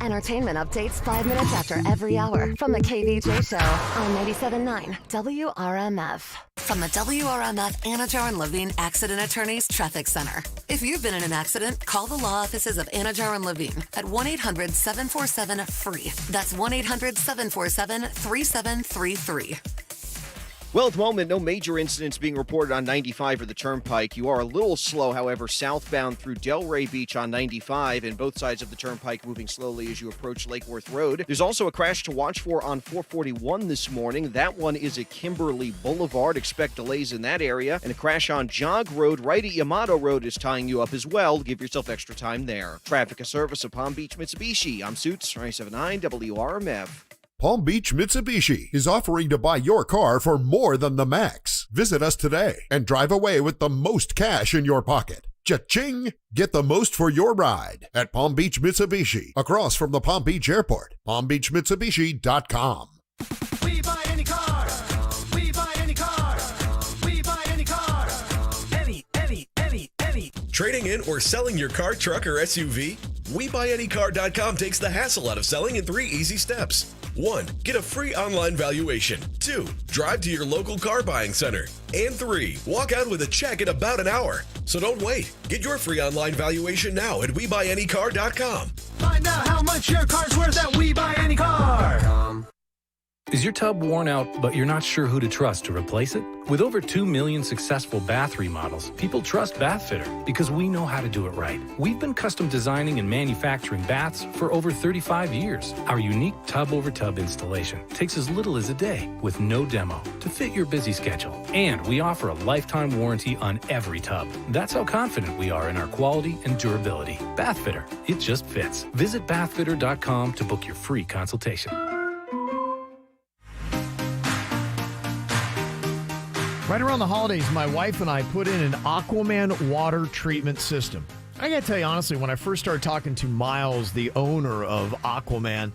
Entertainment updates 5 minutes after every hour from the KVJ Show on 97.9 WRMF. From the WRMF Anajar and Levine Accident Attorneys Traffic Center. If you've been in an accident, call the law offices of Anajar and Levine at 1-800-747-FREE. That's 1-800-747-3733. Well, at the moment, no major incidents being reported on 95 or the Turnpike. You are a little slow, however, southbound through Delray Beach on 95, and both sides of the Turnpike moving slowly as you approach Lake Worth Road. There's also a crash to watch for on 441 this morning. That one is at Kimberly Boulevard. Expect delays in that area. And a crash on Jog Road right at Yamato Road is tying you up as well. Give yourself extra time there. Traffic, a service of Palm Beach Mitsubishi. I'm Suits, 97.9 WRMF. Palm Beach Mitsubishi is offering to buy your car for more than the max. Visit us today and drive away with the most cash in your pocket. Cha-ching! Get the most for your ride at Palm Beach Mitsubishi, across from the Palm Beach Airport. PalmBeachMitsubishi.com. We buy any car. We buy any car. We buy any car. Any. Trading in or selling your car, truck, or SUV? WeBuyAnyCar.com takes the hassle out of selling in 3 easy steps. 1. Get a free online valuation. 2. Drive to your local car buying center. And 3. Walk out with a check in about an hour. So don't wait. Get your free online valuation now at WeBuyAnyCar.com. Find out how much your car's worth at We Buy Any Car. Is your tub worn out, but you're not sure who to trust to replace it? With over 2 million successful bath remodels, people trust Bathfitter because we know how to do it right. We've been custom designing and manufacturing baths for over 35 years. Our unique tub-over-tub installation takes as little as a day with no demo to fit your busy schedule. And we offer a lifetime warranty on every tub. That's how confident we are in our quality and durability. Bathfitter, it just fits. Visit bathfitter.com to book your free consultation. Right around the holidays, my wife and I put in an Aquaman water treatment system. I gotta tell you honestly, when I first started talking to Miles, the owner of Aquaman,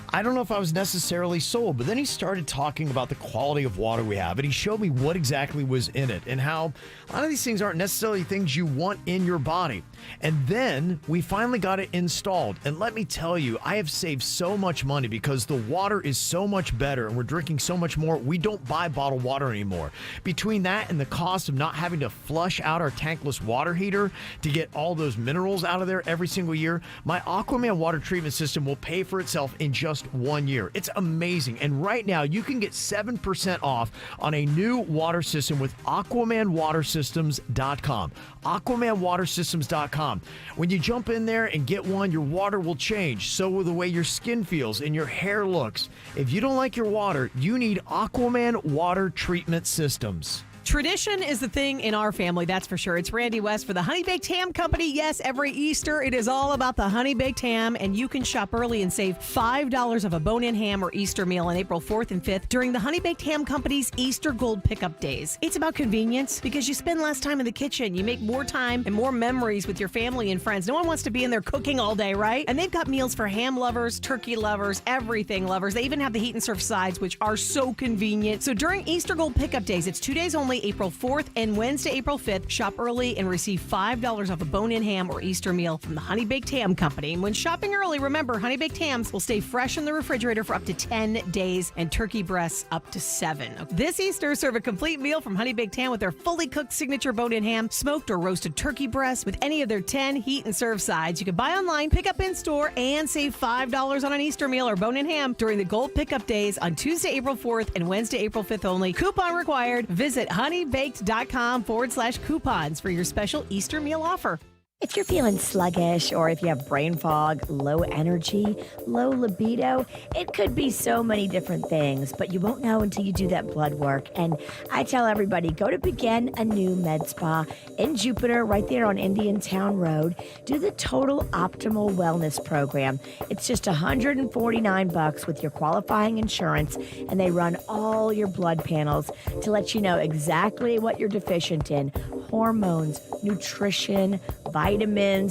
I don't know if I was necessarily sold, but then he started talking about the quality of water we have, and he showed me what exactly was in it and how a lot of these things aren't necessarily things you want in your body. And then we finally got it installed, and let me tell you, I have saved so much money because the water is so much better, and we're drinking so much more. We don't buy bottled water anymore. Between that and the cost of not having to flush out our tankless water heater to get all those minerals out of there every single year, my Aquaman water treatment system will pay for itself in just 1 year. It's amazing. And right now you can get 7% off on a new water system with AquamanWaterSystems.com. AquamanWaterSystems.com. When you jump in there and get one, your water will change. So will the way your skin feels and your hair looks. If you don't like your water, you need Aquaman Water Treatment Systems. Tradition is the thing in our family, that's for sure. It's Randy West for the Honey Baked Ham Company. Yes, every Easter, it is all about the Honey Baked Ham, and you can shop early and save $5 of a bone-in ham or Easter meal on April 4th and 5th during the Honey Baked Ham Company's Easter Gold Pickup Days. It's about convenience because you spend less time in the kitchen. You make more time and more memories with your family and friends. No one wants to be in there cooking all day, right? And they've got meals for ham lovers, turkey lovers, everything lovers. They even have the heat and serve sides, which are so convenient. So during Easter Gold Pickup Days, it's 2 days only, April 4th and Wednesday, April 5th. Shop early and receive $5 off a bone-in ham or Easter meal from the Honey Baked Ham Company. And when shopping early, remember, Honey Baked Hams will stay fresh in the refrigerator for up to 10 days and turkey breasts up to 7. This Easter, serve a complete meal from Honey Baked Ham with their fully cooked signature bone-in ham, smoked or roasted turkey breasts with any of their 10 heat and serve sides. You can buy online, pick up in store, and save $5 on an Easter meal or bone-in ham during the Gold Pickup Days on Tuesday, April 4th and Wednesday, April 5th only. Coupon required. Visit honeybaked.com/coupons for your special Easter meal offer. If you're feeling sluggish or if you have brain fog, low energy, low libido, it could be so many different things, but you won't know until you do that blood work. And I tell everybody, go to Begin a New Med Spa in Jupiter, right there on Indian Town Road. Do the Total Optimal Wellness Program. It's just $149 with your qualifying insurance, and they run all your blood panels to let you know exactly what you're deficient in. Hormones, nutrition, vitamins.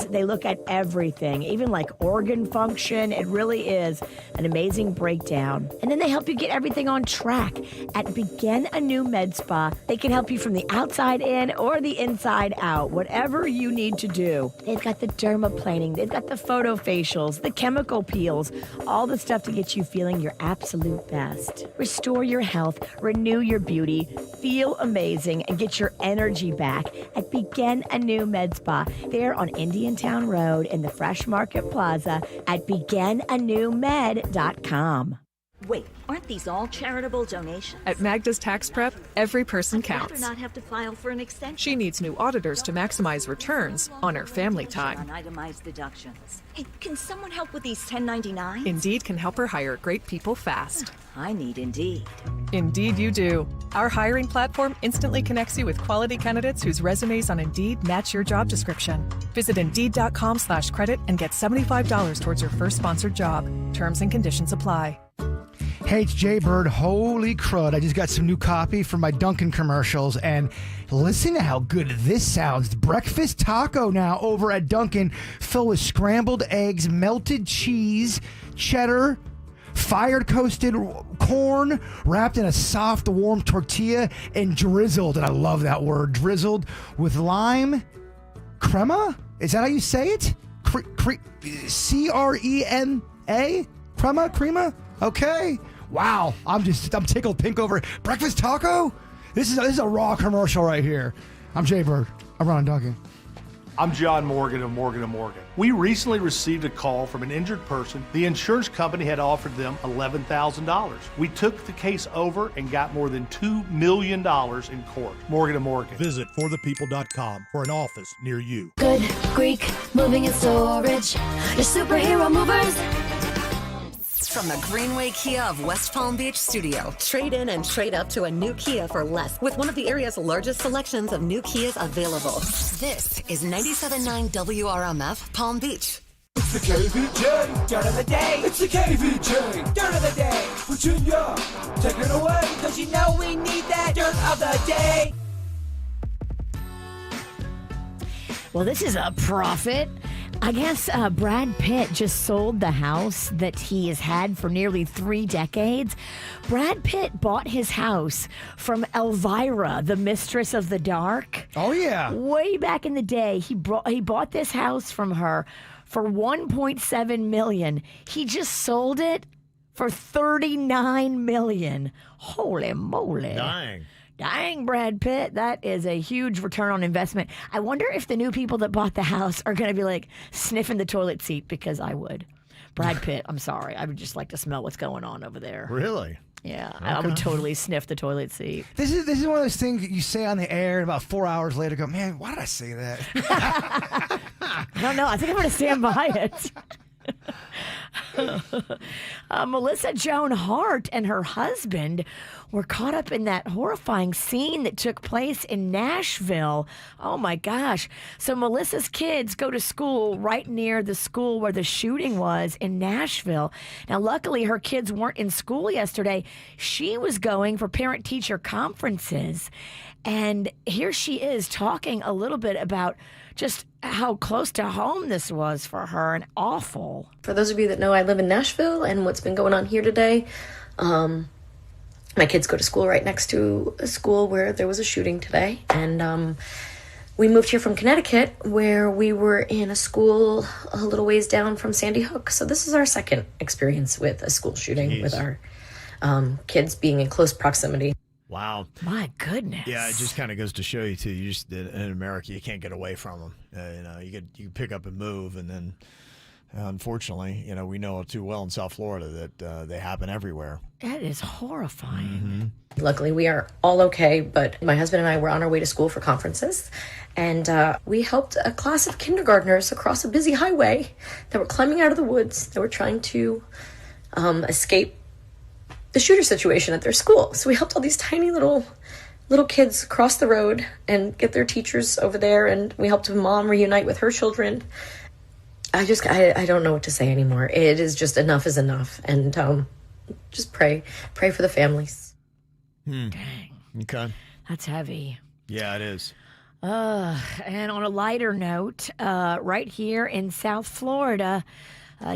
They look at everything, even like organ function. It really is an amazing breakdown. And then they help you get everything on track. At Begin a New Med Spa, they can help you from the outside in or the inside out, whatever you need to do. They've got the dermaplaning, they've got the photo facials, the chemical peels, all the stuff to get you feeling your absolute best. Restore your health, renew your beauty, feel amazing, and get your energy back at Begin a New Med Spa. They're on Indian Town Road in the Fresh Market Plaza at beginanewmed.com. Wait, aren't these all charitable donations? At Magda's Tax Prep, every person counts. I'd rather not have to file for an extension. She needs new auditors to maximize returns on her family time. On itemized deductions. Hey, can someone help with these 1099s? Indeed can help her hire great people fast. I need Indeed. Indeed you do. Our hiring platform instantly connects you with quality candidates whose resumes on Indeed match your job description. Visit Indeed.com/credit and get $75 towards your first sponsored job. Terms and conditions apply. Hey, it's Jay Bird. Holy crud. I just got some new copy for my Dunkin' commercials, and listen to how good this sounds. Breakfast taco now over at Dunkin', filled with scrambled eggs, melted cheese, cheddar, fired toasted corn, wrapped in a soft, warm tortilla, and drizzled, and I love that word, drizzled with lime crema? Is that how you say it? C-R-E-M-A? Crema? Okay. Wow, I'm tickled pink over it. Breakfast taco? This is a raw commercial right here. I'm Jay Bird. I run on Dunkin'. I'm John Morgan of Morgan & Morgan. We recently received a call from an injured person. The insurance company had offered them $11,000. We took the case over and got more than $2 million in court. Morgan & Morgan. Visit forthepeople.com for an office near you. Good Greek moving and storage. Your superhero movers. From the Greenway Kia of West Palm Beach studio, trade in and trade up to a new Kia for less with one of the area's largest selections of new Kias available. This is 97.9 WRMF Palm Beach. It's the KVJ dirt of the day. It's the KVJ dirt of the day. Virginia, take it away, cause you know we need that dirt of the day. Well, this is a profit. I guess Brad Pitt just sold the house that he has had for nearly 3 decades. Brad Pitt bought his house from Elvira, the Mistress of the Dark. Oh, yeah. Way back in the day, he bought this house from her for $1.7 million. He just sold it for $39 million. Holy moly. Dang, Brad Pitt. That is a huge return on investment. I wonder if the new people that bought the house are going to be like sniffing the toilet seat, because I would. Brad Pitt, I'm sorry. I would just like to smell what's going on over there. Really? Yeah, I would totally sniff the toilet seat. This is one of those things that you say on the air, and about 4 hours later go, man, why did I say that? I don't know. I think I'm going to stand by it. Melissa Joan Hart and her husband were caught up in that horrifying scene that took place in Nashville. Oh my gosh. So Melissa's kids go to school right near the school where the shooting was in Nashville. Now, luckily, her kids weren't in school yesterday. She was going for parent-teacher conferences. And here she is talking a little bit about just how close to home this was for her, and awful. For those of you that know, I live in Nashville, and what's been going on here today, my kids go to school right next to a school where there was a shooting today. And we moved here from Connecticut, where we were in a school a little ways down from Sandy Hook. So this is our second experience with a school shooting with our kids being in close proximity. Wow. My goodness. Yeah, it just kind of goes to show you, too. You just in America, you can't get away from them. You pick up and move, and then unfortunately, we know too well in South Florida that they happen everywhere. That is horrifying. Luckily, we are all okay, but my husband and I were on our way to school for conferences, and we helped a class of kindergartners across a busy highway that were climbing out of the woods. They were trying to escape the shooter situation at their school. So we helped all these tiny little kids cross the road and get their teachers over there, and we helped a mom reunite with her children. I don't know what to say anymore. It is just enough is enough, and just pray for the families. Dang. Okay. That's heavy. Yeah, it is. And on a lighter note, right here in South Florida,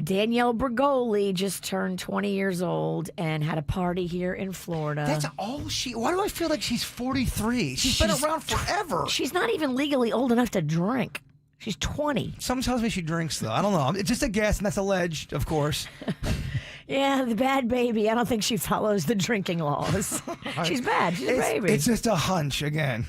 Danielle Bergoli just turned 20 years old and had a party here in Florida. That's all she... Why do I feel like she's 43? She's been around forever. She's not even legally old enough to drink. She's 20. Someone tells me she drinks, though. I don't know. It's just a guess, and that's alleged, of course. Yeah, the bad baby. I don't think she follows the drinking laws. She's bad. She's a baby. It's just a hunch, again.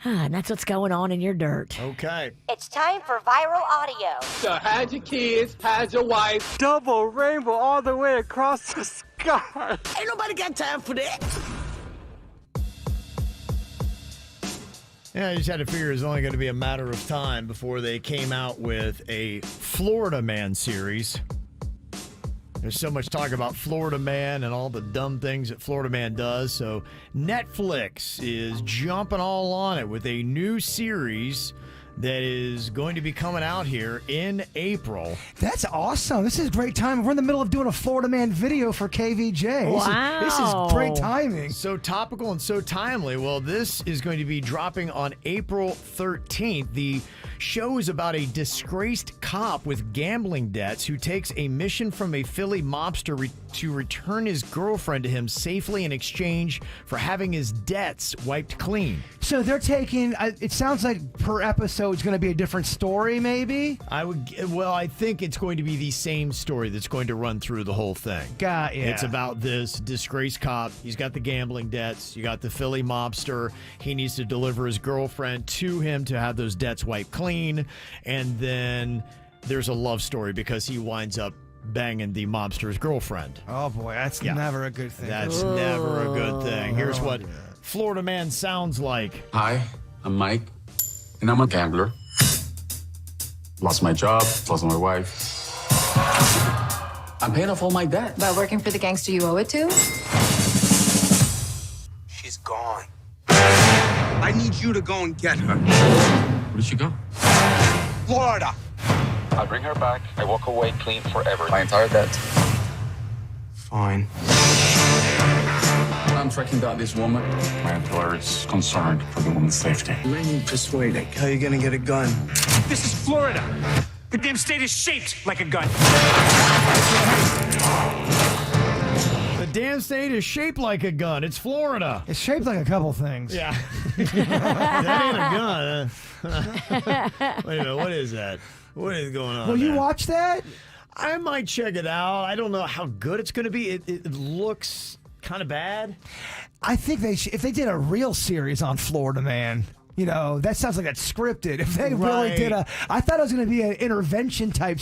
And that's what's going on in your dirt. Okay. It's time for viral audio. So how's your kids? How's your wife? Double rainbow all the way across the sky. Ain't nobody got time for that. Yeah, I just had to figure it's only going to be a matter of time before they came out with a Florida Man series. There's so much talk about Florida Man and all the dumb things that Florida Man does. So Netflix is jumping all on it with a new series that is going to be coming out here in April. That's awesome. This is great time. We're in the middle of doing a Florida Man video for KVJ. Wow. This is great timing. So topical and so timely. Well, this is going to be dropping on April 13th. The show is about a disgraced cop with gambling debts who takes a mission from a Philly mobster to return his girlfriend to him safely in exchange for having his debts wiped clean. So they're taking, it sounds like per episode it's going to be a different story, maybe? I think it's going to be the same story that's going to run through the whole thing. Yeah. It's about this disgraced cop. He's got the gambling debts. You got the Philly mobster. He needs to deliver his girlfriend to him to have those debts wiped clean. clean. And then there's a love story because he winds up banging the mobster's girlfriend. Oh, boy, that's never a good thing. That's never a good thing. Here's what Florida man sounds like. Hi, I'm Mike, and I'm a gambler. Lost my job, lost my wife. I'm paying off all my debt. By working for the gangster you owe it to? She's gone. I need you to go and get her. Where did she go? Florida. I bring her back. I walk away clean forever. My entire debt. Fine. I'm tracking down this woman. My employer is concerned for the woman's safety. Maybe persuading. How are you gonna get a gun? This is Florida. The damn state is shaped like a gun. The damn state is shaped like a gun. It's Florida. It's shaped like a couple things. Yeah. That ain't a gun. Wait a minute. What is that? What is going on? Will you there? watch that? I might check it out. I don't know how good it's going to be. It looks kind of bad. I think if they did a real series on Florida Man, that sounds like that's scripted. If they really did I thought it was going to be an intervention type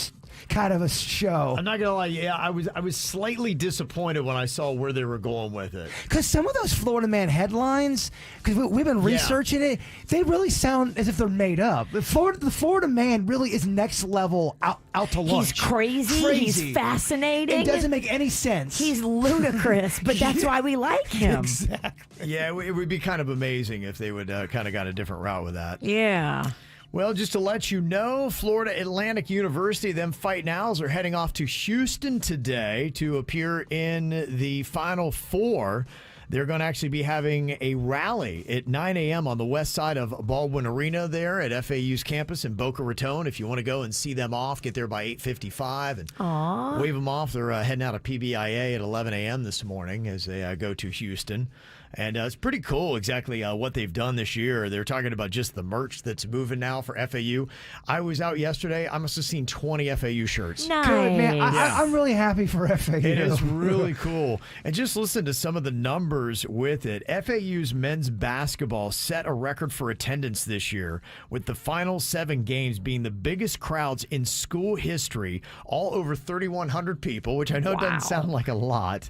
kind of a show. I'm not gonna lie, yeah, I was slightly disappointed when I saw where they were going with it. Because some of those Florida Man headlines, because we've been researching it, they really sound as if they're made up. The Florida Man really is next level out to lunch. He's crazy. He's fascinating. It doesn't make any sense. He's ludicrous, but that's why we like him. Exactly. Yeah, it would be kind of amazing if they would kind of got a different route with that. Yeah. Well, just to let you know, Florida Atlantic University, them Fighting Owls, are heading off to Houston today to appear in the Final Four. They're going to actually be having a rally at 9 a.m. on the west side of Baldwin Arena there at FAU's campus in Boca Raton. If you want to go and see them off, get there by 8:55 and wave them off. They're heading out of PBIA at 11 a.m. this morning as they go to Houston. And it's pretty cool exactly what they've done this year. They're talking about just the merch that's moving now for FAU. I was out yesterday. I must have seen 20 FAU shirts. Nice. Good, man. I'm really happy for FAU. It is really cool. And just listen to some of the numbers with it. FAU's men's basketball set a record for attendance this year, with the final 7 games being the biggest crowds in school history, all over 3,100 people, which I know doesn't sound like a lot.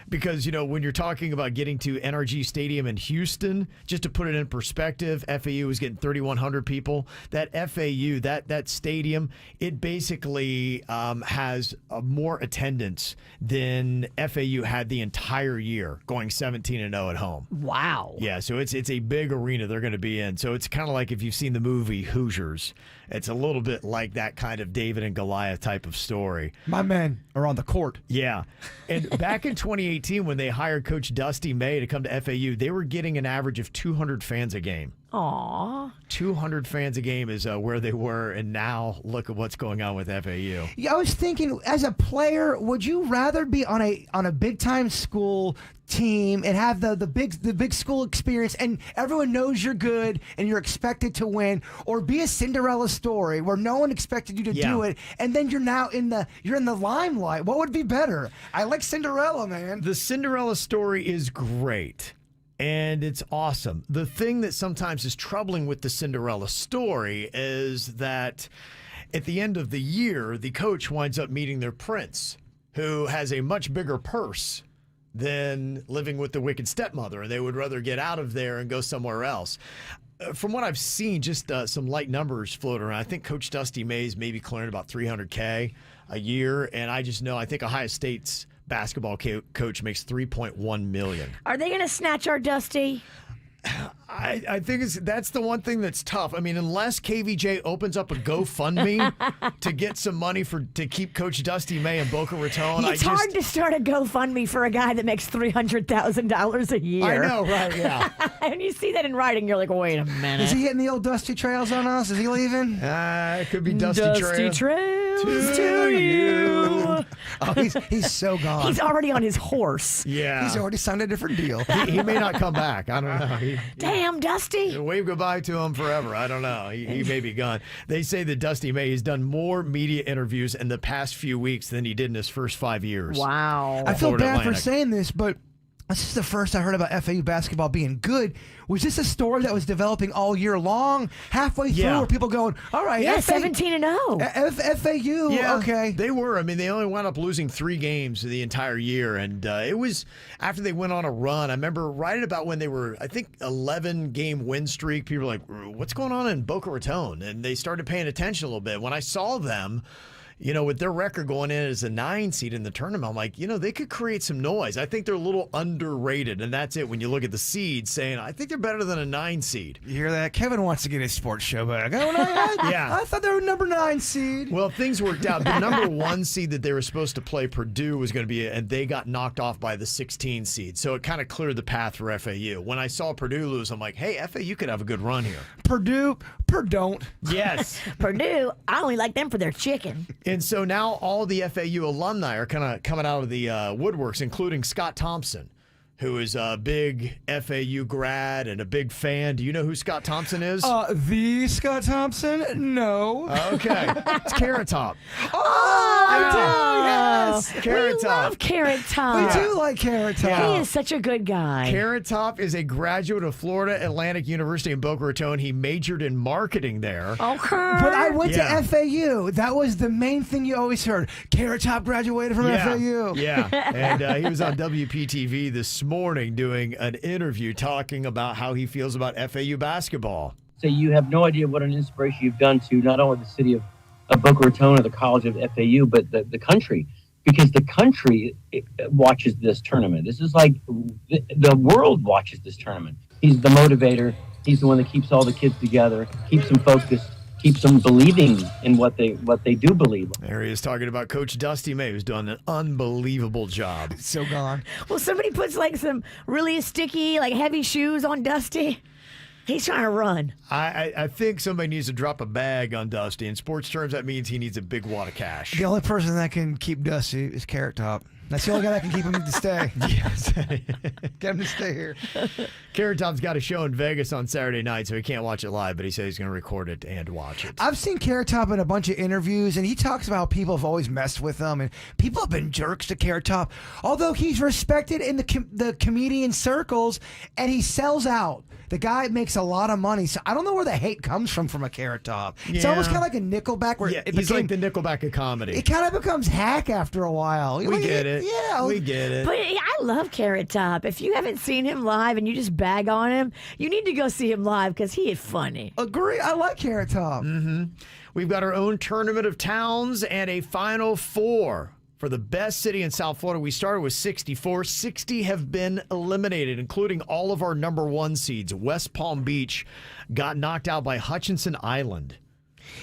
Because, when you're talking about getting to NRG Stadium in Houston, just to put it in perspective, FAU is getting 3,100 people. That FAU, that stadium, it basically has more attendance than FAU had the entire year, going 17-0 at home. Wow. Yeah, so it's a big arena they're going to be in. So it's kind of like if you've seen the movie Hoosiers. It's a little bit like that kind of David and Goliath type of story. My men are on the court. Yeah. And back in 2018, when they hired Coach Dusty May to come to FAU, they were getting an average of 200 fans a game. Aw. 200 fans a game is where they were, and now look at what's going on with FAU. Yeah, I was thinking, as a player, would you rather be on a big time school team and have the big school experience and everyone knows you're good and you're expected to win, or be a Cinderella story where no one expected you to do it and then you're now in the limelight? What would be better? I like Cinderella, man. The Cinderella story is great. And it's awesome. The thing that sometimes is troubling with the Cinderella story is that at the end of the year, the coach winds up meeting their prince, who has a much bigger purse than living with the wicked stepmother, and they would rather get out of there and go somewhere else. From what I've seen, just some light numbers float around. I think Coach Dusty Mays maybe clearing about $300K a year, and I think Ohio State's basketball coach makes $3.1 million. Are they going to snatch our Dusty? I think that's the one thing that's tough. I mean, unless KVJ opens up a GoFundMe to get some money to keep Coach Dusty May in Boca Raton. It's hard to start a GoFundMe for a guy that makes $300,000 a year. I know, right? Yeah. And you see that in writing, you're like, wait a minute. Is he hitting the old Dusty Trails on us? Is he leaving? It could be Dusty Trails to you. Oh, he's so gone. He's already on his horse. Yeah. He's already signed a different deal. He may not come back. I don't know. Damn, Dusty. Wave goodbye to him forever. I don't know. He may be gone. They say that Dusty May has done more media interviews in the past few weeks than he did in his first 5 years. Wow. I feel Florida bad Atlantic. for saying this, but This is the first I heard about FAU basketball being good. Was this a story that was developing all year long? Halfway through, Yeah. were people going, all right, Yeah, 17-0. FAU, Yeah, okay. They were. I mean, they only wound up losing 3 games the entire year. And it was after they went on a run. I remember right about when they were, I think, 11-game win streak. People were like, what's going on in Boca Raton? And they started paying attention a little bit. When I saw them, you know, with their record going in as a 9 seed in the tournament, I'm like, you know, they could create some noise. I think they're a little underrated, and that's it. When you look at the seeds, saying, I think they're better than a 9 seed. You hear that? Kevin wants to get his sports show back. Yeah. I thought they were number 9 seed. Well, things worked out. The number 1 seed that they were supposed to play, Purdue, was going to be, and they got knocked off by the 16 seed. So it kind of cleared the path for FAU. When I saw Purdue lose, I'm like, hey, FAU could have a good run here. Purdue don't. Yes. Purdue, I only like them for their chicken. And so now all the FAU alumni are kind of coming out of the woodworks, including Scott Thompson, who is a big FAU grad and a big fan. Do you know who Scott Thompson is? The Scott Thompson? No. Okay. It's Carrot Top. Oh, I do. Yes. Carrot We Top. love Carrot Top. We do like Carrot Top. He is such a good guy. Carrot Top is a graduate of Florida Atlantic University in Boca Raton. He majored in marketing there. Okay. But I went Yeah. to FAU. That was the main thing you always heard. Carrot Top graduated from FAU. Yeah. And he was on WPTV this morning doing an interview talking about how he feels about FAU basketball. So you have no idea what an inspiration you've done to not only the city of Boca Raton or the College of FAU, but the country. Because the country watches this tournament. This is like the world watches this tournament. He's the motivator. He's the one that keeps all the kids together, keeps them focused, keeps them believing in what they do believe. There he is talking about Coach Dusty May, who's done an unbelievable job. So gone. Well, somebody puts like some really sticky, like heavy shoes on Dusty. He's trying to run. I think somebody needs to drop a bag on Dusty. In sports terms, that means he needs a big wad of cash. The only person that can keep Dusty is Carrot Top. That's the only guy that can keep him to stay. Yes. Get him to stay here. Carrot Top's got a show in Vegas on Saturday night, so he can't watch it live, but he says he's going to record it and watch it. I've seen Carrot Top in a bunch of interviews, and he talks about how people have always messed with him, and people have been jerks to Carrot Top. Although he's respected in the comedian circles, and he sells out. The guy makes a lot of money, so I don't know where the hate comes from a Carrot Top. It's Yeah. almost kind of like a Nickelback, where He's like the Nickelback of comedy. it kind of becomes hack after a while. We get it. Yeah, we get it. But I love Carrot Top. If you haven't seen him live and you just bag on him, you need to go see him live because he is funny. Agree. I like Carrot Top. Mm-hmm. We've got our own tournament of towns and a Final Four. For the best city in South Florida, we started with 64. 60 have been eliminated, including all of our number 1 seeds. West Palm Beach got knocked out by Hutchinson Island.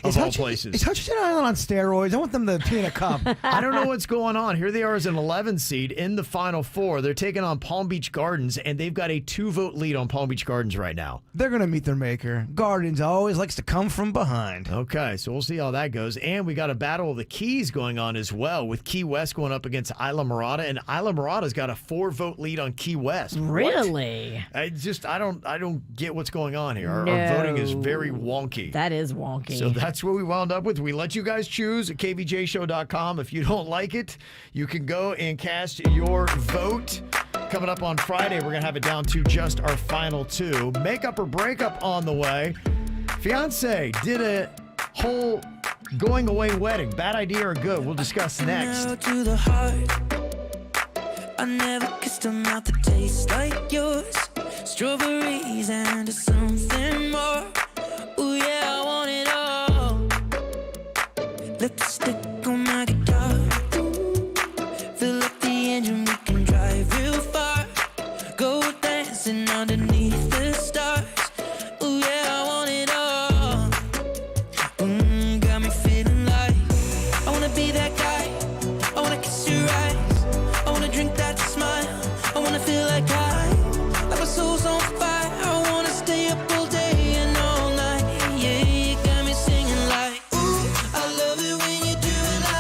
Of all places. Is Hutchinson Island on steroids? I want them to pee in a cup. I don't know what's going on. Here they are as an 11 seed in the Final Four. They're taking on Palm Beach Gardens, and they've got a 2-vote lead on Palm Beach Gardens right now. They're going to meet their maker. Gardens always likes to come from behind. Okay, so we'll see how that goes. And we got a battle of the Keys going on as well, with Key West going up against Isla Morada, and Isla Morada's got a 4-vote lead on Key West. Really? I don't get what's going on here. Our voting is very wonky. That is wonky. So that's what we wound up with. We let you guys choose at kvjshow.com. If you don't like it, you can go and cast your vote. Coming up on Friday, we're going to have it down to just our final 2. Makeup or breakup on the way. Fiance did a whole going away wedding. Bad idea or good? We'll discuss next. Now to the heart. I never kissed a mouth that tastes like yours. Strawberries and something more. Ooh yeah, I want it all. Lipstick on my guitar. Fill up the engine, we can drive real far. Go dancing underneath the stars. Ooh yeah, I want it all. Got me feeling like I wanna be that guy. I wanna kiss your eyes. I wanna drink that smile. I wanna feel like like my soul's on fire. I wanna stay up all day and all night. Yeah, you got me singing like, ooh, I love it when you do it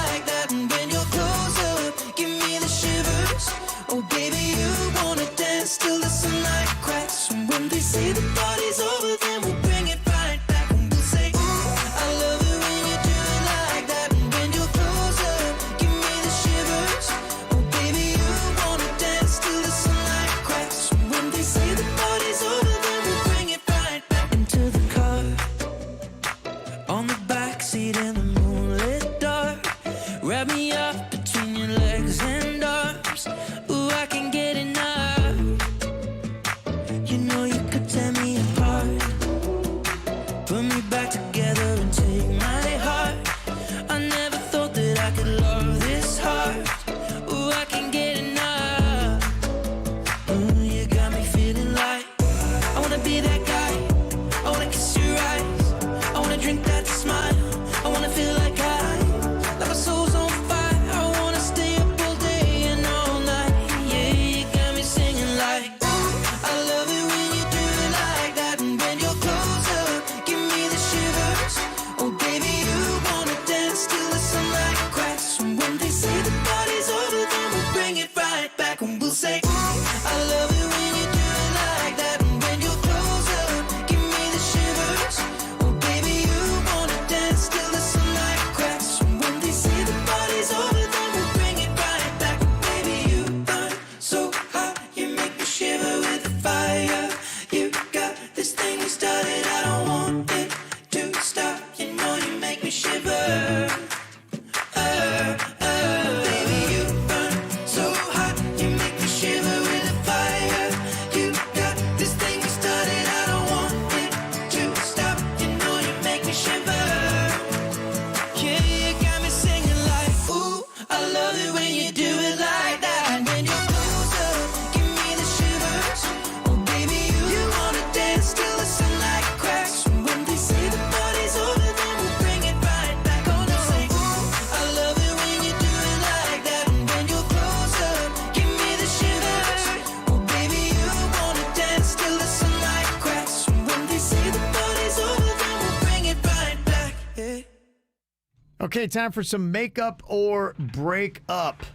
Okay, time for some makeup or break up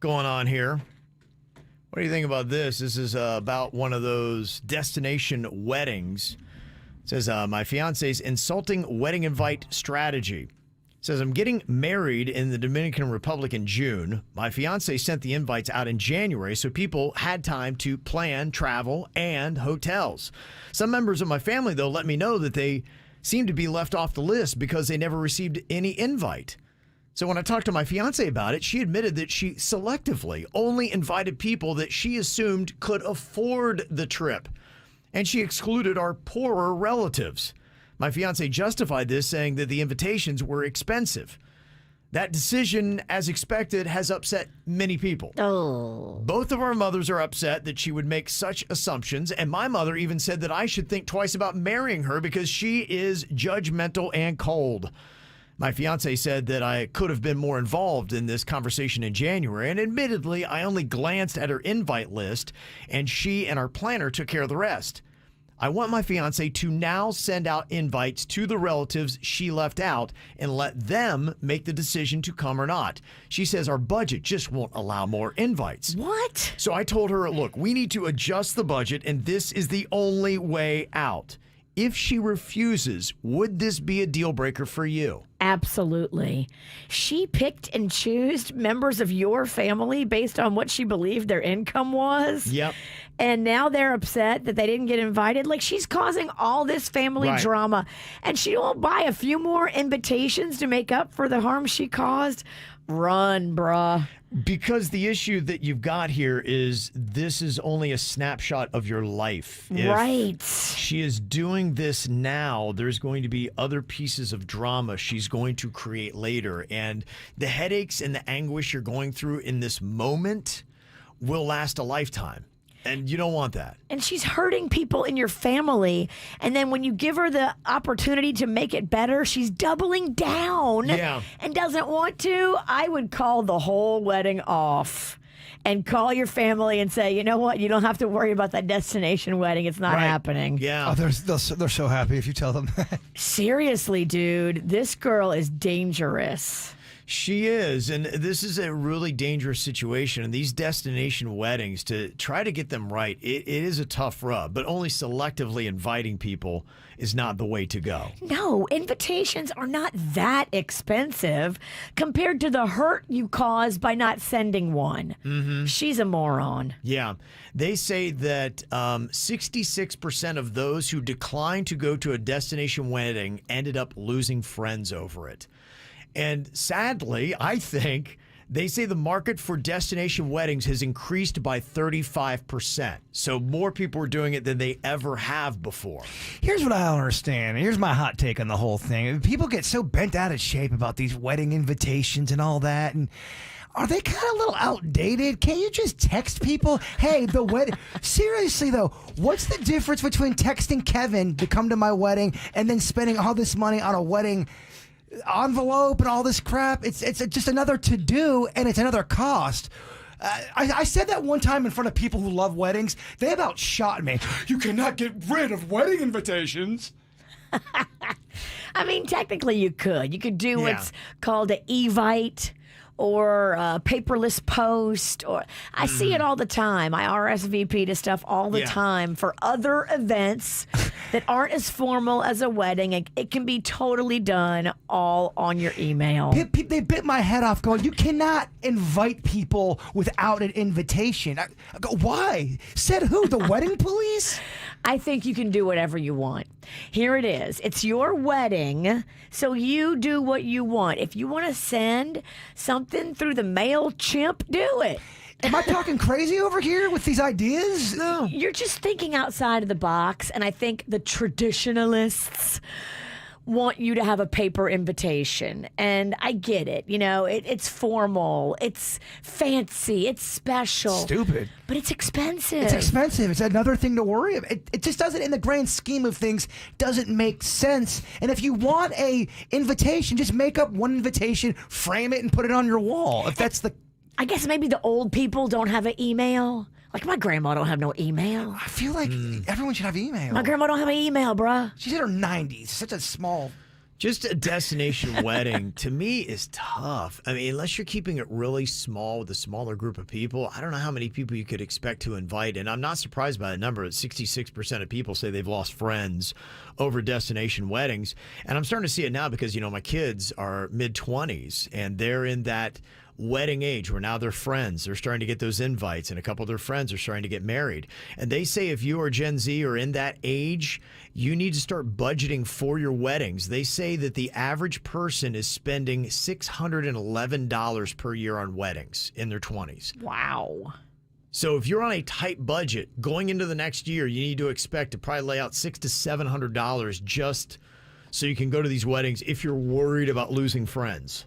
going on here. What do you think about this? This is about one of those destination weddings. It says, my fiance's insulting wedding invite strategy. It says, I'm getting married in the Dominican Republic in June. My fiance sent the invites out in January, so people had time to plan travel and hotels. Some members of my family, though, let me know that they seem to be left off the list because they never received any invite. So when I talked to my fiance about it, she admitted that she selectively only invited people that she assumed could afford the trip, and she excluded our poorer relatives. My fiance justified this, saying that the invitations were expensive. That decision, as expected, has upset many people. Oh. Both of our mothers are upset that she would make such assumptions, and my mother even said that I should think twice about marrying her because she is judgmental and cold. My fiance said that I could have been more involved in this conversation in January, and admittedly, I only glanced at her invite list, and she and our planner took care of the rest. I want my fiance to now send out invites to the relatives she left out and let them make the decision to come or not. She says our budget just won't allow more invites. What? So I told her, look, we need to adjust the budget, and this is the only way out. If she refuses, would this be a deal breaker for you? Absolutely. She picked and chose members of your family based on what she believed their income was. Yep. And now they're upset that they didn't get invited. Like, she's causing all this family Right. drama. And she won't buy a few more invitations to make up for the harm she caused. Run, bruh. Because the issue that you've got here is this is only a snapshot of your life. If Right. she is doing this now, there's going to be other pieces of drama she's going to create later. And the headaches and the anguish you're going through in this moment will last a lifetime. And you don't want that. And she's hurting people in your family. And then when you give her the opportunity to make it better, she's doubling down and doesn't want to. I would call the whole wedding off and call your family and say, you know what? You don't have to worry about that destination wedding. It's not happening. Yeah. Oh, they're so happy if you tell them that. Seriously, dude, this girl is dangerous. She is, and this is a really dangerous situation. And these destination weddings, to try to get them right, it is a tough rub, but only selectively inviting people is not the way to go. No, invitations are not that expensive compared to the hurt you caused by not sending one. Mm-hmm. She's a moron. Yeah. They say that 66% of those who declined to go to a destination wedding ended up losing friends over it. And sadly, I think they say the market for destination weddings has increased by 35%. So more people are doing it than they ever have before. Here's what I don't understand. Here's my hot take on the whole thing. People get so bent out of shape about these wedding invitations and all that. And are they kind of a little outdated? Can't you just text people, hey, the wedding? Seriously, though, what's the difference between texting Kevin to come to my wedding and then spending all this money on a wedding envelope and all this crap? It's just another to-do, and it's another cost. I said that one time in front of people who love weddings. They about shot me. You cannot get rid of wedding invitations. I mean, technically you could. You could do what's called an Evite or a paperless post. Or I see it all the time. I RSVP to stuff all the time for other events that aren't as formal as a wedding. It can be totally done all on your email. They bit my head off going, you cannot invite people without an invitation. I go, why? Said who? The wedding police? I think you can do whatever you want. Here it is. It's your wedding, so you do what you want. If you want to send something through the MailChimp, do it. Am I talking crazy over here with these ideas? No. You're just thinking outside of the box, and I think the traditionalists want you to have a paper invitation. And I get it. You know, it's formal, it's fancy, it's special. Stupid. But it's expensive. It's expensive. It's another thing to worry about. It just doesn't, in the grand scheme of things, doesn't make sense. And if you want a invitation, just make up one invitation, frame it, and put it on your wall. If that's the... I guess maybe the old people don't have an email. Like, my grandma don't have no email. I feel like everyone should have email. My grandma don't have an email, bruh. She's in her 90s. Such a small Just a destination wedding, to me, is tough. I mean, unless you're keeping it really small with a smaller group of people, I don't know how many people you could expect to invite. And I'm not surprised by the number. 66% of people say they've lost friends over destination weddings. And I'm starting to see it now because, my kids are mid-20s, and they're in that wedding age where now they're friends. They're starting to get those invites, and a couple of their friends are starting to get married. And they say if you are Gen Z or in that age, you need to start budgeting for your weddings. They say that the average person is spending $611 per year on weddings in their 20s. Wow. So if you're on a tight budget going into the next year, you need to expect to probably lay out $600 to $700 just so you can go to these weddings if you're worried about losing friends.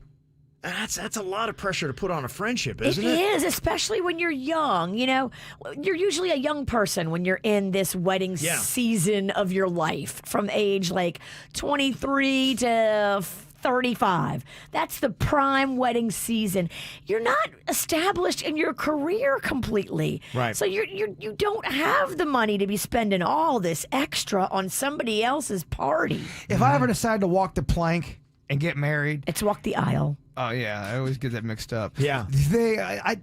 That's a lot of pressure to put on a friendship, isn't it? It is, especially when you're young. You're usually a young person when you're in this wedding season of your life, from age like 23 to 35. That's the prime wedding season. You're not established in your career completely. Right. So you don't have the money to be spending all this extra on somebody else's party. If I ever decide to walk the plank and get married, it's walk the aisle. Oh yeah, I always get that mixed up. Yeah, I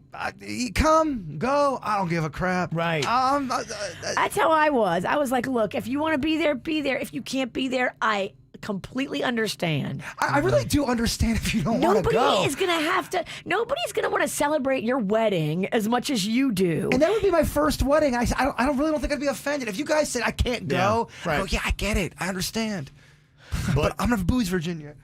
come, go. I don't give a crap. Right. That's how I was. I was like, look, if you want to be there, be there. If you can't be there, I completely understand. I really do understand if you don't want to go. Nobody's going to want to celebrate your wedding as much as you do. And that would be my first wedding. I don't think I'd be offended if you guys said I can't go. Yeah, right. I go, yeah, I get it. I understand. But I'm not booze, Virginia.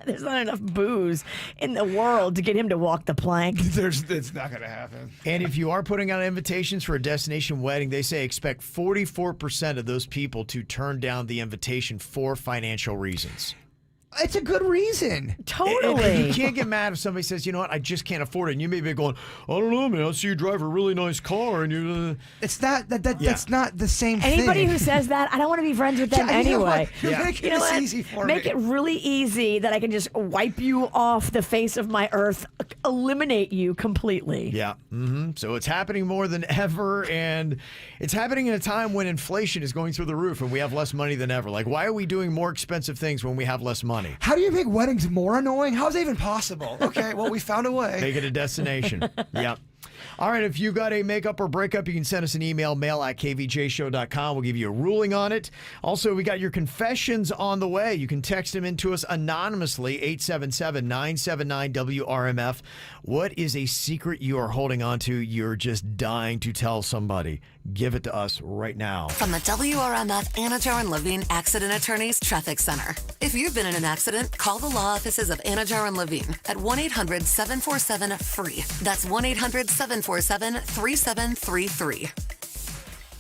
There's not enough booze in the world to get him to walk the plank. It's not going to happen. And if you are putting out invitations for a destination wedding, they say expect 44% of those people to turn down the invitation for financial reasons. It's a good reason. Totally. And you can't get mad if somebody says, you know what, I just can't afford it. And you may be going, I don't know, man, I see you drive a really nice car. And you. It's not that's not the same thing. Anybody who says that, I don't want to be friends with them anyway. You're making this easy for me. Make it really easy that I can just wipe you off the face of my earth, eliminate you completely. Yeah. Mm-hmm. So it's happening more than ever. And it's happening in a time when inflation is going through the roof and we have less money than ever. Like, why are we doing more expensive things when we have less money? How do you make weddings more annoying? How is that even possible? Okay, well, we found a way. Make it a destination. Yep. All right, if you got a makeup or breakup, you can send us an email, mail@kvjshow.com. We'll give you a ruling on it. Also, we got your confessions on the way. You can text them into us anonymously, 877-979-WRMF. What is a secret you are holding on to you're just dying to tell somebody? Give it to us right now. From the WRMF Anajar and Levine Accident Attorneys Traffic Center. If you've been in an accident, call the law offices of Anajar and Levine at 1-800-747-FREE. That's 1-800-747-3733.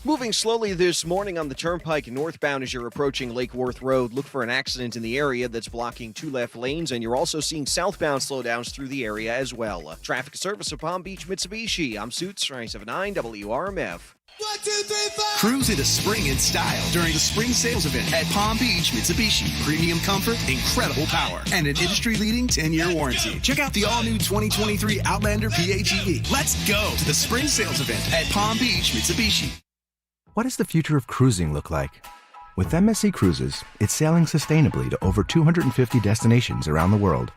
Moving slowly this morning on the Turnpike northbound as you're approaching Lake Worth Road. Look for an accident in the area that's blocking 2 left lanes, and you're also seeing southbound slowdowns through the area as well. Traffic service of Palm Beach Mitsubishi. I'm Suits 979 WRMF. 1, 2, 3, 4. Cruise into spring in style during the spring sales event at Palm Beach Mitsubishi. Premium comfort, incredible power, and an industry-leading 10-year warranty. Check out the all-new 2023 Outlander PHEV. Let's go to the spring sales event at Palm Beach Mitsubishi. What does the future of cruising look like? With MSC Cruises, it's sailing sustainably to over 250 destinations around the world.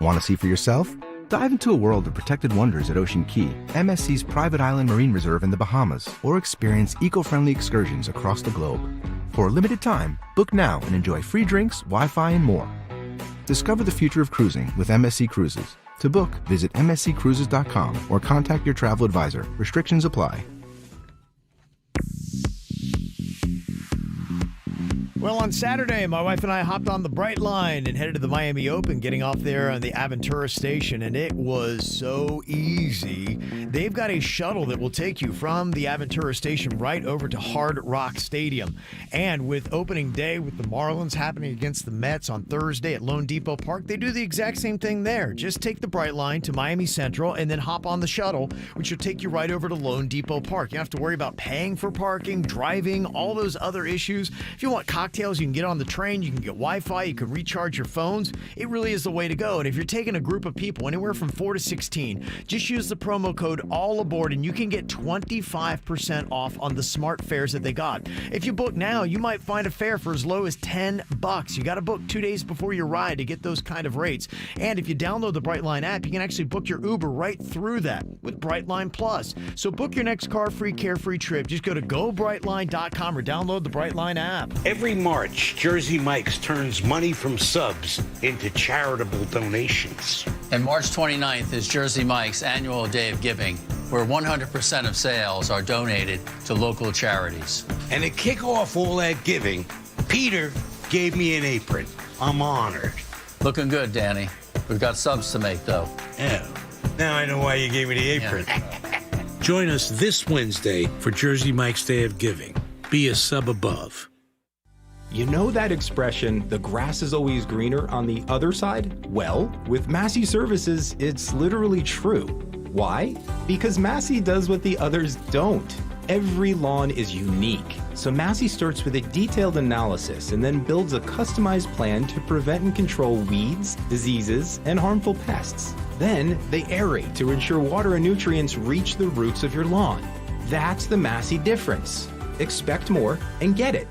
Want to see for yourself? Dive into a world of protected wonders at Ocean Key, MSC's private island marine reserve in the Bahamas, or experience eco-friendly excursions across the globe. For a limited time, book now and enjoy free drinks, Wi-Fi, and more. Discover the future of cruising with MSC Cruises. To book, visit msccruises.com or contact your travel advisor. Restrictions apply. Well, on Saturday, my wife and I hopped on the Bright Line and headed to the Miami Open, getting off there on the Aventura station, and it was so easy. They've got a shuttle that will take you from the Aventura station right over to Hard Rock Stadium. And with opening day with the Marlins happening against the Mets on Thursday at Lone Depot Park, they do the exact same thing there. Just take the Bright Line to Miami Central and then hop on the shuttle, which will take you right over to Lone Depot Park. You don't have to worry about paying for parking, driving, all those other issues. If you want cocktails cocktails, you can get on the train, you can get Wi-Fi, you can recharge your phones. It really is the way to go. And if you're taking a group of people, anywhere from 4 to 16, just use the promo code ALLABOARD and you can get 25% off on the smart fares that they got. If you book now, you might find a fare for as low as $10. You got to book 2 days before your ride to get those kind of rates. And if you download the Brightline app, you can actually book your Uber right through that with Brightline Plus. So book your next car-free, carefree trip. Just go to gobrightline.com or download the Brightline app. Every March, Jersey Mike's turns money from subs into charitable donations. And March 29th is Jersey Mike's annual Day of Giving, where 100% of sales are donated to local charities. And to kick off all that giving, Peter gave me an apron. I'm honored. Looking good, Danny. We've got subs to make, though. Yeah. Now I know why you gave me the apron. Join us this Wednesday for Jersey Mike's Day of Giving. Be a sub above. You know that expression, the grass is always greener on the other side? Well, with Massey Services, it's literally true. Why? Because Massey does what the others don't. Every lawn is unique. So Massey starts with a detailed analysis and then builds a customized plan to prevent and control weeds, diseases, and harmful pests. Then they aerate to ensure water and nutrients reach the roots of your lawn. That's the Massey difference. Expect more and get it.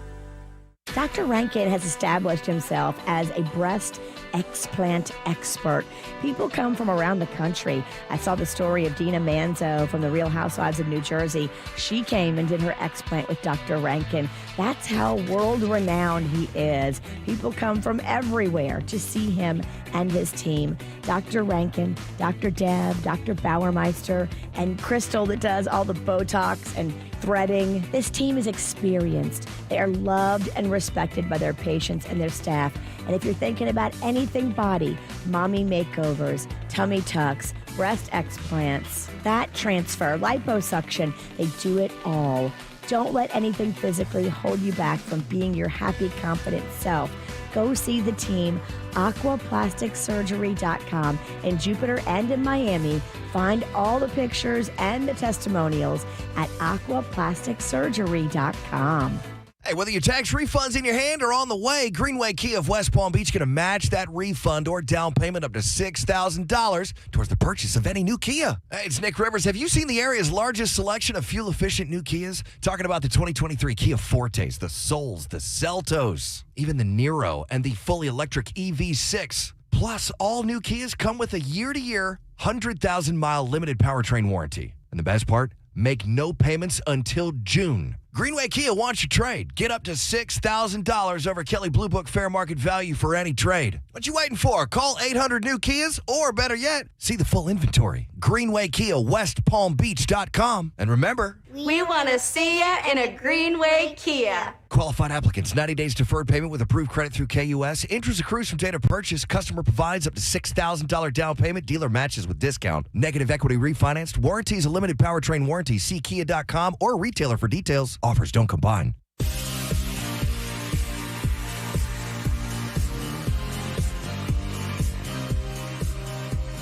Dr. Rankin has established himself as a breast explant expert. People come from around the country. I saw the story of Dina Manzo from the Real Housewives of New Jersey. She came and did her explant with Dr. Rankin. That's how world-renowned he is. People come from everywhere to see him and his team. Dr. Rankin, Dr. Deb, Dr. Bauermeister, and Crystal that does all the Botox and threading. This team is experienced. They are loved and respected by their patients and their staff. And if you're thinking about anything body, mommy makeovers, tummy tucks, breast explants, fat transfer, liposuction, they do it all. Don't let anything physically hold you back from being your happy, confident self. Go see the team, aquaplasticsurgery.com in Jupiter and in Miami. Find all the pictures and the testimonials at aquaplasticsurgery.com. Hey, whether your tax refund's in your hand or on the way, Greenway Kia of West Palm Beach going to match that refund or down payment up to $6,000 towards the purchase of any new Kia. Hey, it's Nick Rivers. Have you seen the area's largest selection of fuel-efficient new Kias? Talking about the 2023 Kia Fortes, the Souls, the Celtos, even the Niro, and the fully electric EV6. Plus, all new Kias come with a year-to-year, 100,000-mile limited powertrain warranty. And the best part? Make no payments until June. Greenway Kia wants your trade. Get up to $6,000 over Kelley Blue Book fair market value for any trade. What you waiting for? Call 800-NEW-KIAs, or better yet, see the full inventory. Greenway Kia, WestPalmBeach.com. And remember, we want to see ya in a Greenway Kia. Qualified applicants, 90 days deferred payment with approved credit through KUS. Interest accrues from date of purchase. Customer provides up to $6,000 down payment. Dealer matches with discount. Negative equity refinanced. Warranty is a limited powertrain warranty. See Kia.com or retailer for details. Offers don't combine.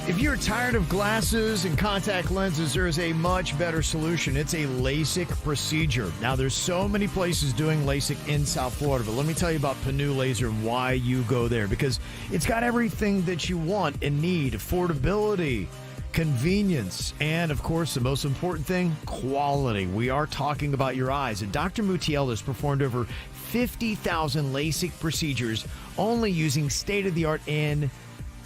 If you're tired of glasses and contact lenses, there is a much better solution. It's a LASIK procedure. Now, there's so many places doing LASIK in South Florida, but let me tell you about Panu Laser and why you go there, because it's got everything that you want and need: affordability, convenience, and of course, the most important thing, quality. We are talking about your eyes, and Dr. Mutiel has performed over 50,000 LASIK procedures only using state-of-the-art and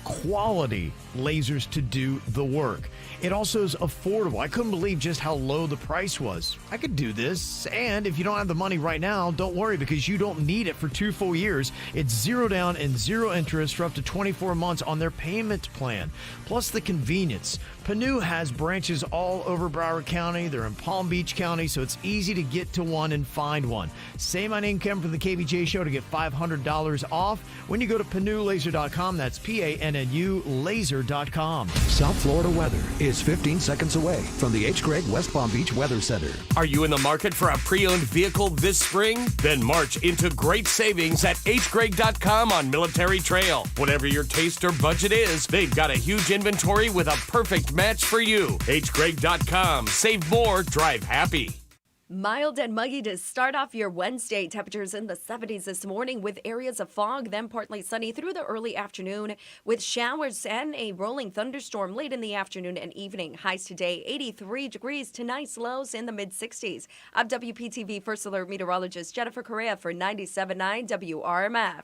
quality lasers to do the work. It also is affordable. I couldn't believe just how low the price was. I could do this, and if you don't have the money right now, don't worry, because you don't need it for 2 full years. It's 0 down and 0 interest for up to 24 months on their payment plan. Plus the convenience. Panu has branches all over Broward County. They're in Palm Beach County, so it's easy to get to one and find one. Say my name, Kevin, from the KVJ Show to get $500 off when you go to PanuLaser.com. That's PANNU laser.com. South Florida weather is 15 seconds away from the H. Gregg West Palm Beach Weather Center. Are you in the market for a pre-owned vehicle this spring? Then march into great savings at hgregg.com on Military Trail. Whatever your taste or budget is, they've got a huge inventory with a perfect match for you. hgregg.com. Save more, drive happy. Mild and muggy to start off your Wednesday. Temperatures in the 70s this morning with areas of fog, then partly sunny through the early afternoon with showers and a rolling thunderstorm late in the afternoon and evening. Highs today 83 degrees to nice lows in the mid-60s. I'm WPTV First Alert meteorologist Jennifer Correa for 97.9 WRMF.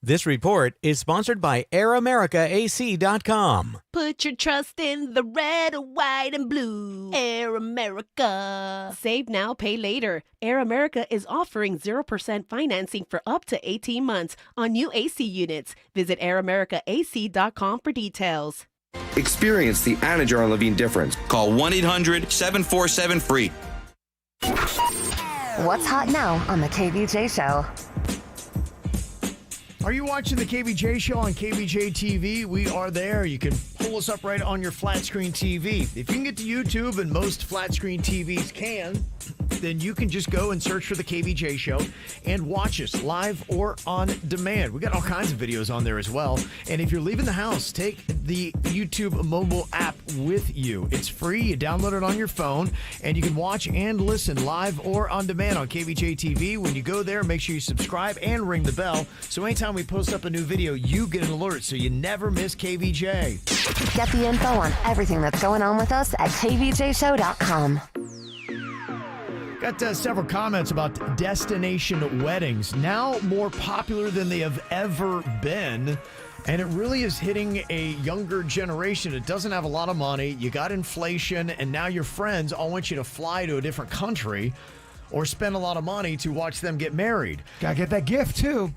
This report is sponsored by AirAmericaAC.com. Put your trust in the red, white, and blue. Air America. Save now, pay later. Air America is offering 0% financing for up to 18 months on new AC units. Visit AirAmericaAC.com for details. Experience the Anna Jar and Levine difference. Call 1-800-747-FREE. What's hot now on the KVJ Show? Are you watching the KVJ Show on KVJ TV? We are there. You can pull us up right on your flat screen TV. If you can get to YouTube, and most flat screen TVs can, then you can just go and search for the KVJ Show and watch us live or on demand. We got all kinds of videos on there as well. And if you're leaving the house, take the YouTube mobile app with you. It's free. You download it on your phone, and you can watch and listen live or on demand on KVJ TV. When you go there, make sure you subscribe and ring the bell. So anytime we post up a new video, you get an alert so you never miss KVJ. Get the info on everything that's going on with us at kvjshow.com. Got several comments about destination weddings, now more popular than they have ever been. And it really is hitting a younger generation. It doesn't have a lot of money. You got inflation, and now your friends all want you to fly to a different country or spend a lot of money to watch them get married. Gotta get that gift, too.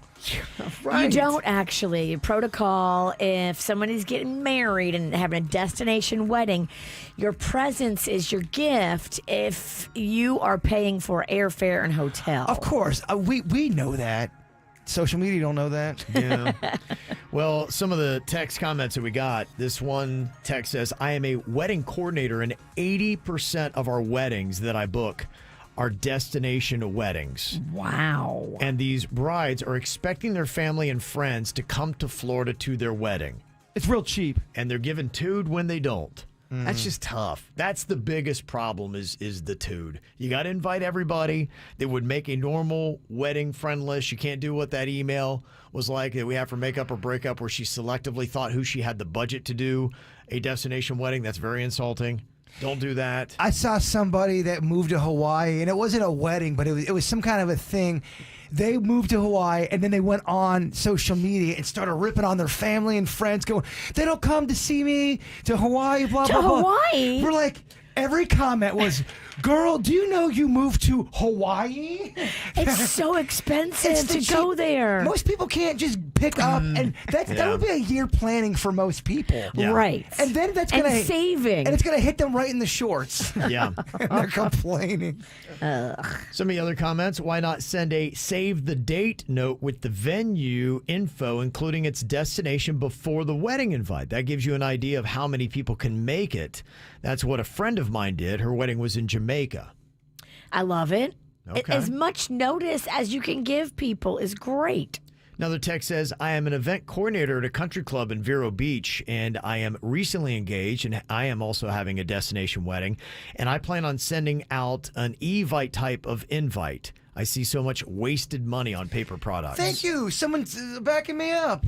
Right. You don't actually. Protocol, if somebody's getting married and having a destination wedding, your presence is your gift if you are paying for airfare and hotel. Of course. We know that. Social media don't know that. Yeah. Well, some of the text comments that we got, this one text says, I am a wedding coordinator, and 80% of our weddings that I book are destination weddings. Wow. And these brides are expecting their family and friends to come to Florida to their wedding. It's real cheap. And they're given tood when they don't. That's just tough. That's the biggest problem is the tood. You got to invite everybody that would make a normal wedding friend list. You can't do what that email was like that we have for makeup or breakup where she selectively thought who she had the budget to do a destination wedding. That's very insulting. Don't do that. I saw somebody that moved to Hawaii, and it wasn't a wedding, but it was some kind of a thing. They moved to Hawaii, and then they went on social media and started ripping on their family and friends, going, they don't come to see me to Hawaii, blah, blah, blah. Hawaii? We're like, every comment was, girl, do you know you moved to Hawaii? It's so expensive to go there. Most people can't just pick up, and that would be a year planning for most people. Yeah. Right. And then that's going to saving. And it's going to hit them right in the shorts. Yeah. And they're complaining. Some of the other comments, why not send a save the date note with the venue info, including its destination before the wedding invite? That gives you an idea of how many people can make it. That's what a friend of mine did. Her wedding was in Jamaica. I love it. Okay. As much notice as you can give people is great. Another text says, I am an event coordinator at a country club in Vero Beach, and I am recently engaged, and I am also having a destination wedding, and I plan on sending out an Evite type of invite. I see so much wasted money on paper products. Thank you. Someone's backing me up.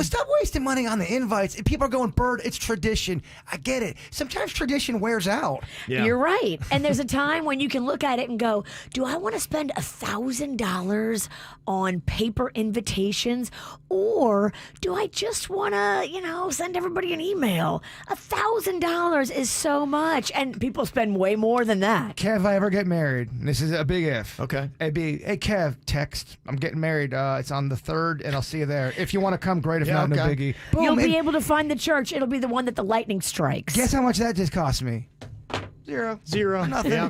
Stop wasting money on the invites. People are going, Bird, it's tradition. I get it. Sometimes tradition wears out. Yeah. You're right. And there's a time when you can look at it and go, do I want to spend $1,000 on paper invitations, or do I just want to, send everybody an email? $1,000 is so much, and people spend way more than that. Kev, I ever get married? This is a big if. Okay. It'd be, hey, Kev, text. I'm getting married. It's on the 3rd, and I'll see you there. If you want to come, great. If not, no biggie. Boom, You'll be able to find the church. It'll be the one that the lightning strikes. Guess how much that just cost me? Zero. Nothing. Yeah.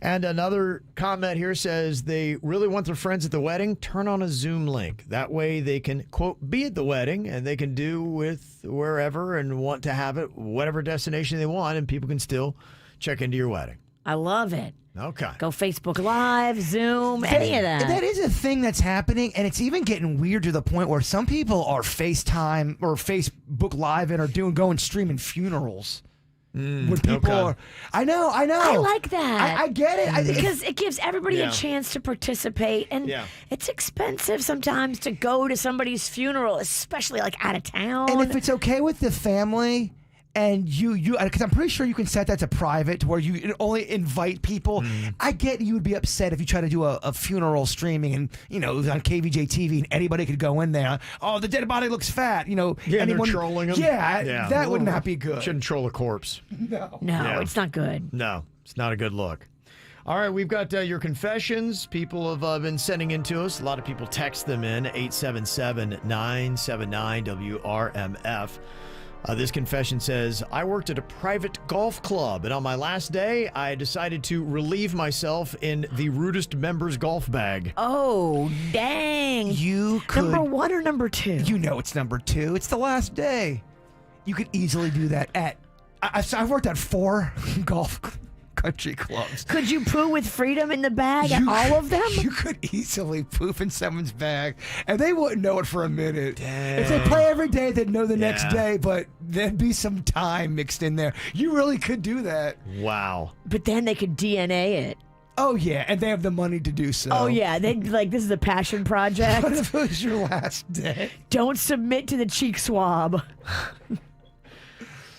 And another comment here says they really want their friends at the wedding. Turn on a Zoom link. That way they can, quote, be at the wedding, and they can do with wherever and want to have it, whatever destination they want, and people can still check into your wedding. I love it. Okay. Go Facebook Live, Zoom, any of that. That is a thing that's happening, and it's even getting weird to the point where some people are FaceTime or Facebook Live and are going streaming funerals. When people okay. are, I know. I like that. I get it. I think because it gives everybody a chance to participate, and it's expensive sometimes to go to somebody's funeral, especially like out of town. And if it's okay with the family, and you, because I'm pretty sure you can set that to private, to where you only invite people. I get you would be upset if you try to do a funeral streaming, and on KVJ TV, and anybody could go in there. Oh, the dead body looks fat. Yeah, anyone they're trolling them. Yeah, that would not be good. Shouldn't troll a corpse. No, it's not good. No, it's not a good look. All right, we've got your confessions. People have been sending in to us. A lot of people text them in, 877-979-WRMF. This confession says, I worked at a private golf club, and on my last day, I decided to relieve myself in the rudest member's golf bag. Oh, dang. You could. Number 1 or number 2? You know it's number 2. It's the last day. You could easily do that at. I've worked at 4 golf country clubs. Could you poo with freedom in the bag at all of them? You could easily poop in someone's bag, and they wouldn't know it for a minute. Dang. If they play every day, they'd know the next day, but there'd be some time mixed in there. You really could do that. Wow. But then they could DNA it. Oh, yeah, and they have the money to do so. Oh, yeah. They this is a passion project. What if it was your last day? Don't submit to the cheek swab.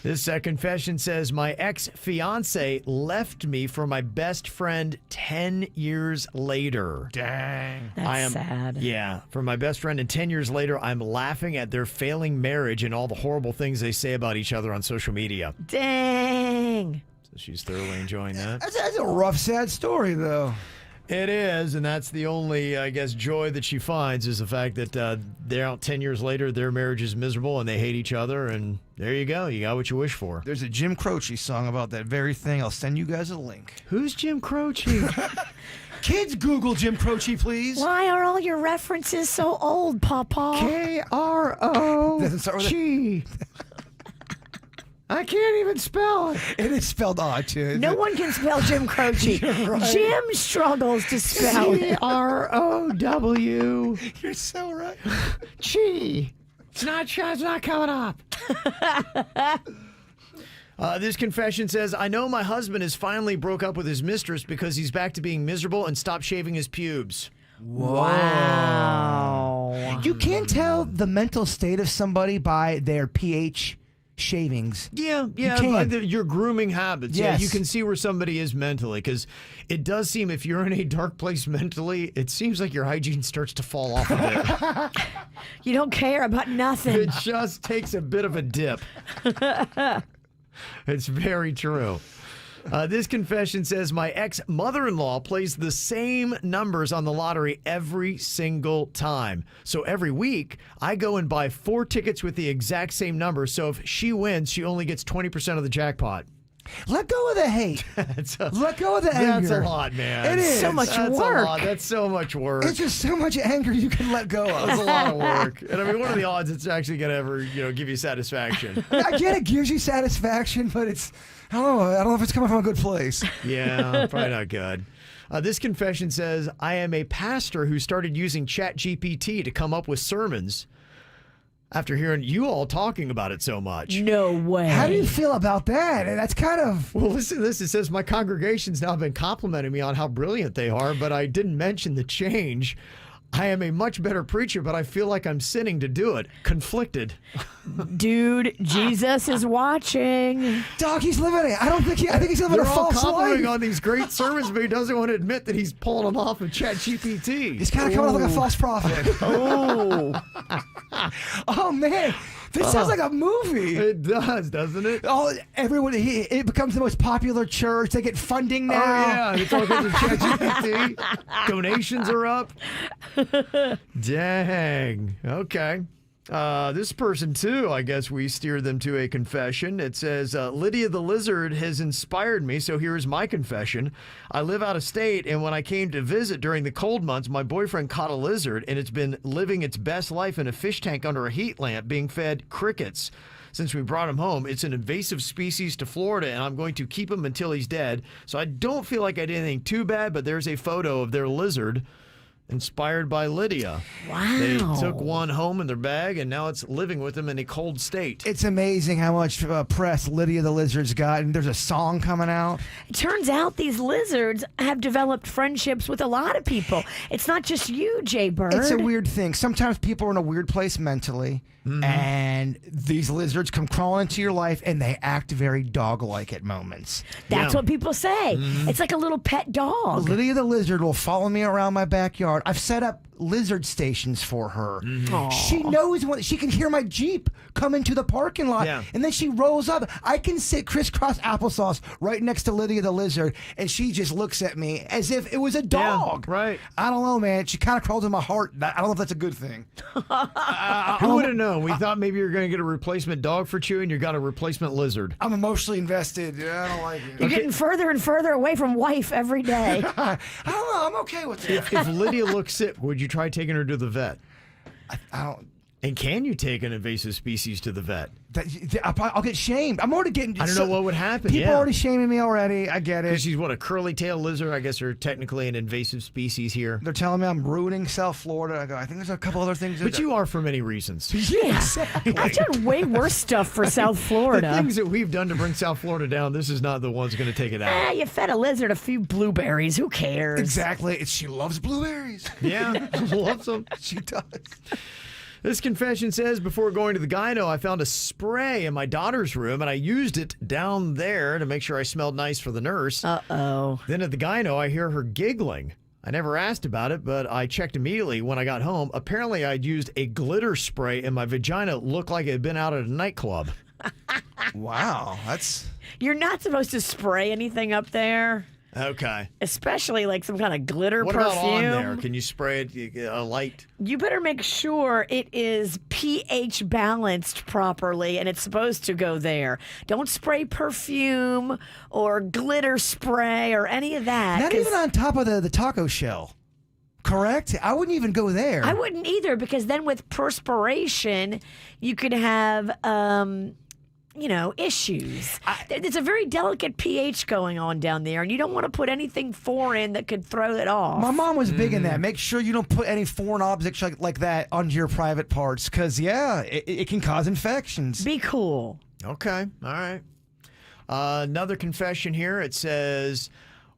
This confession says, my ex-fiance left me for my best friend 10 years later. Dang. That's sad. Yeah, for my best friend, and 10 years later, I'm laughing at their failing marriage and all the horrible things they say about each other on social media. Dang. So she's thoroughly enjoying that. That's a rough, sad story, though. It is, and that's the only, I guess, joy that she finds is the fact that they're out 10 years later, their marriage is miserable, and they hate each other, and there you go. You got what you wish for. There's a Jim Croce song about that very thing. I'll send you guys a link. Who's Jim Croce? Kids, Google Jim Croce, please. Why are all your references so old, Papa? K-R-O-C. I can't even spell it. It is spelled odd, too. No one can spell Jim Croce. Right. Jim struggles to spell it. C-R-O-W. You're so right. Chi. It's not coming up. This confession says, I know my husband has finally broke up with his mistress because he's back to being miserable and stopped shaving his pubes. Wow. You can't tell the mental state of somebody by their pH shavings. Yeah, by your grooming habits. Yes. Yeah, you can see where somebody is mentally, because it does seem if you're in a dark place mentally, it seems like your hygiene starts to fall off a bit. You don't care about nothing. It just takes a bit of a dip. It's very true. This confession says, my ex-mother-in-law plays the same numbers on the lottery every single time. So every week, I go and buy 4 tickets with the exact same number. So if she wins, she only gets 20% of the jackpot. Let go of the hate. Let go of the anger. That's a lot, man. It is. So much That's work. a lot. That's so much work. It's just so much anger you can let go of. That's a lot of work. And I mean, what are the odds it's actually going to ever, give you satisfaction? I get it gives you satisfaction, but it's, I don't know if it's coming from a good place. Yeah, probably not good. This confession says, I am a pastor who started using ChatGPT to come up with sermons after hearing you all talking about it so much. No way. How do you feel about that? That's kind of... Well, listen to this. It says, my congregation's now been complimenting me on how brilliant they are, but I didn't mention the change. I am a much better preacher, but I feel like I'm sinning to do it. Conflicted. Dude, Jesus is watching. Dog, he's living it. I think he's living They're a all false complimenting life. on these great sermons, but he doesn't want to admit that he's pulling them off of ChatGPT. He's kind of coming off like a false prophet. Oh. Oh, man. This sounds like a movie. It does, doesn't it? Oh, everyone, it becomes the most popular church. They get funding now. Oh, yeah. It's all because of ChatGPT. Donations are up. Dang. Okay. This person, too, I guess we steered them to a confession. It says, Lydia the Lizard has inspired me, so here is my confession. I live out of state, and when I came to visit during the cold months, my boyfriend caught a lizard, and it's been living its best life in a fish tank under a heat lamp being fed crickets. Since we brought him home, it's an invasive species to Florida, and I'm going to keep him until he's dead. So I don't feel like I did anything too bad, but there's a photo of their lizard. inspired by Lydia. Wow. They took one home in their bag, and now it's living with them in a cold state. It's amazing how much press Lydia the Lizard's got, and there's a song coming out. It turns out these lizards have developed friendships with a lot of people. It's not just you, Jay Bird. It's a weird thing. Sometimes people are in a weird place mentally, and these lizards come crawling into your life, and they act very dog-like at moments. That's what people say. It's like a little pet dog. Lydia the Lizard will follow me around my backyard. I've set up lizard stations for her. She knows when she can hear my Jeep come into the parking lot, and then she rolls up. I can sit crisscross applesauce right next to Lydia the Lizard, and she just looks at me as if it was a dog. Yeah, right. I don't know, man. She kind of crawls in my heart. I don't know if that's a good thing. Who would have known? We thought maybe you were going to get a replacement dog for Chewy, and you got a replacement lizard. I'm emotionally invested. Yeah, I don't like it. You're getting further and further away from wife every day. I don't know. I'm okay with it. If Lydia looks sick, would you try taking her to the vet? I don't. And can you take an invasive species to the vet? I'll get shamed. I'm already getting. I don't know what would happen. People are already shaming me already. I get it. She's what, a curly-tailed lizard? I guess they're technically an invasive species here. They're telling me I'm ruining South Florida. I go, I think there's a couple other things. But you are for many reasons. Yeah, exactly. I've done way worse stuff for South Florida. The things that we've done to bring South Florida down, this is not the one's going to take it out. You fed a lizard a few blueberries. Who cares? Exactly. She loves blueberries. Yeah, loves them. She does. This confession says, before going to the gyno, I found a spray in my daughter's room, and I used it down there to make sure I smelled nice for the nurse. Uh-oh. Then at the gyno, I hear her giggling. I never asked about it, but I checked immediately when I got home. Apparently, I'd used a glitter spray, and my vagina looked like it had been out at a nightclub. Wow, that's... You're not supposed to spray anything up there. Okay. Especially like some kind of glitter what perfume. What about on there? Can you spray it a light? You better make sure it is pH balanced properly, and it's supposed to go there. Don't spray perfume or glitter spray or any of that. Not even on top of the taco shell. Correct? I wouldn't even go there. I wouldn't either, because then with perspiration, you could have... issues. There's a very delicate pH going on down there, and you don't want to put anything foreign that could throw it off. My mom was big in that. Make sure you don't put any foreign objects like that onto your private parts, because, it can cause infections. Be cool. Okay. All right. Another confession here. It says...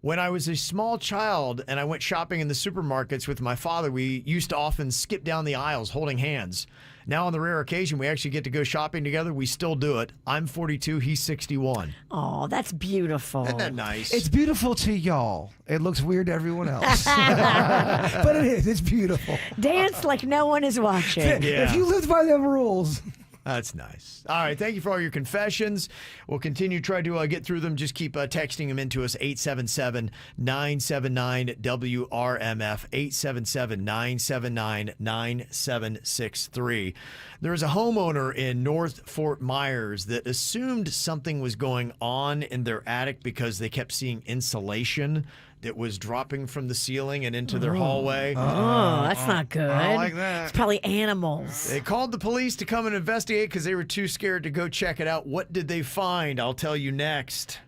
When I was a small child and I went shopping in the supermarkets with my father, we used to often skip down the aisles holding hands. Now, on the rare occasion we actually get to go shopping together, we still do it. I'm 42, he's 61. Oh, that's beautiful. Isn't that nice? It's beautiful to y'all. It looks weird to everyone else. But it is. It's beautiful. Dance like no one is watching. Yeah. If you lived by them rules. That's nice. All right. Thank you for all your confessions. We'll continue to try to get through them. Just keep texting them into us, 877-979-WRMF, 877-979-9763. There is a homeowner in North Fort Myers that assumed something was going on in their attic because they kept seeing insulation that was dropping from the ceiling and into their hallway. Oh, that's not good. I don't like that. It's probably animals. They called the police to come and investigate because they were too scared to go check it out. What did they find? I'll tell you next.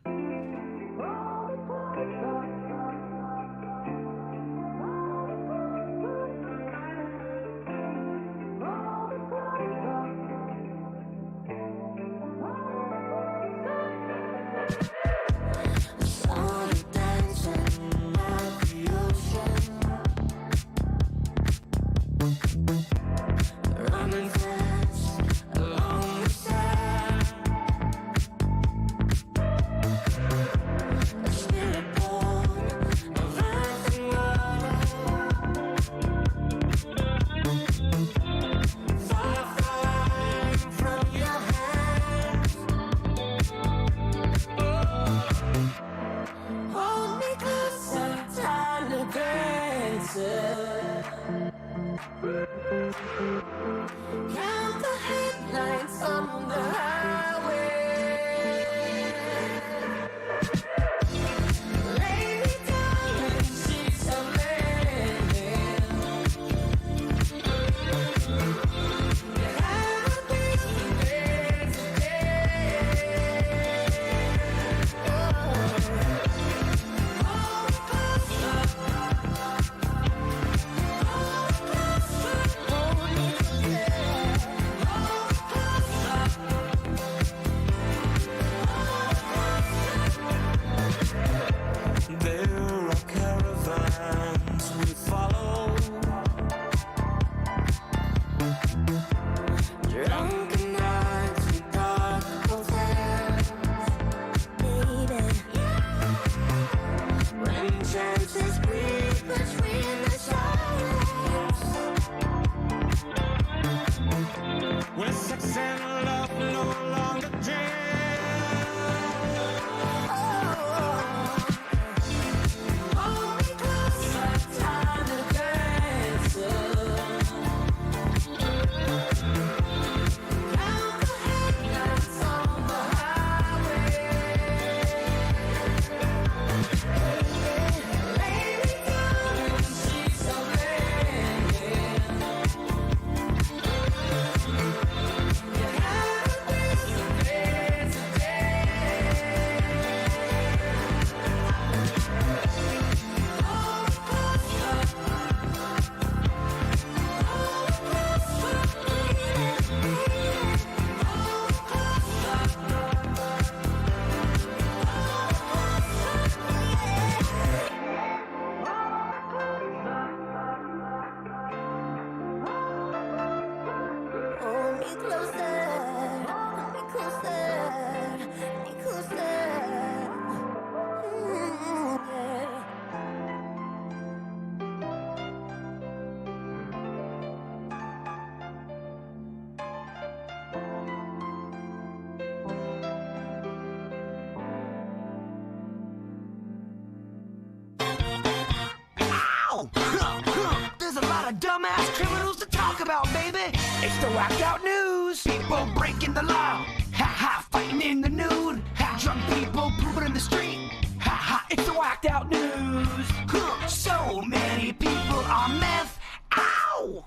lot of dumbass criminals to talk about, baby. It's the whacked out news. People breaking the law. Ha ha, fighting in the nude. Ha, drunk people pooping in the street. Ha ha, it's the whacked out news. Huh, so many people on meth. Ow!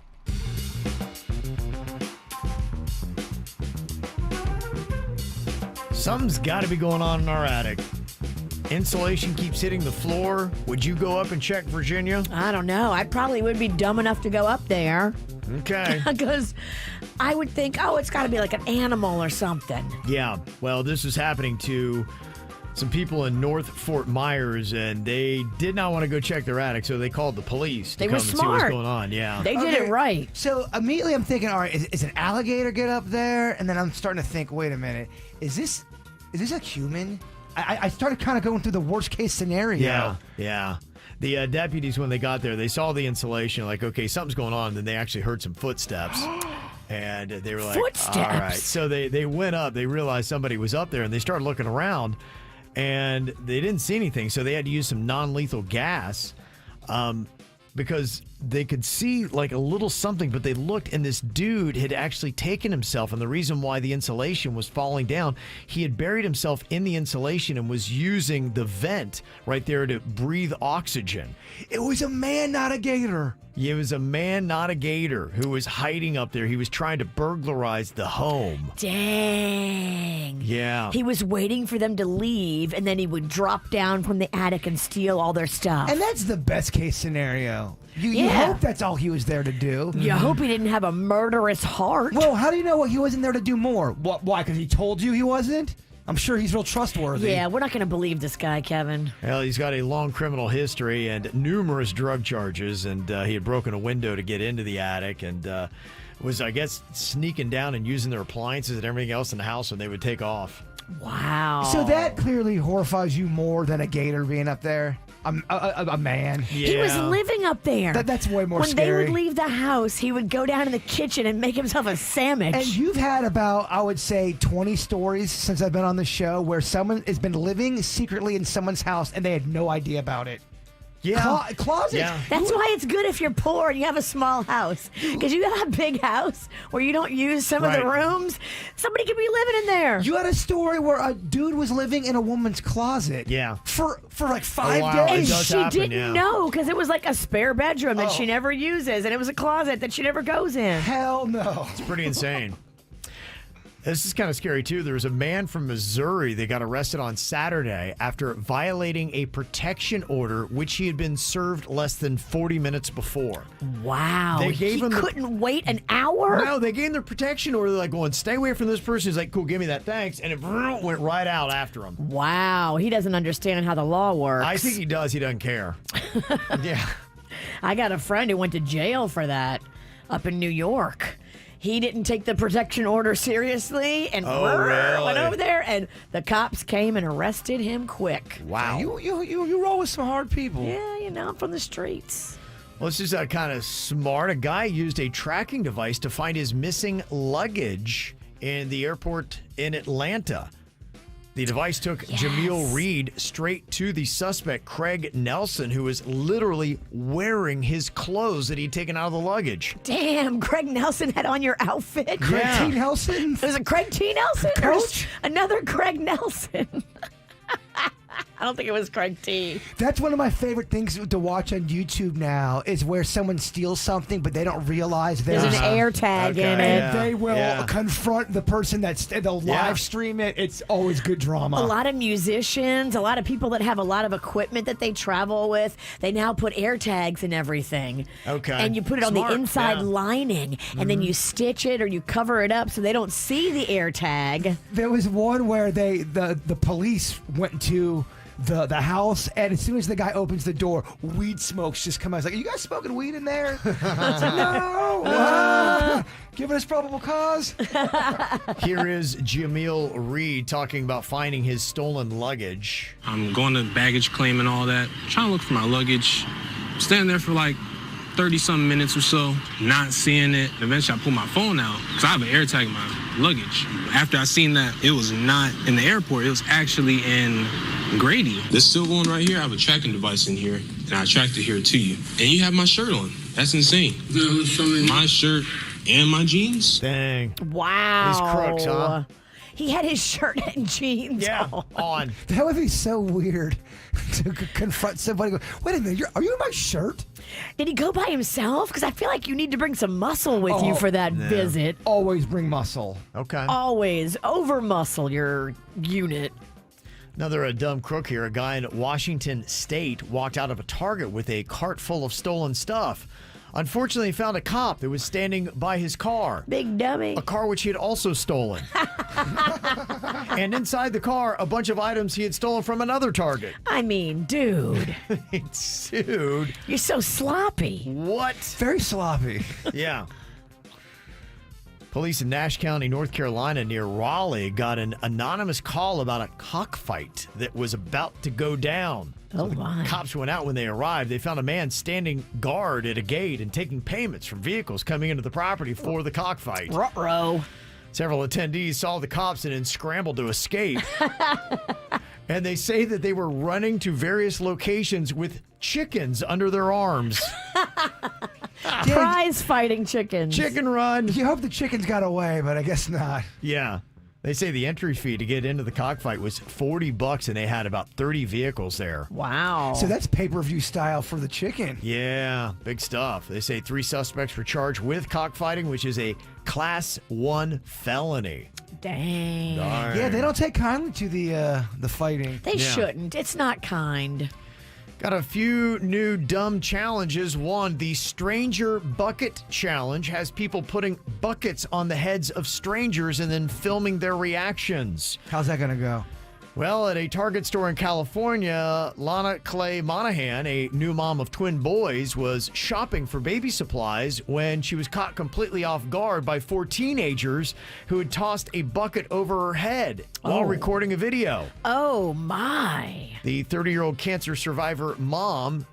Something's got to be going on in our attic. Insulation keeps hitting the floor. Would you go up and check, Virginia? I don't know. I probably would be dumb enough to go up there. Okay. Because I would think, oh, it's got to be like an animal or something. Yeah. Well, this is happening to some people in North Fort Myers, and they did not want to go check their attic, so they called the police to They come were and see what's smart. going on. Yeah. They did it right. So immediately I'm thinking, all right, is an alligator get up there? And then I'm starting to think, wait a minute, is this a human? I started kind of going through the worst case scenario. Yeah. The deputies, when they got there, they saw the insulation, like, okay, something's going on. Then they actually heard some footsteps. And they were like, Footsteps? all right. So they went up. They realized somebody was up there, and they started looking around, and they didn't see anything. So they had to use some non-lethal gas because they could see like a little something, but they looked, and this dude had actually taken himself. And the reason why the insulation was falling down, he had buried himself in the insulation and was using the vent right there to breathe oxygen. It was a man, not a gator. It was a man, not a gator, who was hiding up there. He was trying to burglarize the home. Dang. Yeah. He was waiting for them to leave, and then he would drop down from the attic and steal all their stuff. And that's the best case scenario. You Yeah. hope that's all he was there to do. You hope he didn't have a murderous heart. Well, how do you know he wasn't there to do more? Why? Because he told you he wasn't? I'm sure he's real trustworthy. Yeah, we're not going to believe this guy, Kevin. Well, he's got a long criminal history and numerous drug charges, and he had broken a window to get into the attic and was, I guess, sneaking down and using their appliances and everything else in the house when they would take off. Wow. So that clearly horrifies you more than a gator being up there? A man. He was living up there. That's way more when scary. When they would leave the house, he would go down to the kitchen and make himself a sandwich. And you've had about, I would say, 20 stories since I've been on the show where someone has been living secretly in someone's house and they had no idea about it. Yeah. Closet. Yeah. That's why it's good if you're poor and you have a small house. Because you have a big house where you don't use some of the rooms, somebody could be living in there. You had a story where a dude was living in a woman's closet. Yeah. For like 5 wow. days. And she didn't know because it was like a spare bedroom that she never uses, and it was a closet that she never goes in. Hell no. It's pretty insane. This is kind of scary, too. There was a man from Missouri that got arrested on Saturday after violating a protection order, which he had been served less than 40 minutes before. Wow. They gave he him couldn't wait an hour? No, they gave him the protection order. They're like, going, stay away from this person. He's like, cool, give me that, thanks. And it went right out after him. Wow. He doesn't understand how the law works. I think he does. He doesn't care. Yeah. I got a friend who went to jail for that up in New York. He didn't take the protection order seriously and went over there, and the cops came and arrested him quick. Wow. You roll with some hard people. Yeah, I'm from the streets. Well, this is kind of smart. A guy used a tracking device to find his missing luggage in the airport in Atlanta. The device took Jameel Reed straight to the suspect, Craig Nelson, who was literally wearing his clothes that he'd taken out of the luggage. Damn, Craig Nelson had on your outfit. Craig T. Nelson? It was a Craig T. Nelson? Coach? Another Craig Nelson. I don't think it was Craig T. That's one of my favorite things to watch on YouTube now is where someone steals something, but they don't realize there's an air tag in it. And they will confront the person they'll live stream it. It's always good drama. A lot of musicians, a lot of people that have a lot of equipment that they travel with, they now put air tags in everything. Okay. And you put it on the inside lining, and then you stitch it or you cover it up so they don't see the air tag. There was one where the police went to the house, and as soon as the guy opens the door, weed smokes just come out. It's like, are you guys smoking weed in there? It's like, no! Giving us probable cause? Here is Jameel Reed talking about finding his stolen luggage. I'm going to baggage claim and all that, trying to look for my luggage. Standing there for like 30-something minutes or so, not seeing it. Eventually, I pull my phone out because I have an air tag in my luggage. After I seen that it was not in the airport, it was actually in Grady, this silver one right here, I have a tracking device in here, and I tracked it here to you. And you have my shirt on. That's insane. My shirt and my jeans? Dang. Wow. These crooks, huh? He had his shirt and jeans on. That would be so weird to confront somebody. Go, wait a minute, are you in my shirt? Did he go by himself? Because I feel like you need to bring some muscle with you for that visit. Always bring muscle. Okay. Always over muscle your unit. Another dumb crook here. A guy in Washington State walked out of a Target with a cart full of stolen stuff. Unfortunately, he found a cop that was standing by his car. Big dummy. A car which he had also stolen. And inside the car, a bunch of items he had stolen from another Target. I mean, dude. Dude. You're so sloppy. What? Very sloppy. Yeah. Police in Nash County, North Carolina, near Raleigh, got an anonymous call about a cockfight that was about to go down. Oh, my. Cops went out when they arrived. They found a man standing guard at a gate and taking payments from vehicles coming into the property for the cockfight. Ruh-roh. Several attendees saw the cops and then scrambled to escape. And they say that they were running to various locations with chickens under their arms. Prize fighting chickens. Chicken run. You hope the chickens got away, but I guess not. Yeah. They say the entry fee to get into the cockfight was $40, and they had about 30 vehicles there. Wow. So that's pay-per-view style for the chicken. Yeah, big stuff. They say 3 suspects were charged with cockfighting, which is a Class 1 felony. Dang. Darn. Yeah, they don't take kindly to the fighting. They shouldn't. It's not kind. Got a few new dumb challenges. One, the Stranger Bucket Challenge has people putting buckets on the heads of strangers and then filming their reactions. How's that going to go? Well, at a Target store in California, Lana Clay Monahan, a new mom of twin boys, was shopping for baby supplies when she was caught completely off guard by 4 teenagers who had tossed a bucket over her head while recording a video. Oh, my. The 30-year-old cancer survivor mom,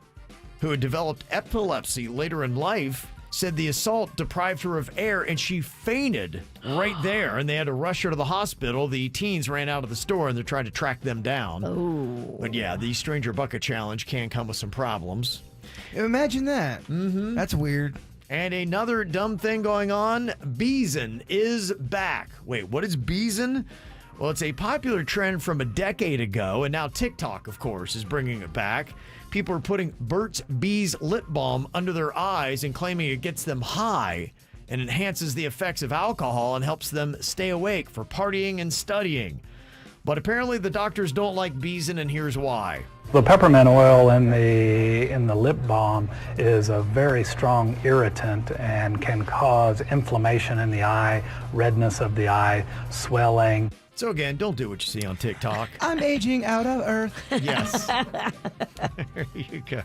who had developed epilepsy later in life, said the assault deprived her of air and she fainted right there, and they had to rush her to the hospital. The teens ran out of the store and they're trying to track them down. Oh. But yeah, the Stranger Bucket Challenge can come with some problems. Imagine that. Mm-hmm. That's weird. And another dumb thing going on, Beeson is back. Wait, what is Beeson? Well, it's a popular trend from a decade ago, and now TikTok, of course, is bringing it back. People are putting Burt's Bees lip balm under their eyes and claiming it gets them high and enhances the effects of alcohol and helps them stay awake for partying and studying. But apparently the doctors don't like Beeson, and here's why. The peppermint oil in the lip balm is a very strong irritant and can cause inflammation in the eye, redness of the eye, swelling. So again, don't do what you see on TikTok. I'm aging out of Earth. Yes. There you go.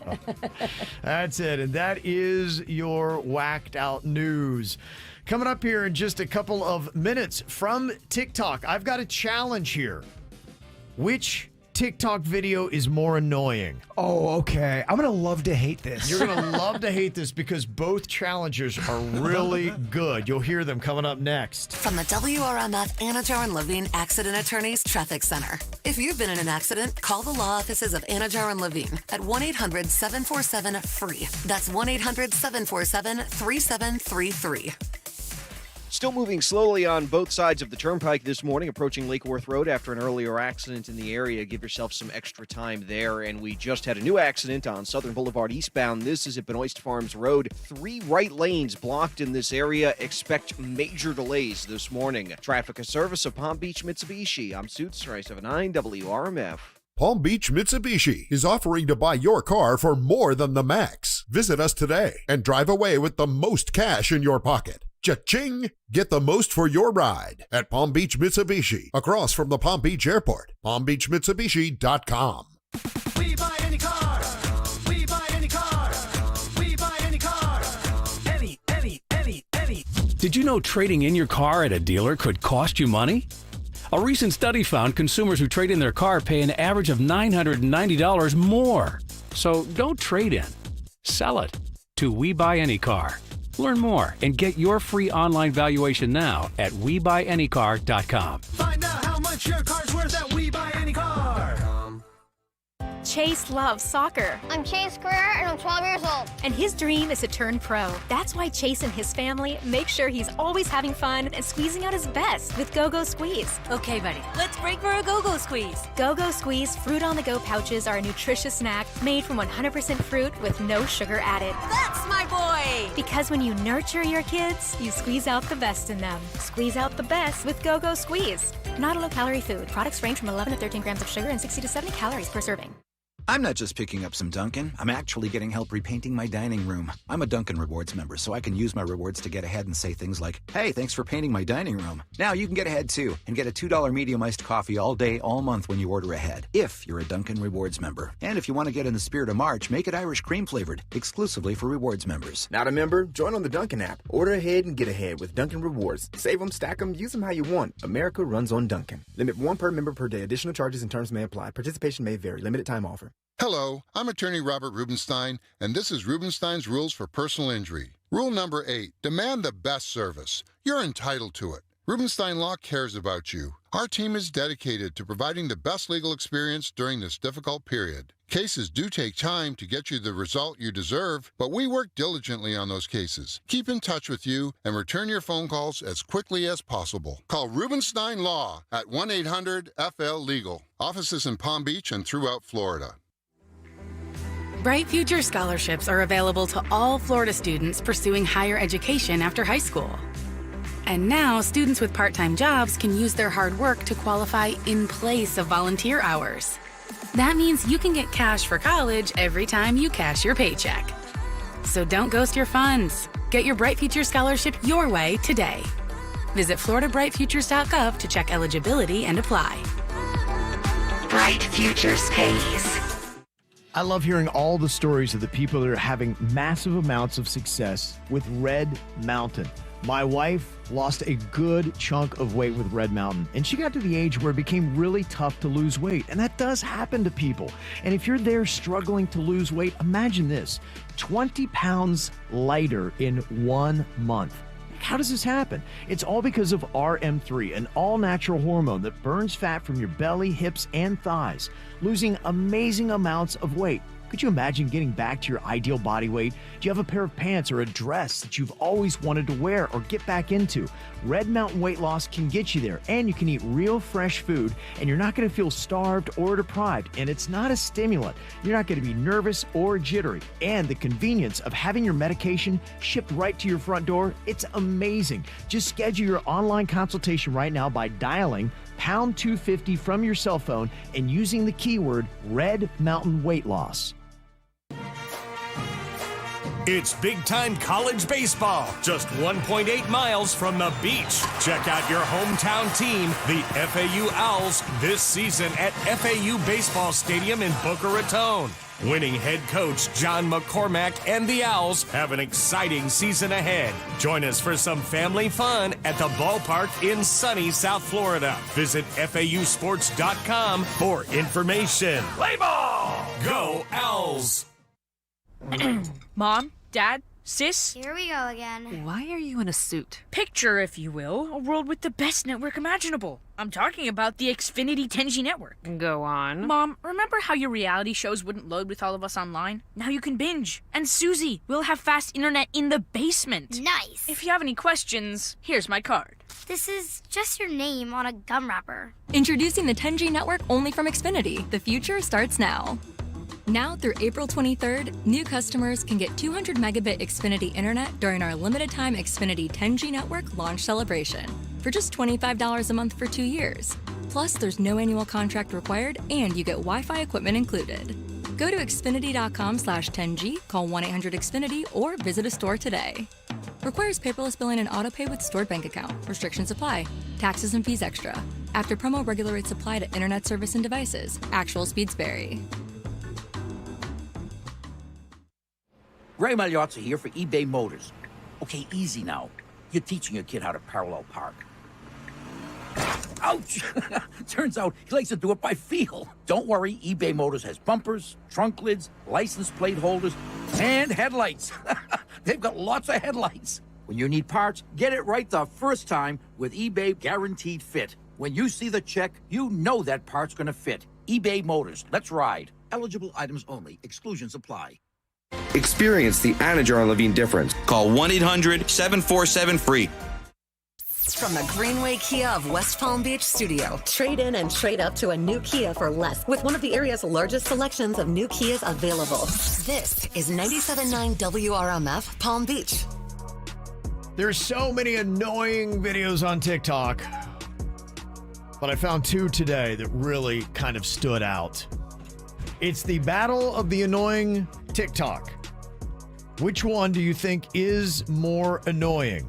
That's it. And that is your whacked out news. Coming up here in just a couple of minutes from TikTok, I've got a challenge here. Which TikTok video is more annoying? Oh, okay. I'm going to love to hate this. You're going to love to hate this because both challenges are really good. You'll hear them coming up next. From the WRMF Anajar and Levine Accident Attorneys Traffic Center. If you've been in an accident, call the law offices of Anajar and Levine at 1-800-747-FREE. That's 1-800-747-3733. Still moving slowly on both sides of the turnpike this morning, approaching Lake Worth Road after an earlier accident in the area. Give yourself some extra time there. And we just had a new accident on Southern Boulevard eastbound. This is at Benoist Farms Road. 3 right lanes blocked in this area. Expect major delays this morning. Traffic, a service of Palm Beach Mitsubishi. I'm Suits 379 WRMF. Palm Beach Mitsubishi is offering to buy your car for more than the max. Visit us today and drive away with the most cash in your pocket. Cha-ching! Get the most for your ride at Palm Beach Mitsubishi, across from the Palm Beach Airport. PalmBeachMitsubishi.com. We buy any car. We buy any car. We buy any car. Any. Did you know trading in your car at a dealer could cost you money? A recent study found consumers who trade in their car pay an average of $990 more. So don't trade in. Sell it to We Buy Any Car. Learn more and get your free online valuation now at WeBuyAnyCar.com. Find out how much your car's worth at We Buy Any Car. Chase loves soccer. I'm Chase Carrera, and I'm 12 years old. And his dream is to turn pro. That's why Chase and his family make sure he's always having fun and squeezing out his best with Go-Go Squeeze. Okay, buddy, let's break for a Go-Go Squeeze. Go-Go Squeeze fruit-on-the-go pouches are a nutritious snack made from 100% fruit with no sugar added. That's my boy! Because when you nurture your kids, you squeeze out the best in them. Squeeze out the best with Go-Go Squeeze. Not a low-calorie food. Products range from 11 to 13 grams of sugar and 60 to 70 calories per serving. I'm not just picking up some Dunkin'. I'm actually getting help repainting my dining room. I'm a Dunkin' Rewards member, so I can use my rewards to get ahead and say things like, hey, thanks for painting my dining room. Now you can get ahead, too, and get a $2 medium iced coffee all day, all month when you order ahead, if you're a Dunkin' Rewards member. And if you want to get in the spirit of March, make it Irish cream flavored, exclusively for rewards members. Not a member? Join on the Dunkin' app. Order ahead and get ahead with Dunkin' Rewards. Save them, stack them, use them how you want. America runs on Dunkin'. Limit 1 per member per day. Additional charges and terms may apply. Participation may vary. Limited time offer. Hello, I'm attorney Robert Rubenstein, and this is Rubenstein's Rules for Personal Injury. Rule number 8, demand the best service. You're entitled to it. Rubenstein Law cares about you. Our team is dedicated to providing the best legal experience during this difficult period. Cases do take time to get you the result you deserve, but we work diligently on those cases. Keep in touch with you and return your phone calls as quickly as possible. Call Rubenstein Law at 1-800-FL-LEGAL. Offices in Palm Beach and throughout Florida. Bright Future scholarships are available to all Florida students pursuing higher education after high school. And now, students with part-time jobs can use their hard work to qualify in place of volunteer hours. That means you can get cash for college every time you cash your paycheck. So don't ghost your funds. Get your Bright Future scholarship your way today. Visit floridabrightfutures.gov to check eligibility and apply. Bright Futures pays. I love hearing all the stories of the people that are having massive amounts of success with Red Mountain. My wife lost a good chunk of weight with Red Mountain, and she got to the age where it became really tough to lose weight, and that does happen to people. And if you're there struggling to lose weight, imagine this, 20 pounds lighter in 1 month. How does this happen? It's all because of RM3, an all-natural hormone that burns fat from your belly, hips, and thighs, losing amazing amounts of weight. Could you imagine getting back to your ideal body weight? Do you have a pair of pants or a dress that you've always wanted to wear or get back into? Red Mountain Weight Loss can get you there, and you can eat real fresh food, and you're not going to feel starved or deprived, and it's not a stimulant. You're not going to be nervous or jittery, and the convenience of having your medication shipped right to your front door, it's amazing. Just schedule your online consultation right now by dialing pound 250 from your cell phone and using the keyword Red Mountain Weight Loss. It's big-time college baseball, just 1.8 miles from the beach. Check out your hometown team, the FAU Owls, this season at FAU Baseball Stadium in Boca Raton. Winning head coach John McCormack and the Owls have an exciting season ahead. Join us for some family fun at the ballpark in sunny South Florida. Visit FAUsports.com for information. Play ball! Go Owls! Mom, Dad, Sis? Here we go again. Why are you in a suit? Picture, if you will, a world with the best network imaginable. I'm talking about the Xfinity 10G network. Go on. Mom, remember how your reality shows wouldn't load with all of us online? Now you can binge. And Susie, we'll have fast internet in the basement. Nice. If you have any questions, here's my card. This is just your name on a gum wrapper. Introducing the 10G network only from Xfinity. The future starts now. Now through April 23rd, new customers can get 200 megabit Xfinity internet during our limited time Xfinity 10G network launch celebration for just $25 a month for 2 years. Plus, there's no annual contract required and you get Wi-Fi equipment included. Go to xfinity.com/10G, call 1-800-XFINITY or visit a store today. Requires paperless billing and autopay with stored bank account. Restrictions apply. Taxes and fees extra. After promo, regular rates apply to internet service and devices. Actual speeds vary. Ray Magliozzi here for eBay Motors. Okay, easy now. You're teaching your kid how to parallel park. Ouch! Turns out he likes to do it by feel. Don't worry, eBay Motors has bumpers, trunk lids, license plate holders, and headlights. They've got lots of headlights. When you need parts, get it right the first time with eBay Guaranteed Fit. When you see the check, you know that part's gonna fit. eBay Motors, let's ride. Eligible items only. Exclusions apply. Experience the Anna Jar and Levine difference. Call 1-800-747-FREE. From the Greenway Kia of West Palm Beach studio, trade in and trade up to a new Kia for less with one of the area's largest selections of new Kias available. This is 97.9 WRMF Palm Beach. There's so many annoying videos on TikTok, but I found two today that really kind of stood out. It's the battle of the annoying TikTok. Which one do you think is more annoying?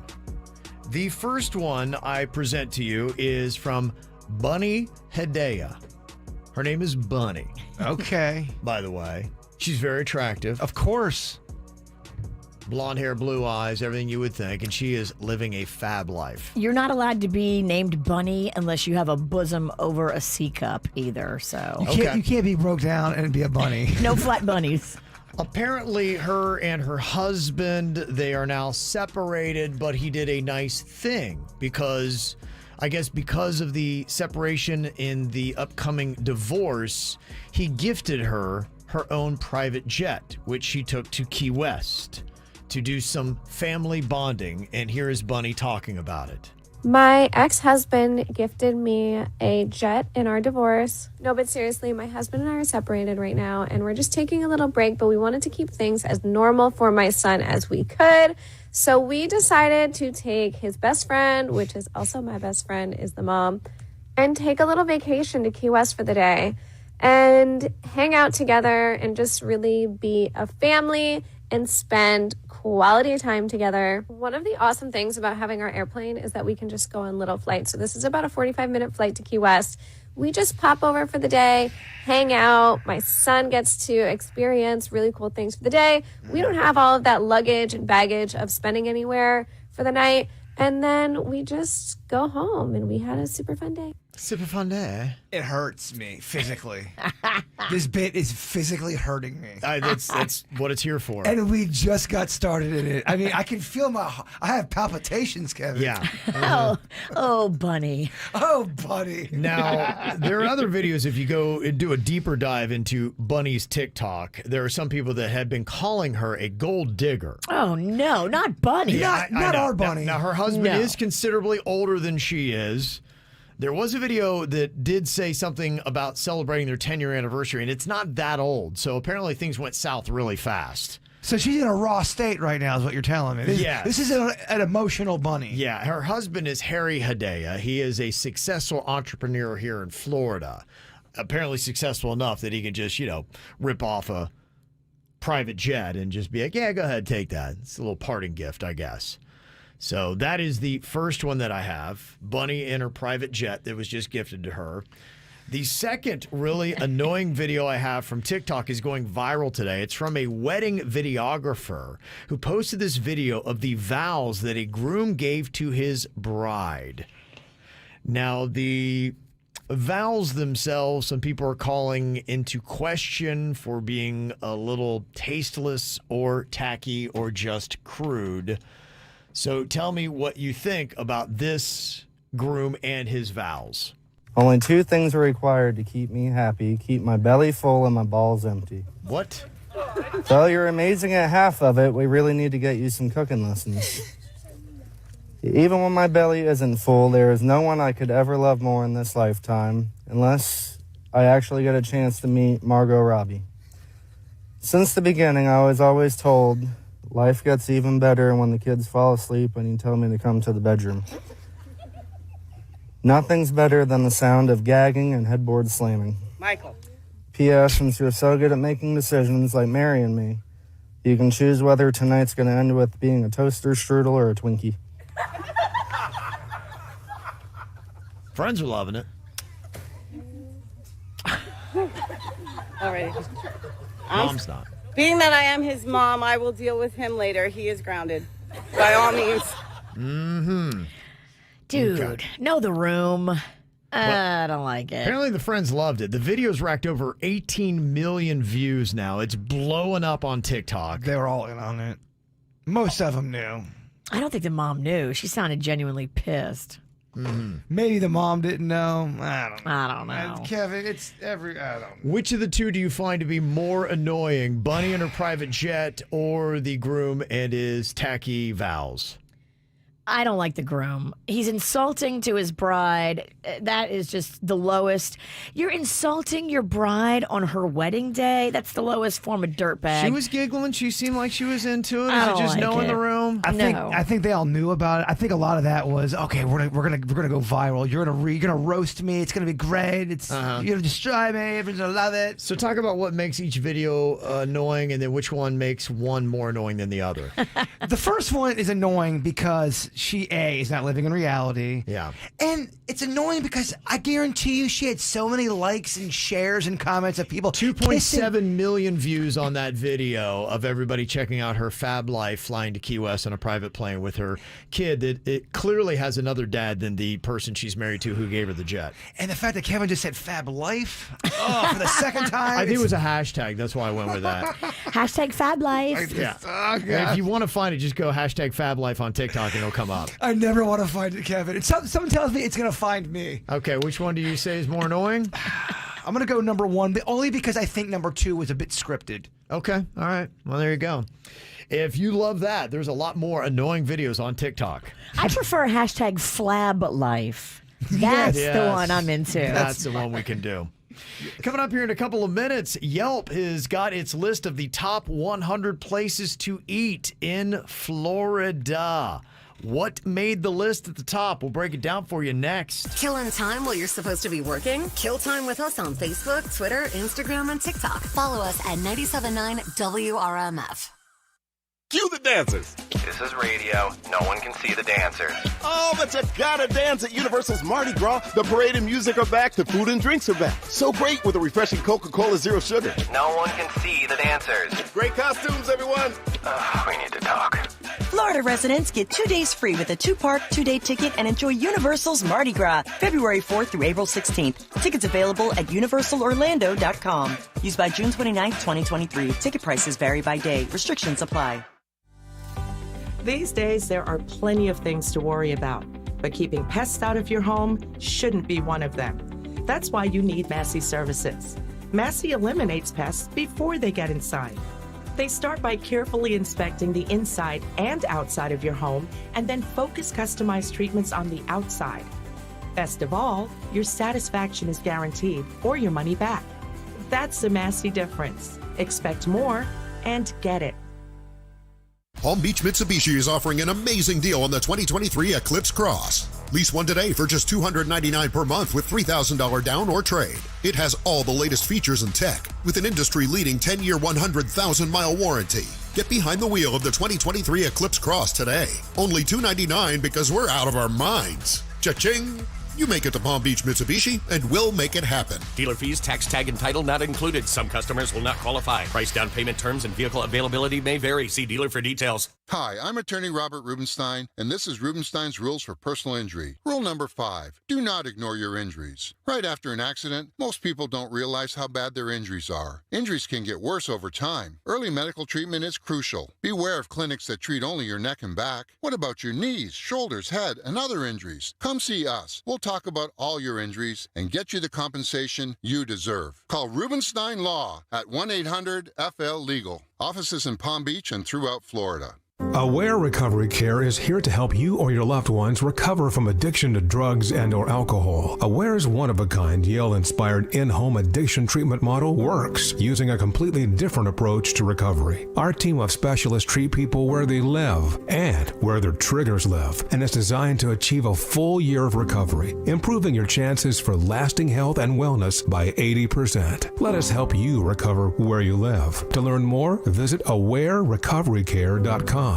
The first one I present to you is from Bunny Hedaya. Her name is Bunny. Okay. By the way, she's very attractive. Of course. Blonde hair, blue eyes, everything you would think, and she is living a fab life. You're not allowed to be named Bunny unless you have a bosom over a C cup either, so. You can't be broke down and be a bunny. No flat bunnies. Apparently, her and her husband, they are now separated, but he did a nice thing because, I guess because of the separation in the upcoming divorce, he gifted her her own private jet, which she took to Key West to do some family bonding, and here is Bunny talking about it. My ex-husband gifted me a jet in our divorce. No, but seriously, my husband and I are separated right now, and we're just taking a little break, but we wanted to keep things as normal for my son as we could. So we decided to take his best friend, which is also my best friend, is the mom, and take a little vacation to Key West for the day and hang out together and just really be a family and spend quality time together. One of the awesome things about having our airplane is that we can just go on little flights. So this is about a 45-minute flight to Key West. We just pop over for the day, hang out. My son gets to experience really cool things for the day. We don't have all of that luggage and baggage of spending anywhere for the night. And then we just go home, and we had a super fun day. Super fun day. It hurts me physically. This bit is physically hurting me. That's what it's here for. And we just got started in it. I mean, I can feel I have palpitations, Kevin. Yeah. Oh, Bunny. Oh, Bunny. Now, there are other videos. If you go and do a deeper dive into Bunny's TikTok, there are some people that have been calling her a gold digger. Oh, no, not Bunny. Yeah, not I know. our Bunny. Now, her husband No. is considerably older than she is. There was a video that did say something about celebrating their 10-year anniversary, and it's not that old. So apparently things went south really fast. So she's in a raw state right now is what you're telling me. This is an emotional Bunny. Yeah, her husband is Harry Hedaya. He is a successful entrepreneur here in Florida. Apparently successful enough that he can just, rip off a private jet and just be like, yeah, go ahead, take that. It's a little parting gift, I guess. So that is the first one that I have. Bunny in her private jet that was just gifted to her. The second really annoying video I have from TikTok is going viral today. It's from a wedding videographer who posted this video of the vows that a groom gave to his bride. Now, the vows themselves, some people are calling into question for being a little tasteless or tacky or just crude. So tell me what you think about this groom and his vows. Only two things are required to keep me happy. Keep my belly full and my balls empty. What? So you're amazing at half of it. We really need to get you some cooking lessons. Even when my belly isn't full, there is no one I could ever love more in this lifetime, unless I actually get a chance to meet Margot Robbie. Since the beginning, I was always told life gets even better when the kids fall asleep and you tell me to come to the bedroom. Nothing's better than the sound of gagging and headboard slamming. Michael. P.S. Since you're so good at making decisions like marrying me, you can choose whether tonight's going to end with being a toaster strudel or a Twinkie. Friends are loving it. Alrighty. Mom's not. Being that I am his mom, I will deal with him later. He is grounded. By all means. Mm-hmm. Dude, Okay. know the room. I don't like it. Apparently the friends loved it. The video's racked over 18 million views now. It's blowing up on TikTok. They were all in on it. Most of them knew. I don't think the mom knew. She sounded genuinely pissed. Maybe the mom didn't know. I don't know. Kevin, it's I don't know. Which of the two do you find to be more annoying, Bunny and her private jet or the groom and his tacky vows? I don't like the groom. He's insulting to his bride. That is just the lowest. You're insulting your bride on her wedding day. That's the lowest form of dirtbag. She was giggling. She seemed like she was into it. I Is don't it just like no in the it. room? I think they all knew about it. I think a lot of that was okay. We're gonna go viral. You're gonna roast me. It's gonna be great. It's you're gonna destroy me. Everyone's gonna love it. So talk about what makes each video annoying, and then which one makes one more annoying than the other. The first one is annoying because she is not living in reality. Yeah. And it's annoying because I guarantee you she had so many likes and shares and comments of people. 2.7 million views on that video of everybody checking out her fab life flying to Key West on a private plane with her kid that it clearly has another dad than the person she's married to who gave her the jet. And the fact that Kevin just said fab life for the second time. I think it was a hashtag. That's why I went with that. Hashtag fab life. Yeah. Oh, And if you want to find it, just go hashtag fab life on TikTok and it'll come up. I never want to find it, Kevin. Someone tells me it's going to find me. Okay, which one do you say is more annoying? I'm going to go number one, but only because I think number two was a bit scripted. Okay, all right. Well, there you go. If you love that, there's a lot more annoying videos on TikTok. I prefer hashtag flab life. That's the one I'm into. That's the one we can do. Coming up here in a couple of minutes, Yelp has got its list of the top 100 places to eat in Florida. What made the list at the top? We'll break it down for you next. Killing time while you're supposed to be working? Kill time with us on Facebook, Twitter, Instagram, and TikTok. Follow us at 97.9 WRMF. Cue the dancers. This is radio. No one can see the dancers. Oh, but you gotta dance at Universal's Mardi Gras. The parade and music are back. The food and drinks are back. So great with a refreshing Coca-Cola Zero Sugar. No one can see the dancers. Great costumes, everyone. We need to talk. Florida residents get 2 days free with a 2-park, 2-day ticket and enjoy Universal's Mardi Gras, February 4th through April 16th. Tickets available at universalorlando.com. Used by June 29th, 2023. Ticket prices vary by day. Restrictions apply. These days, there are plenty of things to worry about, but keeping pests out of your home shouldn't be one of them. That's why you need Massey Services. Massey eliminates pests before they get inside. They start by carefully inspecting the inside and outside of your home and then focus customized treatments on the outside. Best of all, your satisfaction is guaranteed or your money back. That's the Massey difference. Expect more and get it. Palm Beach Mitsubishi is offering an amazing deal on the 2023 Eclipse Cross. Lease one today for just $299 per month with $3,000 down or trade. It has all the latest features and tech with an industry-leading 10-year, 100,000-mile warranty. Get behind the wheel of the 2023 Eclipse Cross today. Only $299 because we're out of our minds. Cha-ching! You make it to Palm Beach Mitsubishi, and we'll make it happen. Dealer fees, tax tag, and title not included. Some customers will not qualify. Price, down payment terms, and vehicle availability may vary. See dealer for details. Hi, I'm attorney Robert Rubenstein, and this is Rubenstein's Rules for Personal Injury. Rule number 5, do not ignore your injuries. Right after an accident, most people don't realize how bad their injuries are. Injuries can get worse over time. Early medical treatment is crucial. Beware of clinics that treat only your neck and back. What about your knees, shoulders, head, and other injuries? Come see us. We'll talk about all your injuries and get you the compensation you deserve. Call Rubenstein Law at 1-800-FL-LEGAL. Offices in Palm Beach and throughout Florida. Aware Recovery Care is here to help you or your loved ones recover from addiction to drugs and or alcohol. Aware's one-of-a-kind Yale-inspired in-home addiction treatment model works using a completely different approach to recovery. Our team of specialists treat people where they live and where their triggers live, and is designed to achieve a full year of recovery, improving your chances for lasting health and wellness by 80%. Let us help you recover where you live. To learn more, visit awarerecoverycare.com.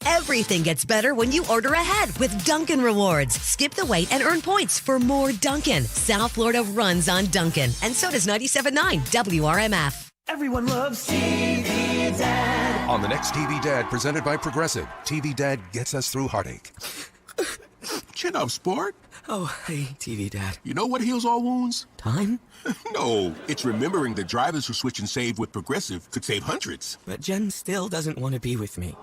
Everything gets better when you order ahead with Dunkin' Rewards. Skip the wait and earn points for more Dunkin'. South Florida runs on Dunkin', and so does 97.9 WRMF. Everyone loves TV Dad. On the next TV Dad, presented by Progressive, TV Dad gets us through heartache. Chin up, sport. Oh, hey, TV Dad. You know what heals all wounds? Time? No, it's remembering that drivers who switch and save with Progressive could save hundreds. But Jen still doesn't want to be with me.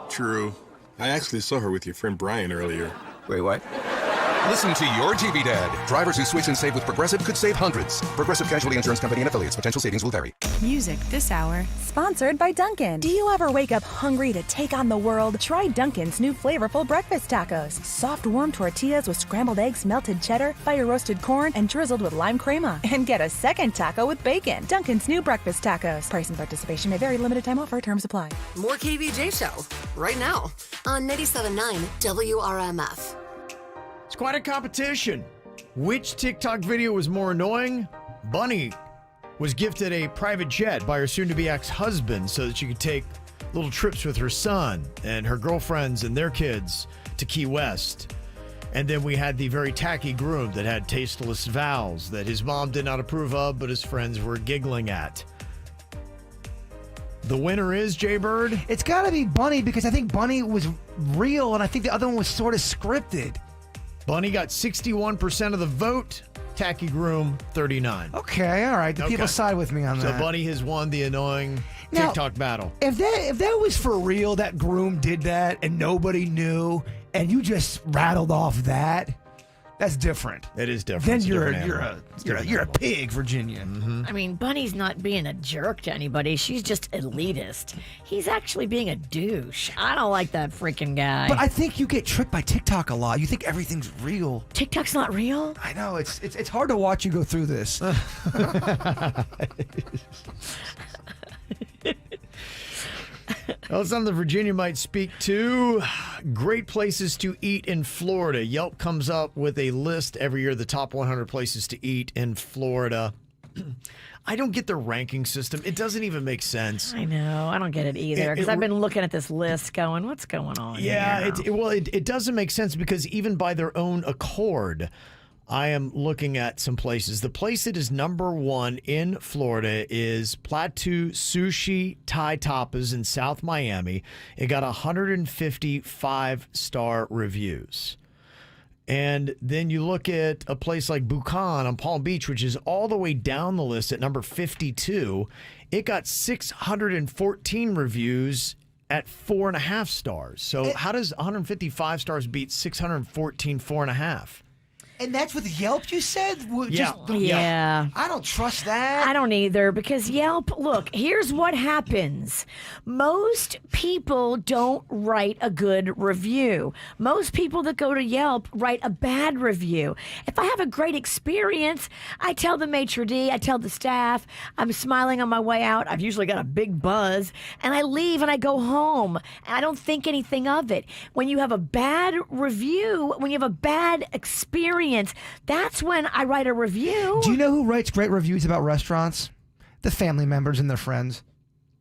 True. I actually saw her with your friend Brian earlier. Wait, what? Listen to your TV Dad. Drivers who switch and save with Progressive could save hundreds. Progressive Casualty Insurance Company and affiliates. Potential savings will vary. Music this hour, sponsored by Dunkin'. Do you ever wake up hungry to take on the world? Try Dunkin's new flavorful breakfast tacos. Soft, warm tortillas with scrambled eggs, melted cheddar, fire-roasted corn, and drizzled with lime crema. And get a second taco with bacon. Dunkin's new breakfast tacos. Price and participation may vary. Limited time offer. Terms apply. More KVJ Show right now on 97.9 WRMF. It's quite a competition. Which TikTok video was more annoying? Bunny was gifted a private jet by her soon-to-be ex-husband so that she could take little trips with her son and her girlfriends and their kids to Key West. And then we had the very tacky groom that had tasteless vows that his mom did not approve of, but his friends were giggling at. The winner is Jaybird. It's got to be Bunny because I think Bunny was real and I think the other one was sort of scripted. Bunny got 61% of the vote. Tacky Groom, 39. Okay, all right. The people side with me on that. So Bunny has won the annoying TikTok battle. If that was for real, that groom did that and nobody knew, and you just rattled off that, that's different. It is different. Then It's a you're different a pig, Virginia. I mean, Bunny's not being a jerk to anybody. She's just elitist. He's actually being a douche. I don't like that freaking guy. But I think you get tricked by TikTok a lot. You think everything's real. TikTok's not real? I know. It's hard to watch you go through this. Well, something Virginia might speak to. Great places to eat in Florida. Yelp comes up with a list every year, the top 100 places to eat in Florida. I don't get the ranking system. It doesn't even make sense. I know. I don't get it either because I've been looking at this list going, what's going on Yeah, here? it doesn't make sense because even by their own accord, I am looking at some places. The place that is number one in Florida is Plateau Sushi Thai Tapas in South Miami. It got 155 star reviews. And then you look at a place like Bucan on Palm Beach, which is all the way down the list at number 52. It got 614 reviews at 4.5 stars. So how does 155 stars beat 614 4.5? And that's with Yelp, you said? Yeah. I don't trust that. I don't either because Yelp, look, here's what happens. Most people don't write a good review. Most people that go to Yelp write a bad review. If I have a great experience, I tell the maitre d', I tell the staff, I'm smiling on my way out. I've usually got a big buzz, and I leave and I go home. And I don't think anything of it. When you have a bad review, when you have a bad experience, that's when I write a review. Do you know who writes great reviews about restaurants? The family members and their friends.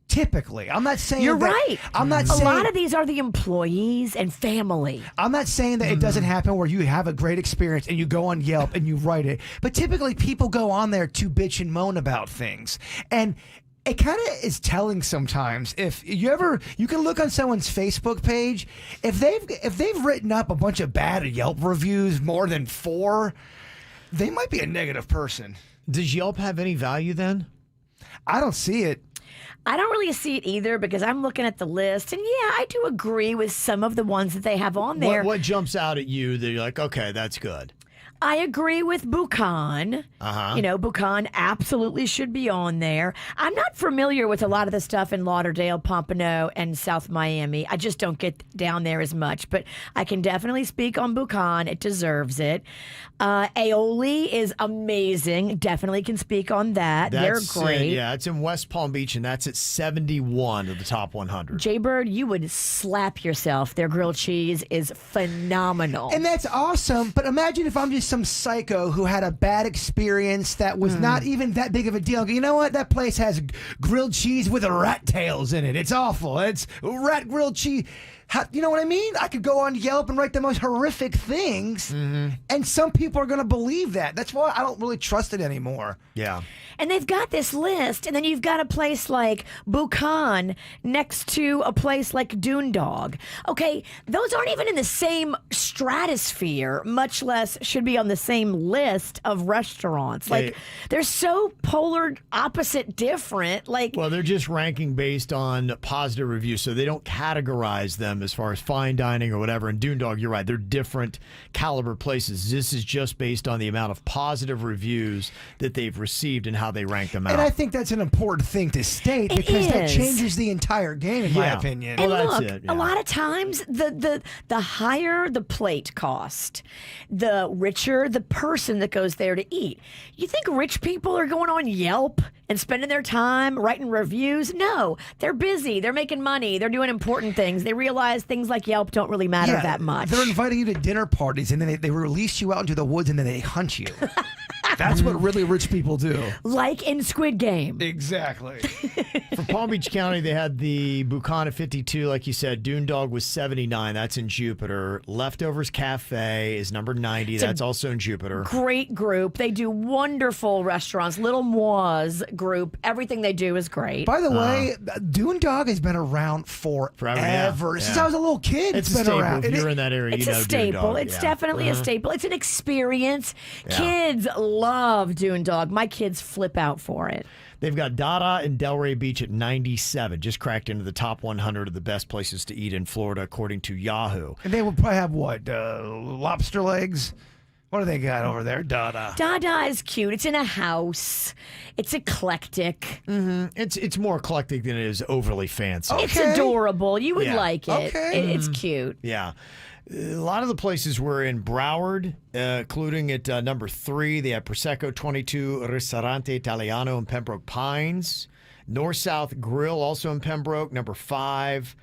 Typically. I'm not saying You're that, right. I'm not a saying, lot of these are the employees and family. I'm not saying that it doesn't happen where you have a great experience and you go on Yelp and you write it. But typically people go on there to bitch and moan about things. And it kind of is telling sometimes. If you can look on someone's Facebook page, if they've written up a bunch of bad Yelp reviews, more than 4, they might be a negative person. Does Yelp have any value then? I don't see it. I don't really see it either because I'm looking at the list, and yeah, I do agree with some of the ones that they have on there. What jumps out at you that you're like, okay, that's good? I agree with Bucan. You know, Bucan absolutely should be on there. I'm not familiar with a lot of the stuff in Lauderdale, Pompano, and South Miami. I just don't get down there as much, but I can definitely speak on Bucan. It deserves it. Aioli is amazing. Definitely can speak on that. They're great. Yeah, it's in West Palm Beach, and that's at 71 of the top 100. Jaybird, you would slap yourself. Their grilled cheese is phenomenal. And that's awesome, but imagine if I'm just some psycho who had a bad experience that was not even that big of a deal. You know what? That place has grilled cheese with rat tails in it. It's awful. It's rat grilled cheese. You know what I mean? I could go on Yelp and write the most horrific things, and some people are going to believe that. That's why I don't really trust it anymore. Yeah. And they've got this list, and then you've got a place like Bucan next to a place like Doondog. Okay, those aren't even in the same stratosphere, much less should be on the same list of restaurants. Like, they're so polar opposite different. Like, well, they're just ranking based on positive reviews, so they don't categorize them them as far as fine dining or whatever. And Doondog, you're right. They're different caliber places. This is just based on the amount of positive reviews that they've received and how they rank them out. And I think that's an important thing to state because that changes the entire game, in my opinion. And look, a lot of times the higher the plate cost, the richer the person that goes there to eat. You think rich people are going on Yelp and spending their time writing reviews? No, they're busy. They're making money. They're doing important things. They realize things like Yelp don't really matter that much. They're inviting you to dinner parties, and then they release you out into the woods, and then they hunt you. That's what really rich people do. Like in Squid Game. Exactly. For Palm Beach County, they had the Buchan at 52, like you said. Doondog was 79. That's in Jupiter. Leftovers Cafe is number 90. That's also in Jupiter. Great group. They do wonderful restaurants. Little Moise group. Everything they do is great. By the way, Doondog has been around forever. Since I was a little kid, it's been a staple. around. If you're in that area, It's you know a staple. Doondog. It's definitely a staple. It's an experience. Yeah. Kids love Doondog. My kids flip out for it. They've got Dada and Delray Beach at 97. Just cracked into the top 100 of the best places to eat in Florida, according to Yahoo. And they would probably have what? Lobster legs? What do they got over there? Dada. Dada is cute. It's in a house. It's eclectic. Mm-hmm. It's more eclectic than it is overly fancy. It's adorable. You would like it. Okay. It's cute. Yeah. A lot of the places were in Broward, including at number 3. They have Prosecco 22 Ristorante Italiano in Pembroke Pines. North-South Grill, also in Pembroke, number 5.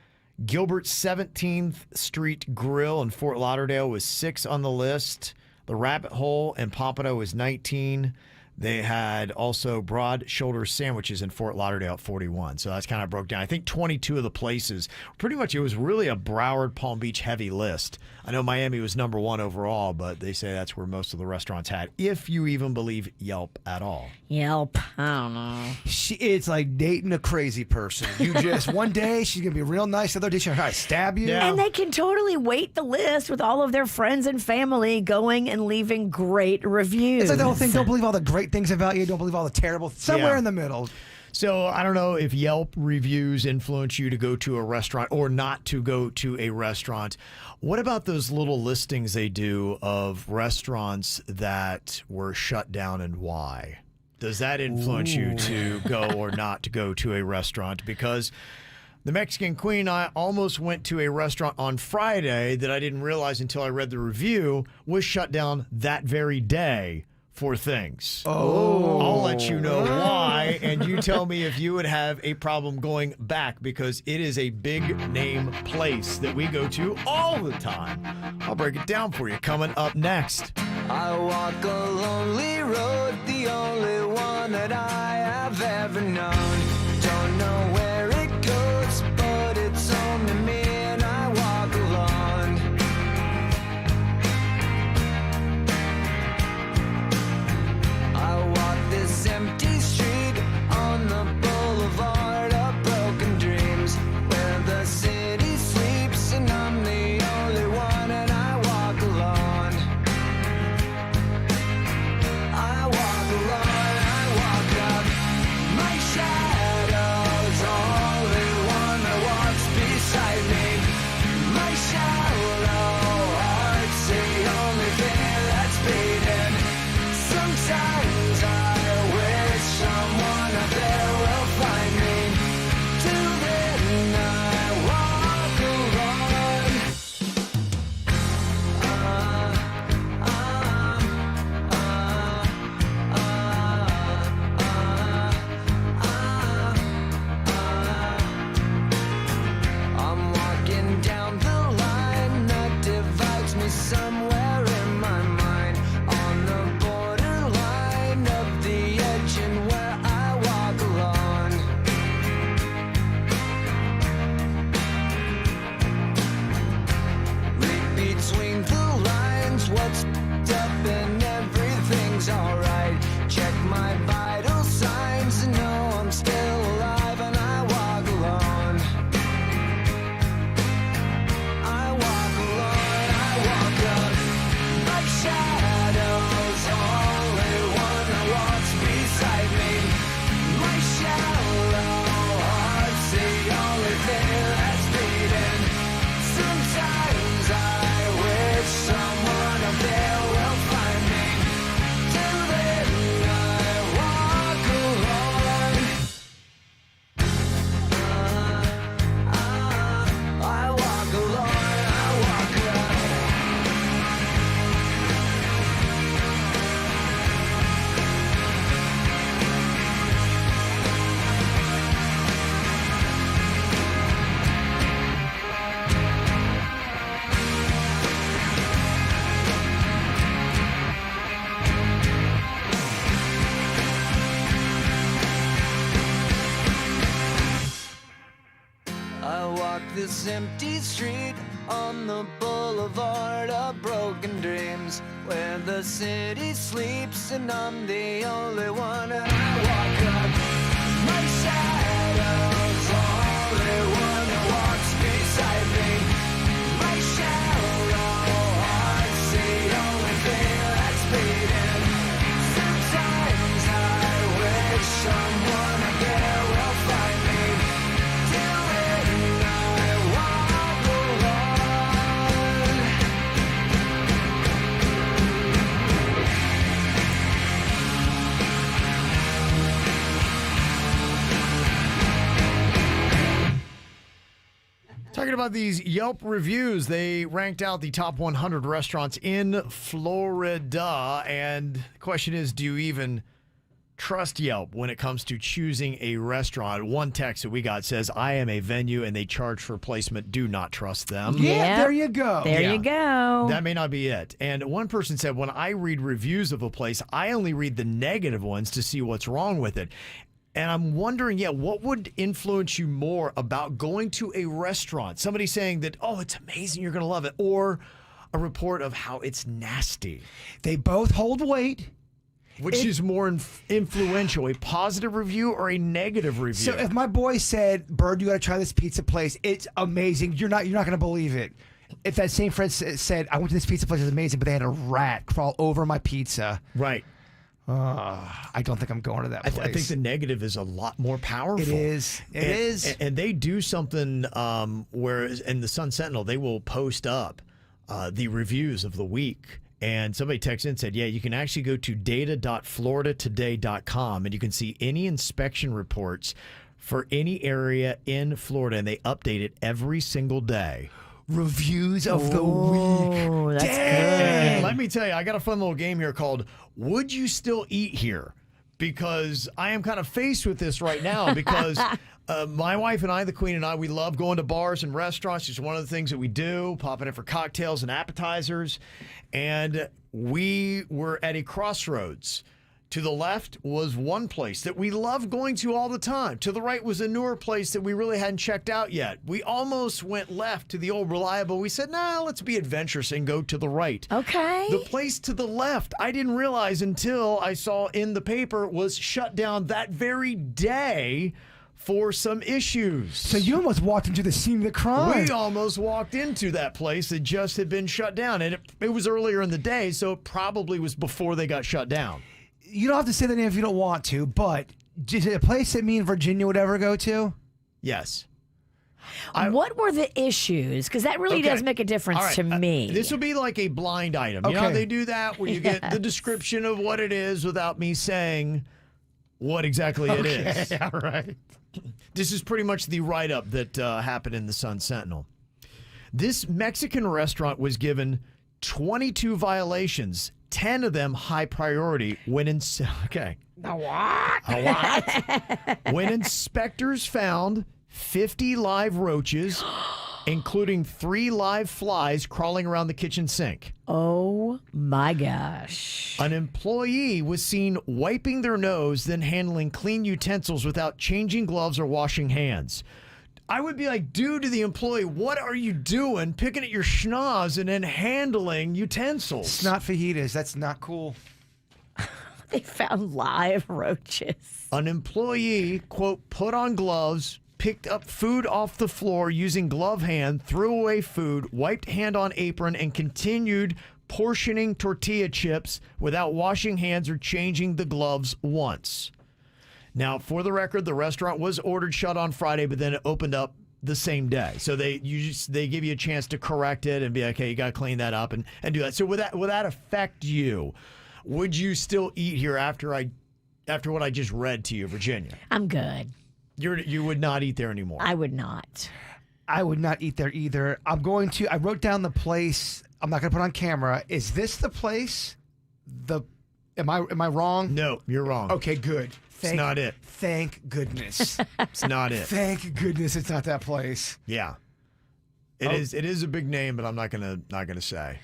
Gilbert 17th Street Grill in Fort Lauderdale was 6 on the list. The Rabbit Hole in Pompano was 19. They had also Broad Shoulder Sandwiches in Fort Lauderdale at 41. So that's kind of broke down. I think 22 of the places, pretty much it was really a Broward, Palm Beach heavy list. I know Miami was number 1 overall, but they say that's where most of the restaurants had, if you even believe Yelp at all. Yelp, I don't know. It's like dating a crazy person. You just, one day she's going to be real nice, the other day she'll try to stab you. And they can totally weight the list with all of their friends and family going and leaving great reviews. It's like the whole thing, don't believe all the great things about you, don't believe all the terrible, somewhere in the middle. So I don't know if Yelp reviews influence you to go to a restaurant or not to go to a restaurant. What about those little listings they do of restaurants that were shut down and why? Does that influence you to go or not to go to a restaurant? Because the Mexican Queen, I almost went to a restaurant on Friday that I didn't realize until I read the review was shut down that very day for things. I'll let you know why, and you tell me if you would have a problem going back, because it is a big name place that we go to all the time. I'll break it down for you coming up next. I walk a lonely road, the only one that I have ever known. Don't know where it goes, but it's home to me, and I walk alone. I walk this empty street on the boulevard of broken dreams, where the city sleeps and I'm the only one, and I walk alone. I walk alone, I walk up my shadow. this empty street on the boulevard of broken dreams, where the city sleeps and I'm the only one. And I walk up, my shadow's only one that walks beside me. My shallow heart's the only thing that's beating. Sometimes I wish someone out there will find me. Till then I walk alone. Talking about these Yelp reviews, they ranked out the top 100 restaurants in Florida. And the question is, do you even trust Yelp when it comes to choosing a restaurant? One text that we got says, I am a venue and they charge for placement. Do not trust them. Yeah, there you go. There you go. That may not be it. And one person said, when I read reviews of a place, I only read the negative ones to see what's wrong with it. And I'm wondering, what would influence you more about going to a restaurant? Somebody saying that, oh, it's amazing, you're going to love it, or a report of how it's nasty. They both hold weight. Which is more influential, a positive review or a negative review? So if my boy said, Bird, you got to try this pizza place, it's amazing, you're not going to believe it. If that same friend said, I went to this pizza place, it's amazing, but they had a rat crawl over my pizza. Right. I don't think I'm going to that place. I think the negative is a lot more powerful. It is. It is. And they do something where in the Sun Sentinel, they will post up the reviews of the week. And somebody texted in and said, you can actually go to data.floridatoday.com and you can see any inspection reports for any area in Florida. And they update it every single day. Reviews of the week. That's And good. let me tell you, I got a fun little game here called Would You Still Eat Here? Because I am kind of faced with this right now because my wife and I, the Queen and I, we love going to bars and restaurants. It's one of the things that we do, popping in for cocktails and appetizers. And we were at a crossroads. To the left was one place that we love going to all the time. To the right was a newer place that we really hadn't checked out yet. We almost went left to the old reliable. We said, let's be adventurous and go to the right. Okay. The place to the left, I didn't realize until I saw in the paper, was shut down that very day for some issues. So you almost walked into the scene of the crime. We almost walked into that place that just had been shut down. And it was earlier in the day, so it probably was before they got shut down. You don't have to say the name if you don't want to, but is it a place that me and Virginia would ever go to? Yes. What were the issues? Because that really does make a difference to me. This will be like a blind item. You know how they do that where you get the description of what it is without me saying what exactly it is. Yeah, right. This is pretty much the write-up that happened in the Sun Sentinel. This Mexican restaurant was given 22 violations, 10 of them high priority when The what? When inspectors found 50 live roaches, including 3 live flies crawling around the kitchen sink. Oh my gosh. An employee was seen wiping their nose, then handling clean utensils without changing gloves or washing hands. I would be like, dude, to the employee, what are you doing picking at your schnoz and then handling utensils? Snot fajitas. That's not cool. They found live roaches. An employee, quote, put on gloves, picked up food off the floor using glove hand, threw away food, wiped hand on apron, and continued portioning tortilla chips without washing hands or changing the gloves once. Now, for the record, the restaurant was ordered shut on Friday, but then it opened up the same day. So they give you a chance to correct it and be like, hey, you got to clean that up and do that. So would that affect you? Would you still eat here after what I just read to you, Virginia? I'm good. You would not eat there anymore. I would not. I would not eat there either. I wrote down the place. I'm not going to put on camera. Is this the place? Am I wrong? No, you're wrong. Okay, good. It's not it. Thank goodness. It's not it. Thank goodness it's not that place. Yeah. It is a big name, but I'm not gonna say.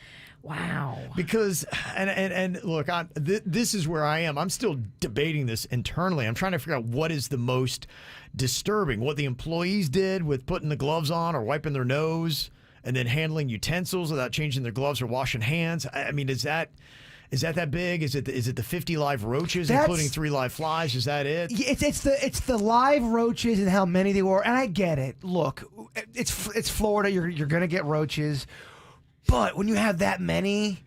Wow. Because, and look, this is where I am. I'm still debating this internally. I'm trying to figure out what is the most disturbing. What the employees did with putting the gloves on or wiping their nose and then handling utensils without changing their gloves or washing hands. I mean, is that big? Is it the 50 live roaches, including 3 live flies? Is that it? It's the live roaches and how many they were. And I get it. Look, it's Florida. You're gonna get roaches, but when you have that many,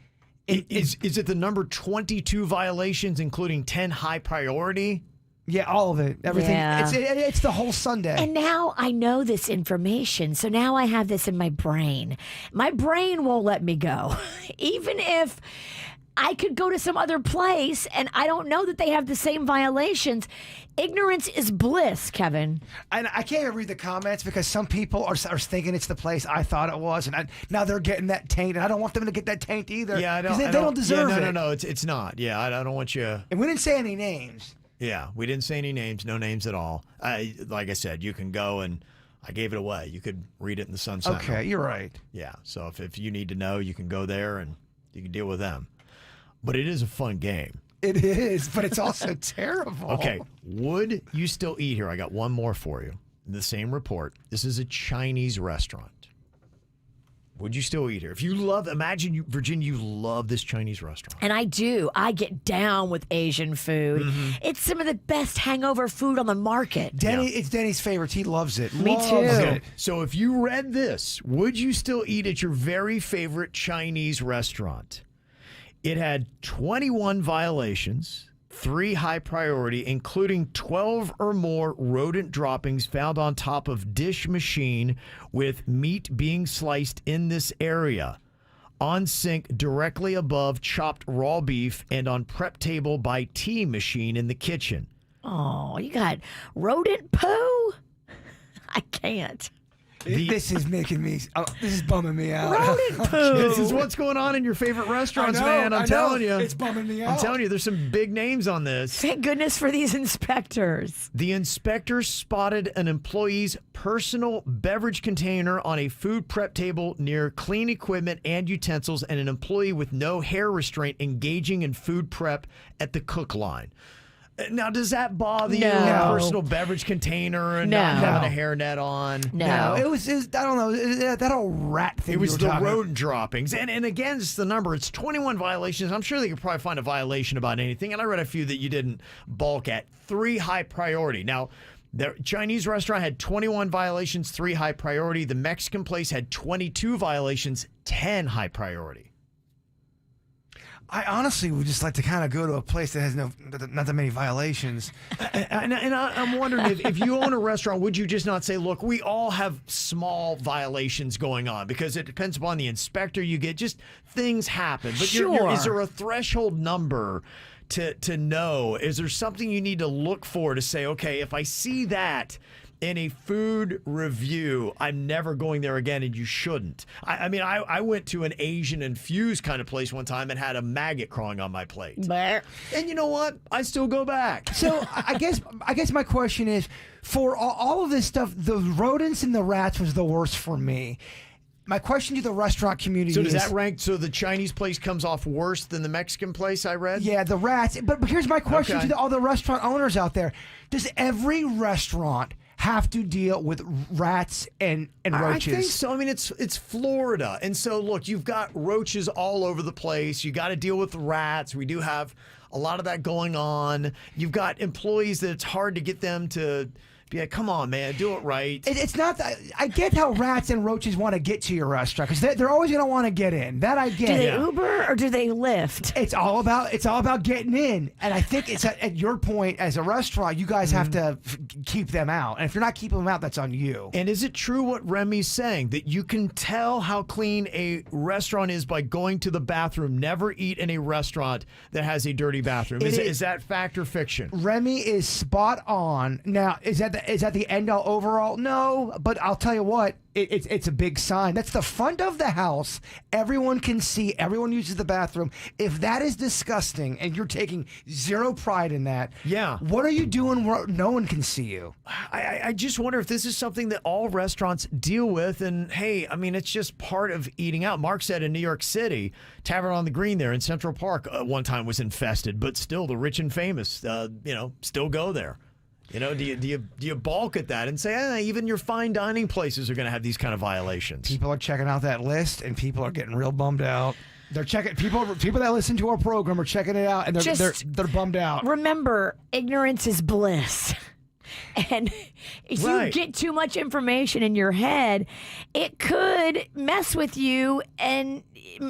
is it the number 22 violations, including 10 high priority? Yeah, all of it. Everything. Yeah. It's the whole Sunday. And now I know this information, so now I have this in my brain. My brain won't let me go, even if I could go to some other place and I don't know that they have the same violations. Ignorance is bliss, Kevin. And I can't even read the comments because some people are thinking it's the place I thought it was, and now they're getting that taint, and I don't want them to get that taint either. Yeah, they don't deserve it. No, it's not. Yeah, I don't want you. And we didn't say any names. Yeah, we didn't say any names, no names at all. Like I said, you can go and I gave it away. You could read it in the Sun Sentinel. Okay, you're right. Yeah, so if you need to know, you can go there and you can deal with them. But it is a fun game. It is, but it's also terrible. Okay, would you still eat here? I got one more for you. In the same report, this is a Chinese restaurant. Would you still eat here? If you imagine Virginia, you love this Chinese restaurant. And I do. I get down with Asian food. Mm-hmm. It's some of the best hangover food on the market. It's Denny's favorites. He loves it. Me loves too. It. So if you read this, would you still eat at your very favorite Chinese restaurant? It had 21 violations, 3 high priority, including 12 or more rodent droppings found on top of dish machine with meat being sliced in this area. On sink directly above chopped raw beef and on prep table by tea machine in the kitchen. Oh, you got rodent poo? I can't. This is making me. This is bumming me out. Rodent poo. This is what's going on in your favorite restaurants, man. I'm telling you. It's bumming me out. I'm telling you, there's some big names on this. Thank goodness for these inspectors. The inspectors spotted an employee's personal beverage container on a food prep table near clean equipment and utensils, and an employee with no hair restraint engaging in food prep at the cook line. Now, does that bother you? A personal beverage container and not having a hairnet on? No. It was I don't know, that old rat thing. It was the rodent droppings. And again, it's the number. It's 21 violations. I'm sure they could probably find a violation about anything. And I read a few that you didn't balk at. 3 high priority. Now, the Chinese restaurant had 21 violations, 3 high priority. The Mexican place had 22 violations, 10 high priority. I honestly would just like to kind of go to a place that has not that many violations. And I'm wondering if you own a restaurant, would you just not say, look, we all have small violations going on? Because it depends upon the inspector you get. Just things happen. But is there a threshold number to know? Is there something you need to look for to say, okay, if I see that in a food review, I'm never going there again, and you shouldn't. I mean, I went to an Asian infused kind of place one time and had a maggot crawling on my plate. But and you know what? I still go back. So I guess my question is, for all of this stuff, the rodents and the rats was the worst for me. My question to the restaurant community So does is, that rank? So the Chinese place comes off worse than the Mexican place, I read? Yeah, the rats. But here's my question to all the restaurant owners out there. Does every restaurant have to deal with rats and roaches? I think so. I mean, it's Florida. And so, look, you've got roaches all over the place. You got to deal with rats. We do have a lot of that going on. You've got employees that it's hard to get them to be like, come on, man, do it right. It's not that. I get how rats and roaches want to get to your restaurant because they're always going to want to get in. That I get. Do they Uber or do they Lyft? It's all about getting in. And I think it's at your point as a restaurant, you guys have to keep them out. And if you're not keeping them out, that's on you. And is it true what Remy's saying, that you can tell how clean a restaurant is by going to the bathroom? Never eat in a restaurant that has a dirty bathroom. Is that fact or fiction? Remy is spot on. Now, is that is that the end all overall? No, but I'll tell you what, it's a big sign. That's the front of the house. Everyone can see. Everyone uses the bathroom. If that is disgusting and you're taking zero pride in that, what are you doing where no one can see you? I just wonder if this is something that all restaurants deal with. And hey, I mean, it's just part of eating out. Mark said in New York City, Tavern on the Green there in Central Park one time was infested, but still the rich and famous, still go there. Do you balk at that and say, even your fine dining places are going to have these kind of violations? People are checking out that list, and people are getting real bummed out. They're checking people that listen to our program are checking it out, and they're bummed out. Remember, ignorance is bliss. And if you get too much information in your head, it could mess with you, and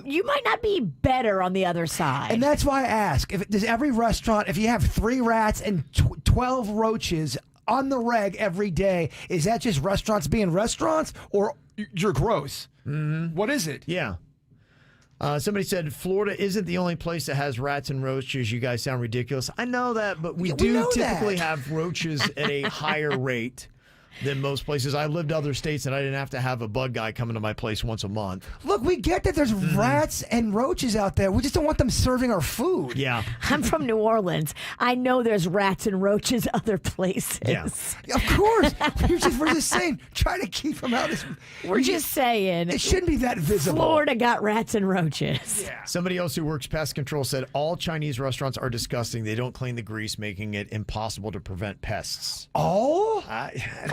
you might not be better on the other side. And that's why I ask, does every restaurant, if you have 3 rats and 12 roaches on the reg every day, is that just restaurants being restaurants, or you're gross? Mm-hmm. What is it? Yeah. Somebody said Florida isn't the only place that has rats and roaches. You guys sound ridiculous. I know that, but we do typically have roaches at a higher rate than most places. I lived other states, and I didn't have to have a bug guy coming to my place once a month. Look, we get that there's rats and roaches out there. We just don't want them serving our food. Yeah. I'm from New Orleans. I know there's rats and roaches other places. Yeah. Of course. We're just saying, try to keep them out. We're just saying. It shouldn't be that visible. Florida got rats and roaches. Yeah. Somebody else who works pest control said all Chinese restaurants are disgusting. They don't clean the grease, making it impossible to prevent pests. Oh?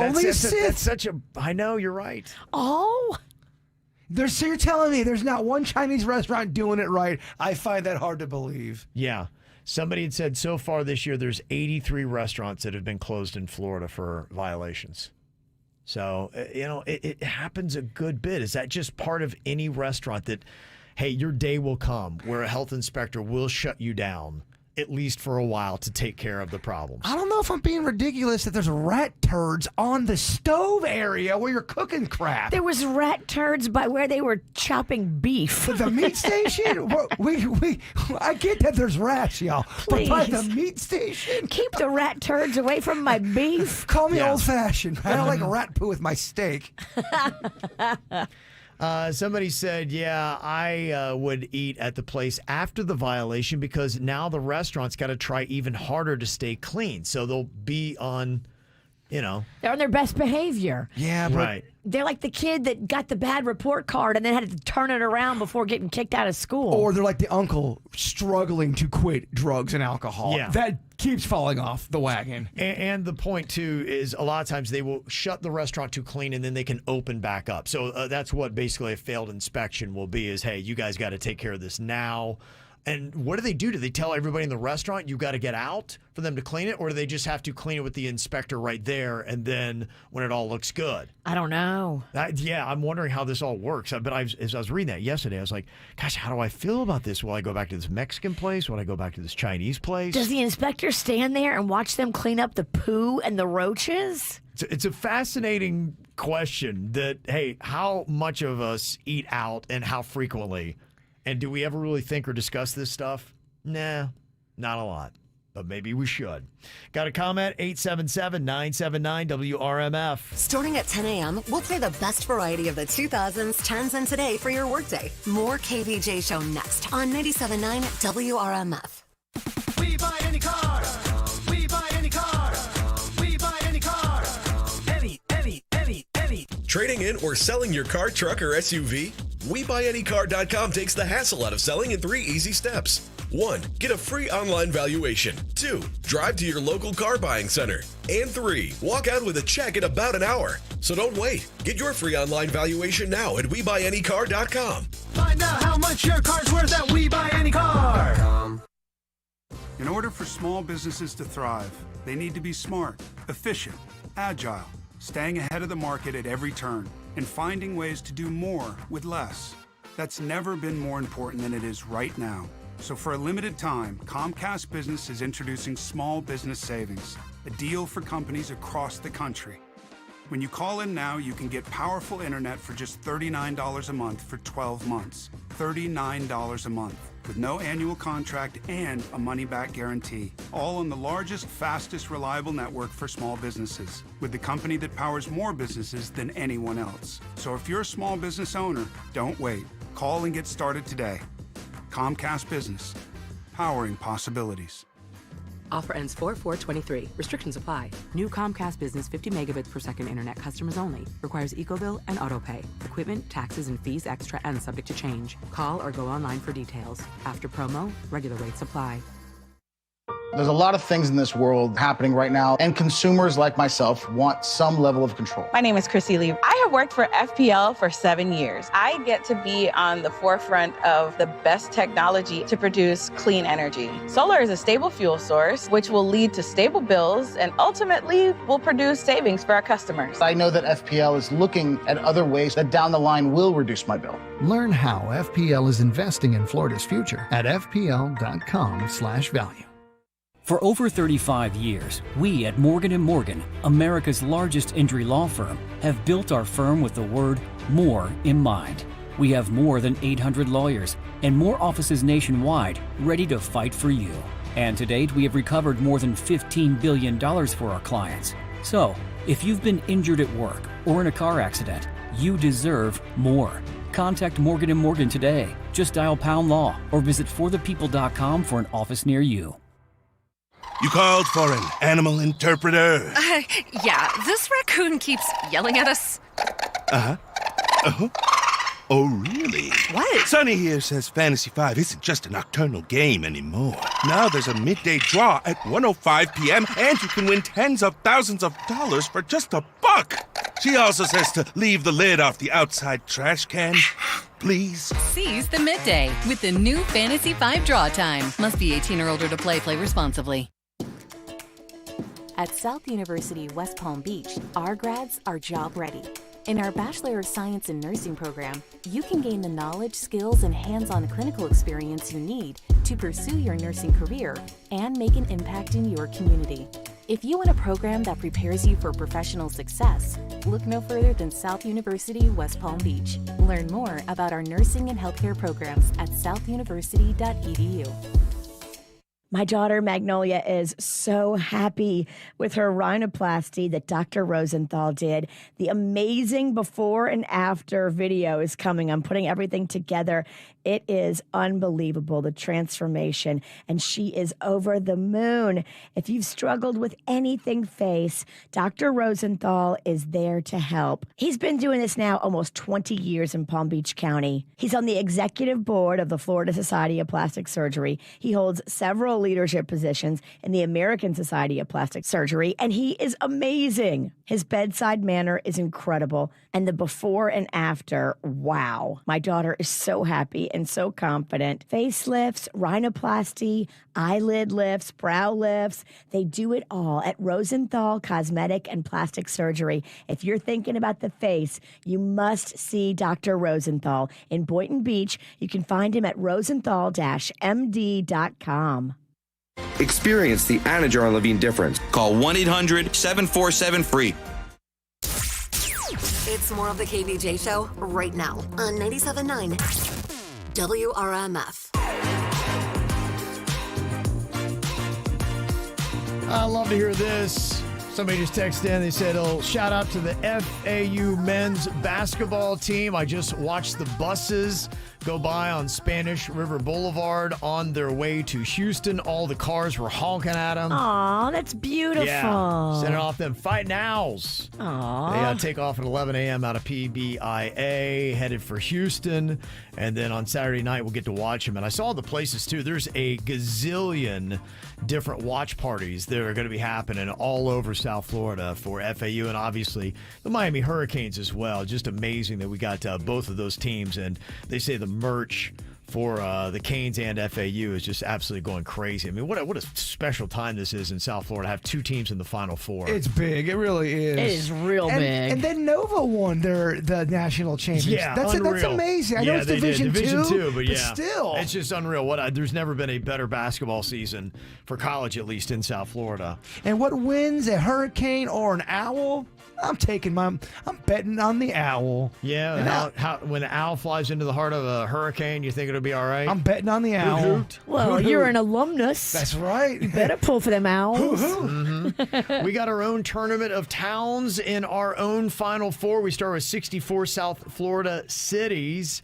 That's such a... I know, you're right. Oh? So you're telling me there's not one Chinese restaurant doing it right? I find that hard to believe. Yeah. Somebody had said so far this year there's 83 restaurants that have been closed in Florida for violations. So, it happens a good bit. Is that just part of any restaurant that, hey, your day will come where a health inspector will shut you down, at least for a while, to take care of the problems? I don't know if I'm being ridiculous that there's rat turds on the stove area where you're cooking crap. There was rat turds by where they were chopping beef. The meat station? I get that there's rats, y'all. Please. But by the meat station? Keep the rat turds away from my beef. Call me old-fashioned. I don't like rat poo with my steak. Somebody said, I would eat at the place after the violation because now the restaurant's got to try even harder to stay clean. So they'll be on, They're on their best behavior. Yeah, but right. They're like the kid that got the bad report card and then had to turn it around before getting kicked out of school. Or they're like the uncle struggling to quit drugs and alcohol. Yeah. That keeps falling off the wagon. And the point, too, is a lot of times they will shut the restaurant to clean and then they can open back up. So that's what basically a failed inspection will be is, hey, you guys got to take care of this now. And what do they do? Do they tell everybody in the restaurant you got to get out for them to clean it? Or do they just have to clean it with the inspector right there and then when it all looks good? I don't know. I'm wondering how this all works. But as I was reading that yesterday, I was like, gosh, how do I feel about this? Will I go back to this Mexican place? Will I go back to this Chinese place? Does the inspector stand there and watch them clean up the poo and the roaches? It's a fascinating question that, hey, how much of us eat out and how frequently? And do we ever really think or discuss this stuff? Nah, not a lot. But maybe we should. Got a comment? 877-979-WRMF. Starting at 10 a.m., we'll play the best variety of the 2000s, 10s, and today for your workday. More KVJ Show next on 97.9 WRMF. We buy any car. We buy any car. We buy any car. Any. Trading in or selling your car, truck, or SUV? WeBuyAnyCar.com takes the hassle out of selling in 3 easy steps. 1. Get a free online valuation. 2. Drive to your local car buying center. And 3. Walk out with a check in about an hour. So don't wait. Get your free online valuation now at WeBuyAnyCar.com. Find out how much your car's worth at WeBuyAnyCar. In order for small businesses to thrive, they need to be smart, efficient, agile, staying ahead of the market at every turn, and finding ways to do more with less. That's never been more important than it is right now. So for a limited time, Comcast Business is introducing Small Business Savings, a deal for companies across the country. When you call in now, you can get powerful internet for just $39 a month for 12 months. $39 a month. with no annual contract and a money-back guarantee. All on the largest, fastest, reliable network for small businesses, with the company that powers more businesses than anyone else. So if you're a small business owner, don't wait. Call and get started today. Comcast Business, powering possibilities. Offer ends 4/4/23. Restrictions apply. New Comcast Business 50 megabits per second internet customers only. Requires EcoBill and AutoPay. Equipment, taxes, and fees extra and subject to change. Call or go online for details. After promo, regular rates apply. There's a lot of things in this world happening right now, and consumers like myself want some level of control. My name is Chrissy Lee. I have worked for FPL for 7 years. I get to be on the forefront of the best technology to produce clean energy. Solar is a stable fuel source, which will lead to stable bills and ultimately will produce savings for our customers. I know that FPL is looking at other ways that down the line will reduce my bill. Learn how FPL is investing in Florida's future at fpl.com/value. For over 35 years, we at Morgan & Morgan, America's largest injury law firm, have built our firm with the word more in mind. We have more than 800 lawyers and more offices nationwide ready to fight for you. And to date, we have recovered more than $15 billion for our clients. So, if you've been injured at work or in a car accident, you deserve more. Contact Morgan & Morgan today. Just dial pound law or visit forthepeople.com for an office near you. You called for an animal interpreter. Yeah, this raccoon keeps yelling at us. Uh-huh. Uh-huh. Oh, really? What? Sonny here says Fantasy 5 isn't just a nocturnal game anymore. Now there's a midday draw at 1:05 p.m. and you can win tens of thousands of dollars for just $1. She also says to leave the lid off the outside trash can. Please. Seize the midday with the new Fantasy 5 draw time. Must be 18 or older to play. Play responsibly. At South University West Palm Beach, our grads are job ready. In our Bachelor of Science in Nursing program, you can gain the knowledge, skills, and hands-on clinical experience you need to pursue your nursing career and make an impact in your community. If you want a program that prepares you for professional success, look no further than South University West Palm Beach. Learn more about our nursing and healthcare programs at southuniversity.edu. My daughter Magnolia is so happy with her rhinoplasty that Dr. Rosenthal did. The amazing before and after video is coming. I'm putting everything together. It is unbelievable, the transformation, and she is over the moon. If you've struggled with anything face, Dr. Rosenthal is there to help. He's been doing this now almost 20 years in Palm Beach County. He's on the executive board of the Florida Society of Plastic Surgery. He holds several leadership positions in the American Society of Plastic Surgery, and he is amazing. His bedside manner is incredible, and the before and after, wow. My daughter is so happy and so confident. Facelifts, rhinoplasty, eyelid lifts, brow lifts, they do it all at Rosenthal Cosmetic and Plastic Surgery. If you're thinking about the face, you must see Dr. Rosenthal in Boynton Beach. You can find him at rosenthal-md.com. Experience the Anajar and Levine difference. Call 1-800-747-FREE. It's more of the KVJ show right now on 97.9 WRMF. I love to hear this. Somebody just texted in. They said, "Oh, shout out to the FAU men's basketball team. I just watched the buses go by on Spanish River Boulevard on their way to Houston. All the cars were honking at them." Aw, that's beautiful. Yeah, sending off them Fighting Owls. Aw. They take off at 11 a.m. out of PBIA, headed for Houston. And then on Saturday night, we'll get to watch them. And I saw the places, too. There's a gazillion different watch parties that are going to be happening all over South Florida for FAU and obviously the Miami Hurricanes as well. Just amazing that we got both of those teams. And they say the merch for the Canes and FAU is just absolutely going crazy. I mean, what a special time this is in South Florida. Have two teams in the Final Four. It's big. It really is. It is real big. And then Nova won the national championship. Yeah, that's amazing. I know it's Division Two, but yeah, still. It's just unreal. There's never been a better basketball season for college, at least in South Florida. And what wins a Hurricane or an Owl? I'm betting on the owl. Yeah, and when the owl flies into the heart of a hurricane, you think it'll be all right? I'm betting on the owl. Hoot. Well, Hoot, you're hoot. an alumnus. That's right. You better pull for them owls. We got our own tournament of towns in our own Final Four. We start with 64 South Florida cities.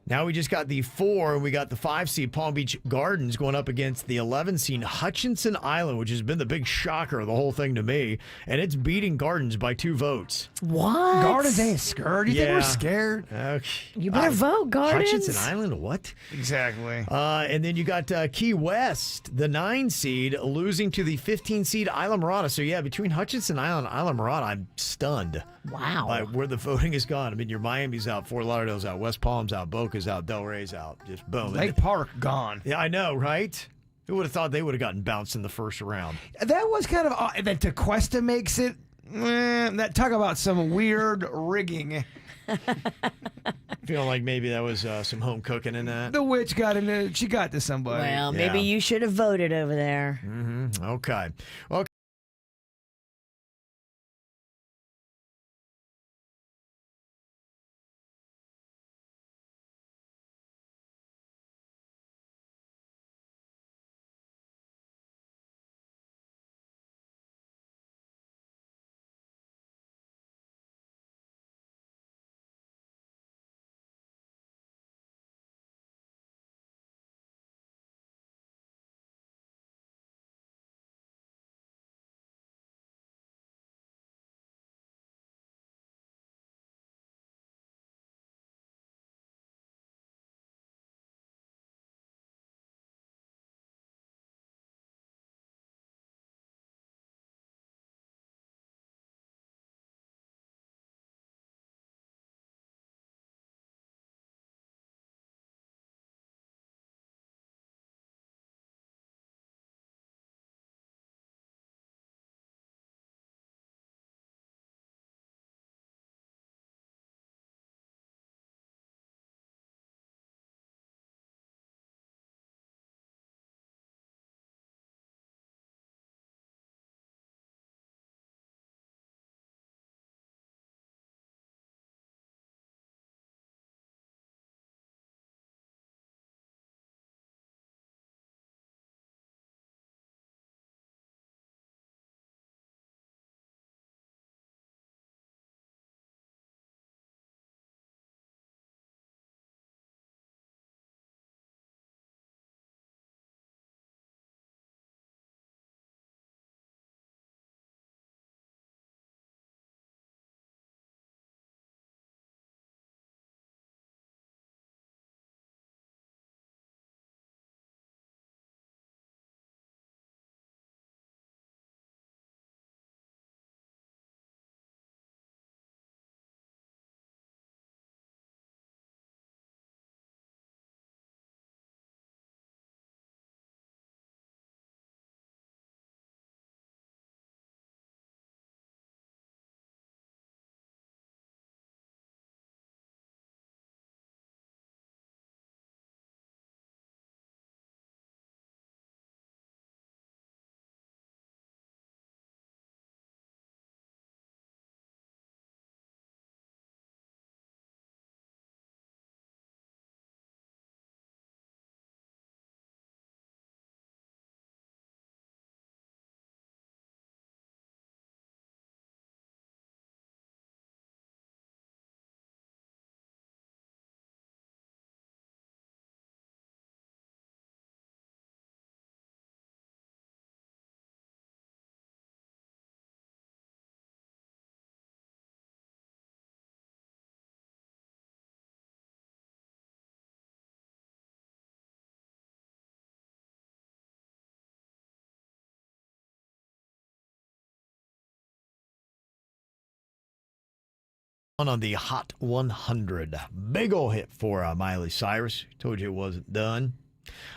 Now we just got the 4, and we got the 5 seed Palm Beach Gardens going up against the 11 seed Hutchinson Island, which has been the big shocker of the whole thing to me. And it's beating Gardens by 2 votes. What? Gardens ain't scared. You think we're scared? Okay. You better vote, Gardens. Hutchinson Island, what? Exactly. And then you got Key West, the 9 seed, losing to the 15 seed Isla Mirada. So, yeah, between Hutchinson Island and Isla Mirada, I'm stunned. Wow. By where the voting has gone. I mean, your Miami's out, Fort Lauderdale's out, West Palm's out, Boca's out, Delray's out. Just boom. Lake Park gone. Yeah, I know, right? Who would have thought they would have gotten bounced in the first round? That was kind of odd. That Tequesta makes it. That talk about some weird rigging. Feeling like maybe that was some home cooking in that. The witch got in it. She got to somebody. Well, maybe you should have voted over there. Mm-hmm. Okay. On the Hot 100. Big ol' hit for Miley Cyrus. Told you it wasn't done.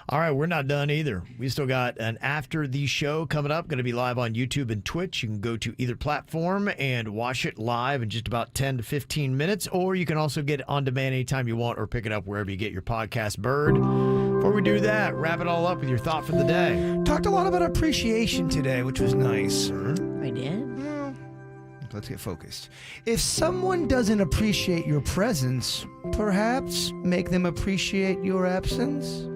All right, we're not done either. We still got an after the show coming up. Going to be live on YouTube and Twitch. You can go to either platform and watch it live in just about 10 to 15 minutes, or you can also get it on demand anytime you want or pick it up wherever you get your podcast bird. Before we do that, wrap it all up with your thought for the day. Talked a lot about appreciation today, which was nice. I did. The let's get focused. If someone doesn't appreciate your presence, perhaps make them appreciate your absence.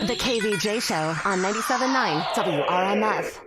The KVJ Show on 97.9 WRMF.